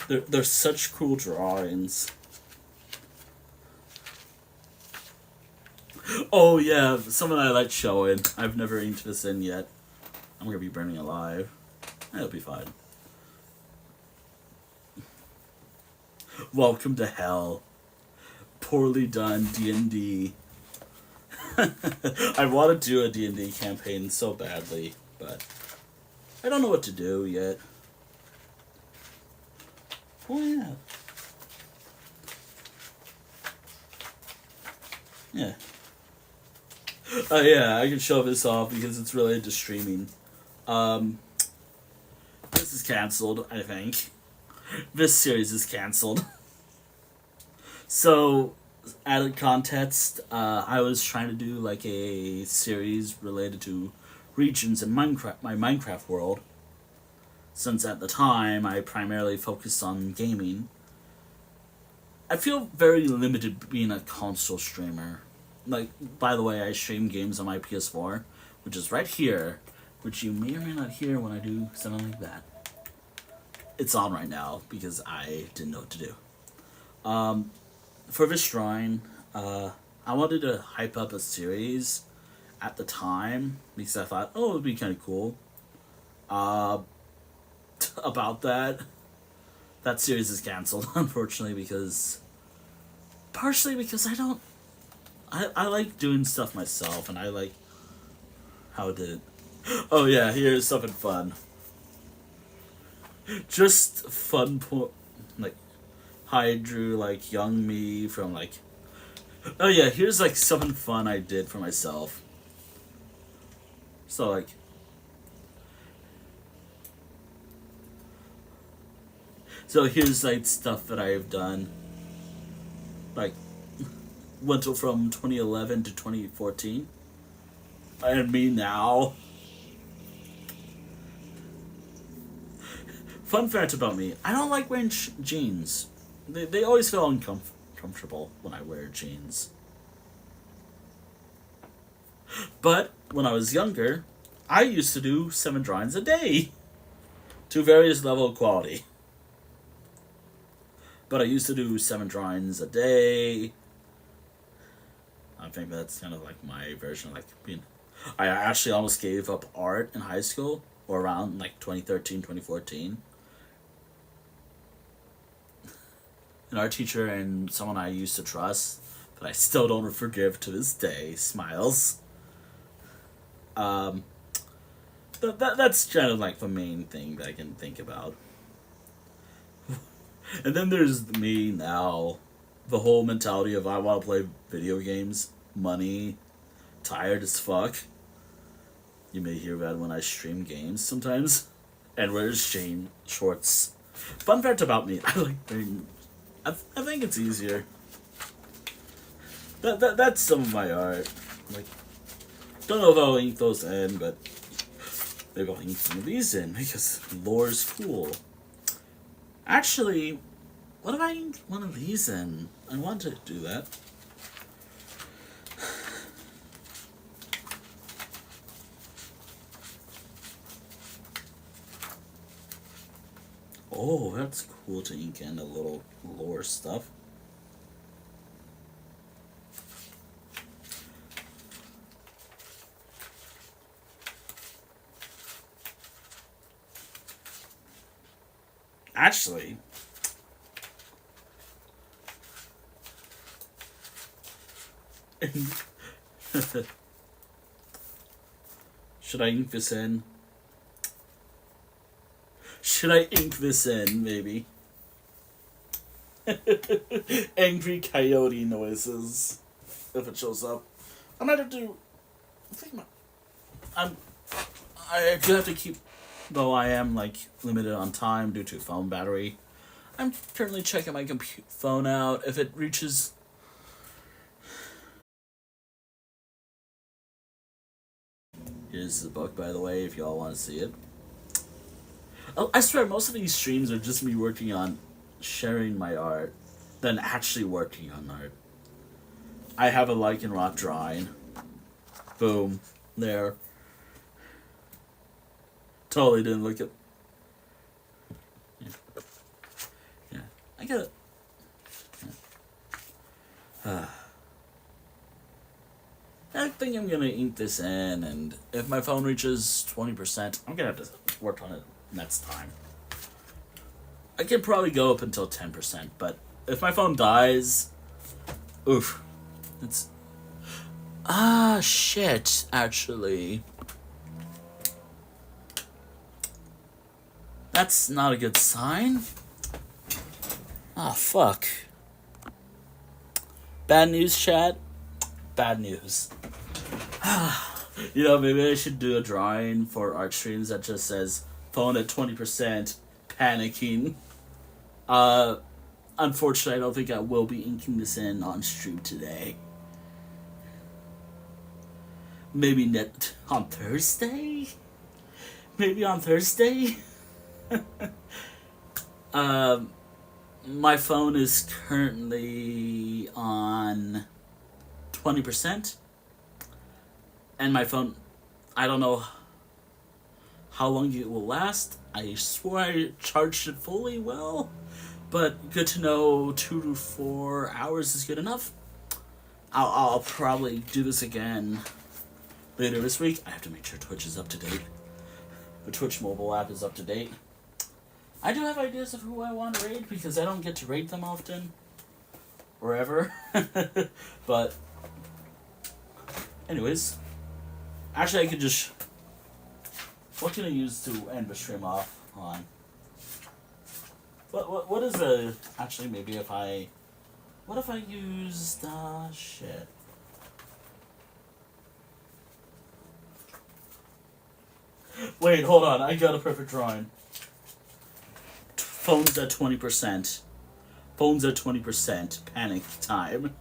They're such cool drawings. Oh yeah, something I like showing. I've never inked this in yet. I'm gonna be burning alive. It'll be fine. Welcome to hell. Poorly done D&D. I want to do a D&D campaign so badly, but I don't know what to do yet. Oh yeah. Yeah. Oh yeah, I can show this off because it's related to streaming. This is cancelled, I think. This series is cancelled. So, added context, I was trying to do like a series related to regions in Minecraft, my Minecraft world. Since at the time I primarily focused on gaming. I feel very limited being a console streamer. Like, by the way, I stream games on my PS4, which is right here, which you may or may not hear when I do something like that. It's on right now because I didn't know what to do. For this drawing, I wanted to hype up a series at the time because I thought, oh, it would be kind of cool. About that series is canceled, unfortunately, because partially because I don't I like doing stuff myself, and I like how I did it. Oh yeah, here's something fun. Just fun like I drew like young me from like. Oh yeah, here's like something fun I did for myself. So like. So here's like stuff that I have done. Like went from 2011 to 2014. And me now. Fun fact about me, I don't like wearing jeans. They always feel uncomfortable when I wear jeans. But when I was younger, I used to do 7 drawings a day to various level of quality. But I used to do 7 drawings a day. I think that's kind of like my version of like being. I actually almost gave up art in high school or around like 2013, 2014. An art teacher and someone I used to trust that I still don't forgive to this day, Smiles. That's kind of like the main thing that I can think about. And then there's me now. The whole mentality of I want to play video games, money, tired as fuck. You may hear that when I stream games sometimes. And wears Shane shorts. Fun fact about me, I like wearing. I think it's easier. That's some of my art. Like, don't know if I'll ink those in, but maybe I'll ink some of these in because lore's cool. Actually, what if I inked one of these in? I want to do that. Oh, that's cool to ink in a little lore stuff. Actually, should I ink this in? Should I ink this in, maybe? Angry coyote noises. If it shows up. I might have to. I do have to keep. Though I am, like, limited on time due to phone battery. I'm currently checking my phone out. If it reaches. Here's the book, by the way, if y'all want to see it. Oh, I swear, most of these streams are just me working on sharing my art than actually working on art. I have a lichen rot drawing. Boom. There. Totally didn't look at. Yeah. I got it. Yeah. I think I'm gonna ink this in, and if my phone reaches 20%, I'm gonna have to work on it next time. I could probably go up until 10%, but if my phone dies, oof. It's. Shit, actually. That's not a good sign. Fuck. Bad news, chat. Bad news. Maybe I should do a drawing for art streams that just says phone at 20%, panicking. Unfortunately, I don't think I will be inking this in on stream today. Maybe on Thursday? Maybe on Thursday? My phone is currently on 20%. And my phone, I don't know how long it will last. I swore I charged it fully well. But good to know 2 to 4 hours is good enough. I'll probably do this again later this week. I have to make sure Twitch is up to date. The Twitch mobile app is up to date. I do have ideas of who I want to raid because I don't get to raid them often. Or ever. But Anyways, actually, I could just. What can I use to end the stream off on? What is a. Actually, maybe if I. What if I used. Shit. Wait, hold on. I got a perfect drawing. Phone's at 20%. Phone's at 20%. Panic time.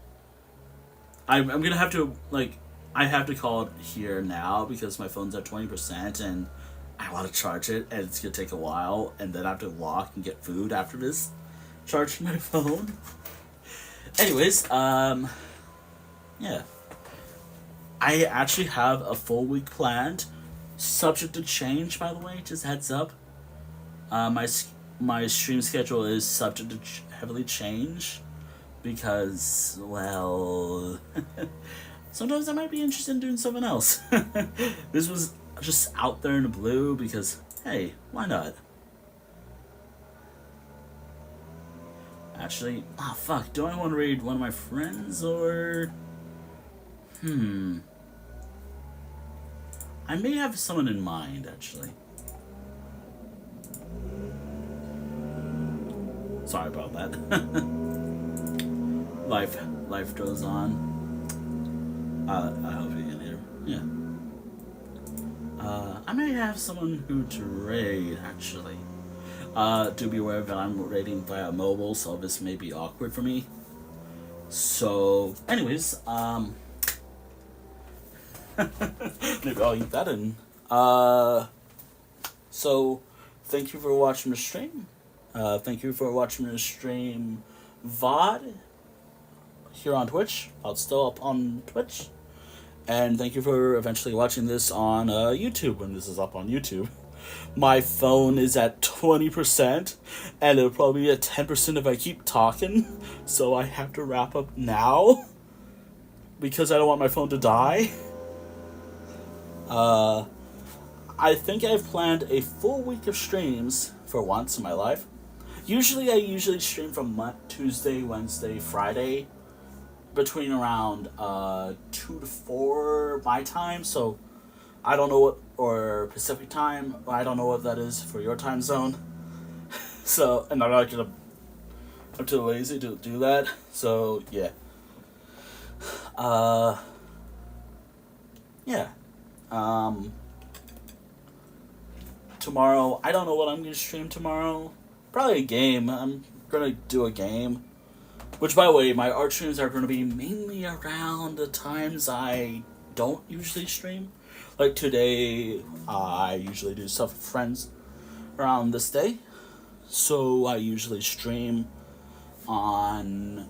I'm gonna have to, like, I have to call it here now because my phone's at 20% and I want to charge it and it's gonna take a while and then I have to walk and get food after this. Charge my phone. Anyways, yeah. I actually have a full week planned. Subject to change, by the way, just heads up. My stream schedule is subject to heavily change because, well, sometimes I might be interested in doing something else. This was just out there in the blue because, hey, why not? Actually, fuck, do I want to read one of my friends or... I may have someone in mind, actually. Sorry about that. Life goes on. I hope you can hear. Yeah. I may have someone who to raid, actually. Do be aware that I'm raiding via mobile, so this may be awkward for me. So, anyways, maybe I'll eat that in. So, thank you for watching the stream. Thank you for watching the stream VOD here on Twitch. It's still up on Twitch. And thank you for eventually watching this on YouTube when this is up on YouTube. My phone is at 20%, and it'll probably be at 10% if I keep talking. So I have to wrap up now because I don't want my phone to die. I think I've planned a full week of streams for once in my life. I usually stream from Tuesday, Wednesday, Friday, between around 2 to 4 my time. So I don't know what, or Pacific time. I don't know what that is for your time zone. So, and I'm too lazy to do that. So yeah. Yeah. Tomorrow, I don't know what I'm going to stream tomorrow. Probably a game. I'm going to do a game. Which, by the way, my art streams are going to be mainly around the times I don't usually stream. Like today, I usually do stuff with friends around this day. So I usually stream on...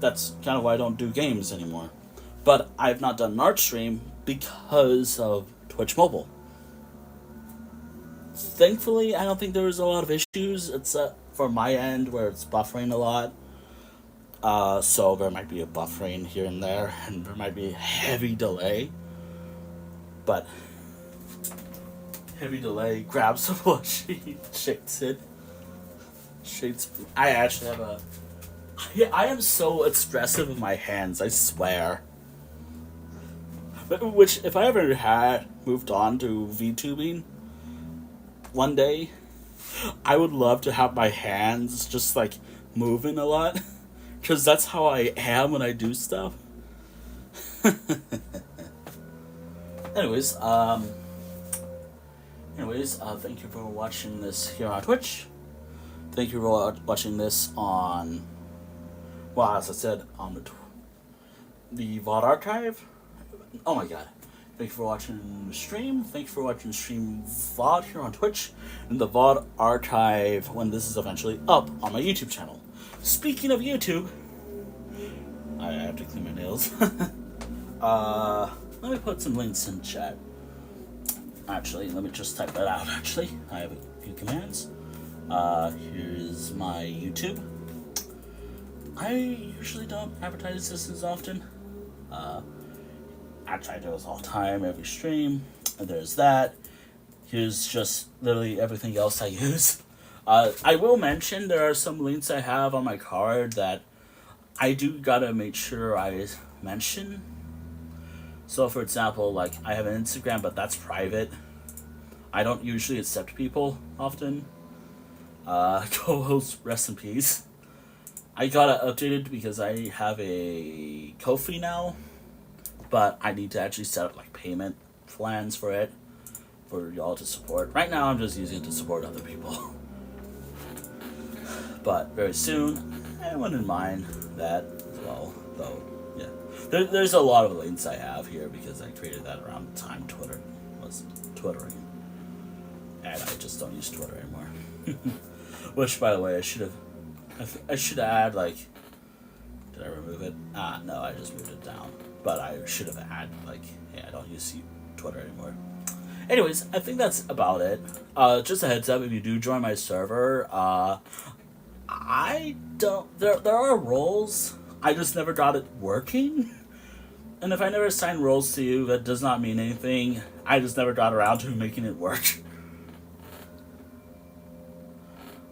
That's kind of why I don't do games anymore. But I've not done an art stream because of Twitch Mobile. Thankfully, I don't think there was a lot of issues, except for my end where it's buffering a lot. So there might be a buffering here and there, and there might be a heavy delay. But heavy delay grabs a plushie, shakes it. I actually have I am so expressive with my hands, I swear. Which, if I ever had moved on to VTubing one day, I would love to have my hands just like moving a lot. Because that's how I am when I do stuff. Anyways, thank you for watching this here on Twitch. Thank you for watching this on, well, as I said, on the VOD archive. Oh my god. Thank you for watching the stream. Thank you for watching the stream VOD here on Twitch. And the VOD archive when this is eventually up on my YouTube channel. Speaking of YouTube, I have to clean my nails. Let me put some links in chat. Actually, let me just type that out, actually. I have a few commands. Here's my YouTube. I usually don't advertise this as often. Actually, I do this all the time, every stream. And there's that. Here's just literally everything else I use. I will mention there are some links I have on my card that I do gotta make sure I mention. So, for example, like, I have an Instagram, but that's private. I don't usually accept people often. Co-host, rest in peace. I got it updated because I have a Ko-fi now, but I need to actually set up, like, payment plans for it for y'all to support. Right now, I'm just using it to support other people. But very soon, I wouldn't mind that as well, though. Yeah, there's a lot of links I have here because I created that around the time Twitter was twittering, and I just don't use Twitter anymore. Which, by the way, I should add, like, did I remove it? No, I just moved it down. But I should have added, like, hey, I don't use Twitter anymore. Anyways, I think that's about it. Just a heads up, if you do join my server, I don't. There are roles. I just never got it working. And if I never assign roles to you, that does not mean anything. I just never got around to making it work.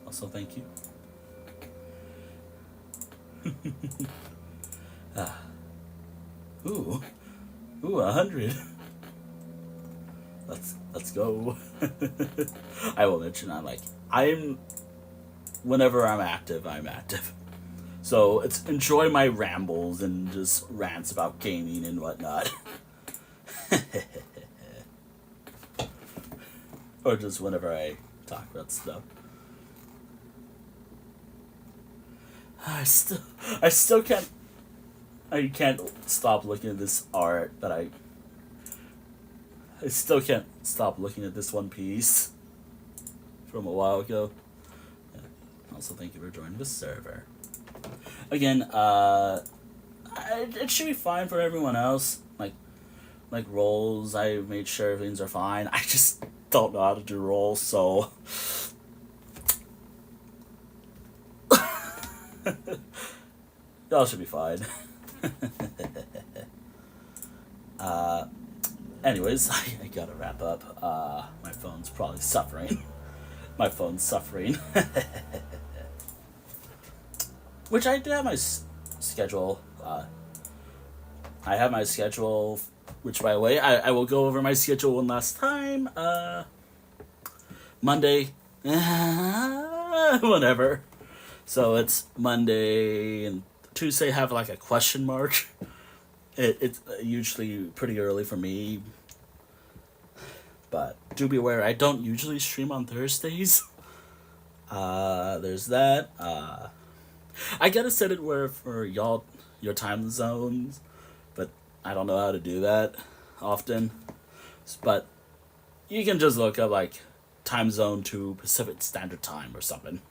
Also, thank you. Ooh, 100. Let's go. I will mention whenever I'm active, I'm active. So it's enjoy my rambles and just rants about gaming and whatnot. Or just whenever I talk about stuff. I still can't. I can't stop looking at this art that I still can't stop looking at this one piece from a while ago. Yeah. Also, thank you for joining the server. Again, it should be fine for everyone else. Like roles, I made sure things are fine. I just don't know how to do roles, so. Y'all should be fine. Anyways, I gotta wrap up. My phone's probably suffering. My phone's suffering. Which I do have my schedule. I have my schedule, which, by the way, I will go over my schedule one last time. Monday. Whatever. So it's Monday and Tuesday have like a question mark. It's usually pretty early for me. But do be aware, I don't usually stream on Thursdays. There's that. I gotta set it where for y'all, your time zones, but I don't know how to do that often. But you can just look up like time zone to Pacific Standard Time or something.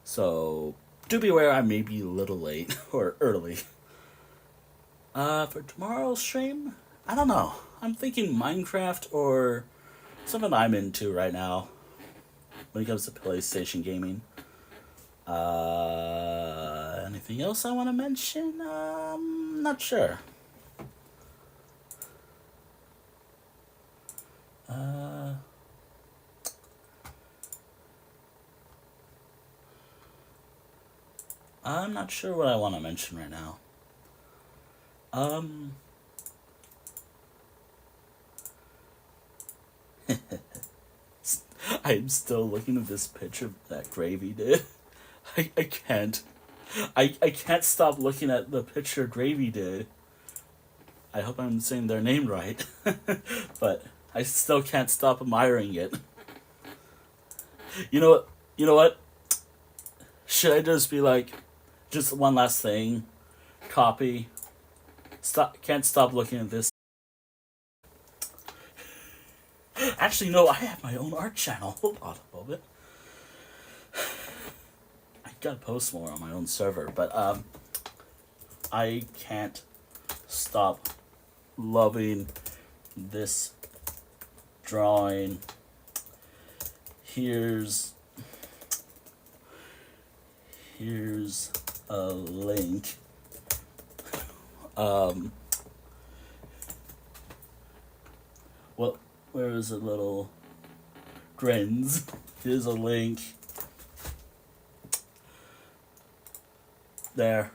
So do be aware I may be a little late or early. For tomorrow's stream, I don't know. I'm thinking Minecraft or something I'm into right now when it comes to PlayStation gaming. Anything else I want to mention? Not sure. I'm not sure what I want to mention right now. I'm still looking at this picture that Gravy did. I can't. I can't stop looking at the picture Gravy did. I hope I'm saying their name right. But I still can't stop admiring it. You know what? Should I just be like, just one last thing? Copy. Can't stop looking at this. Actually, no, I have my own art channel. Hold on a moment. I gotta post more on my own server, but I can't stop loving this drawing. Here's a link. Well, where is it, little grins? Here's a link. There.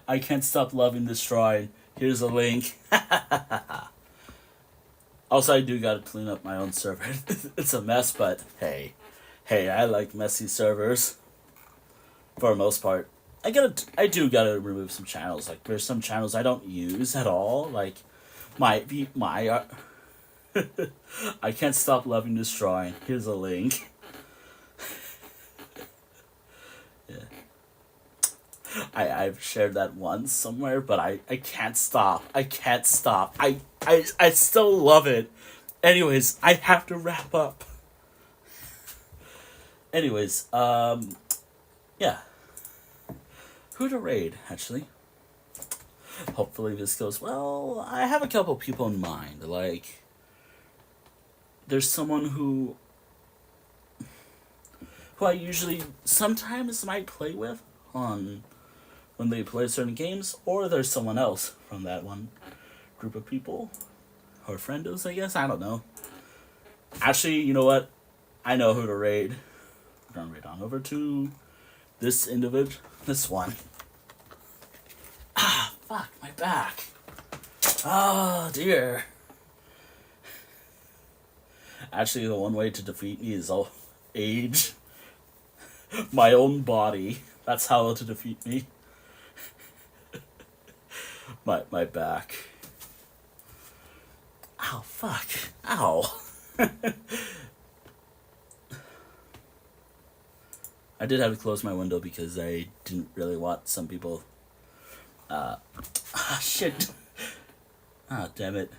I can't stop loving this drawing. Here's a link. Also, I do gotta clean up my own server. It's a mess, but hey, I like messy servers for the most part. I do gotta remove some channels. Like there's some channels I don't use at all. Like my I can't stop loving destroying. Here's a link. Yeah. I've shared that once somewhere, but I can't stop. I can't stop. I still love it. Anyways, I have to wrap up. Anyways, yeah. Who to raid, actually. Hopefully this goes well. I have a couple people in mind. Like, there's someone who I usually sometimes might play with on when they play certain games, or there's someone else from that one group of people, or friendos, I guess. I don't know. Actually, you know what? I know who to raid. We're gonna raid on over to this individual. This one. Ah, fuck, my back. Oh, dear. Actually, the one way to defeat me is I'll age my own body. That's how to defeat me. My back. Ow, fuck. Ow. I did have to close my window because I didn't really want some people... shit. Ah, damn it.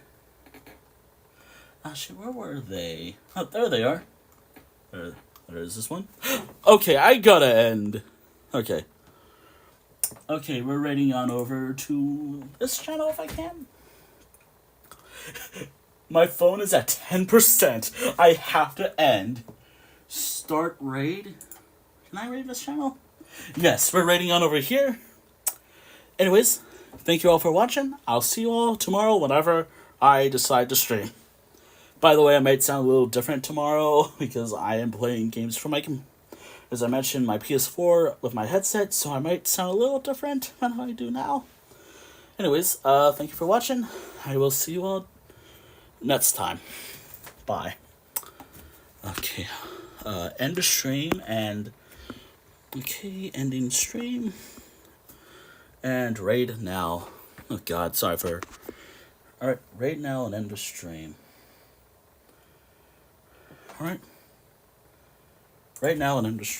Ah, shit, where were they? Oh, there they are. There is this one. Okay, I gotta end. Okay. Okay, we're raiding on over to this channel if I can. My phone is at 10%. I have to end. Start raid. Can I raid this channel? Yes, we're raiding on over here. Anyways, thank you all for watching. I'll see you all tomorrow whenever I decide to stream. By the way, I might sound a little different tomorrow because I am playing games for my, as I mentioned, my PS4 with my headset, so I might sound a little different than how I do now. Anyways, thank you for watching. I will see you all next time. Bye. Okay, end the stream and... Okay, ending stream. And raid now. Oh god, sorry for... Alright, raid now and end the stream. Alright. Right now and end the stream.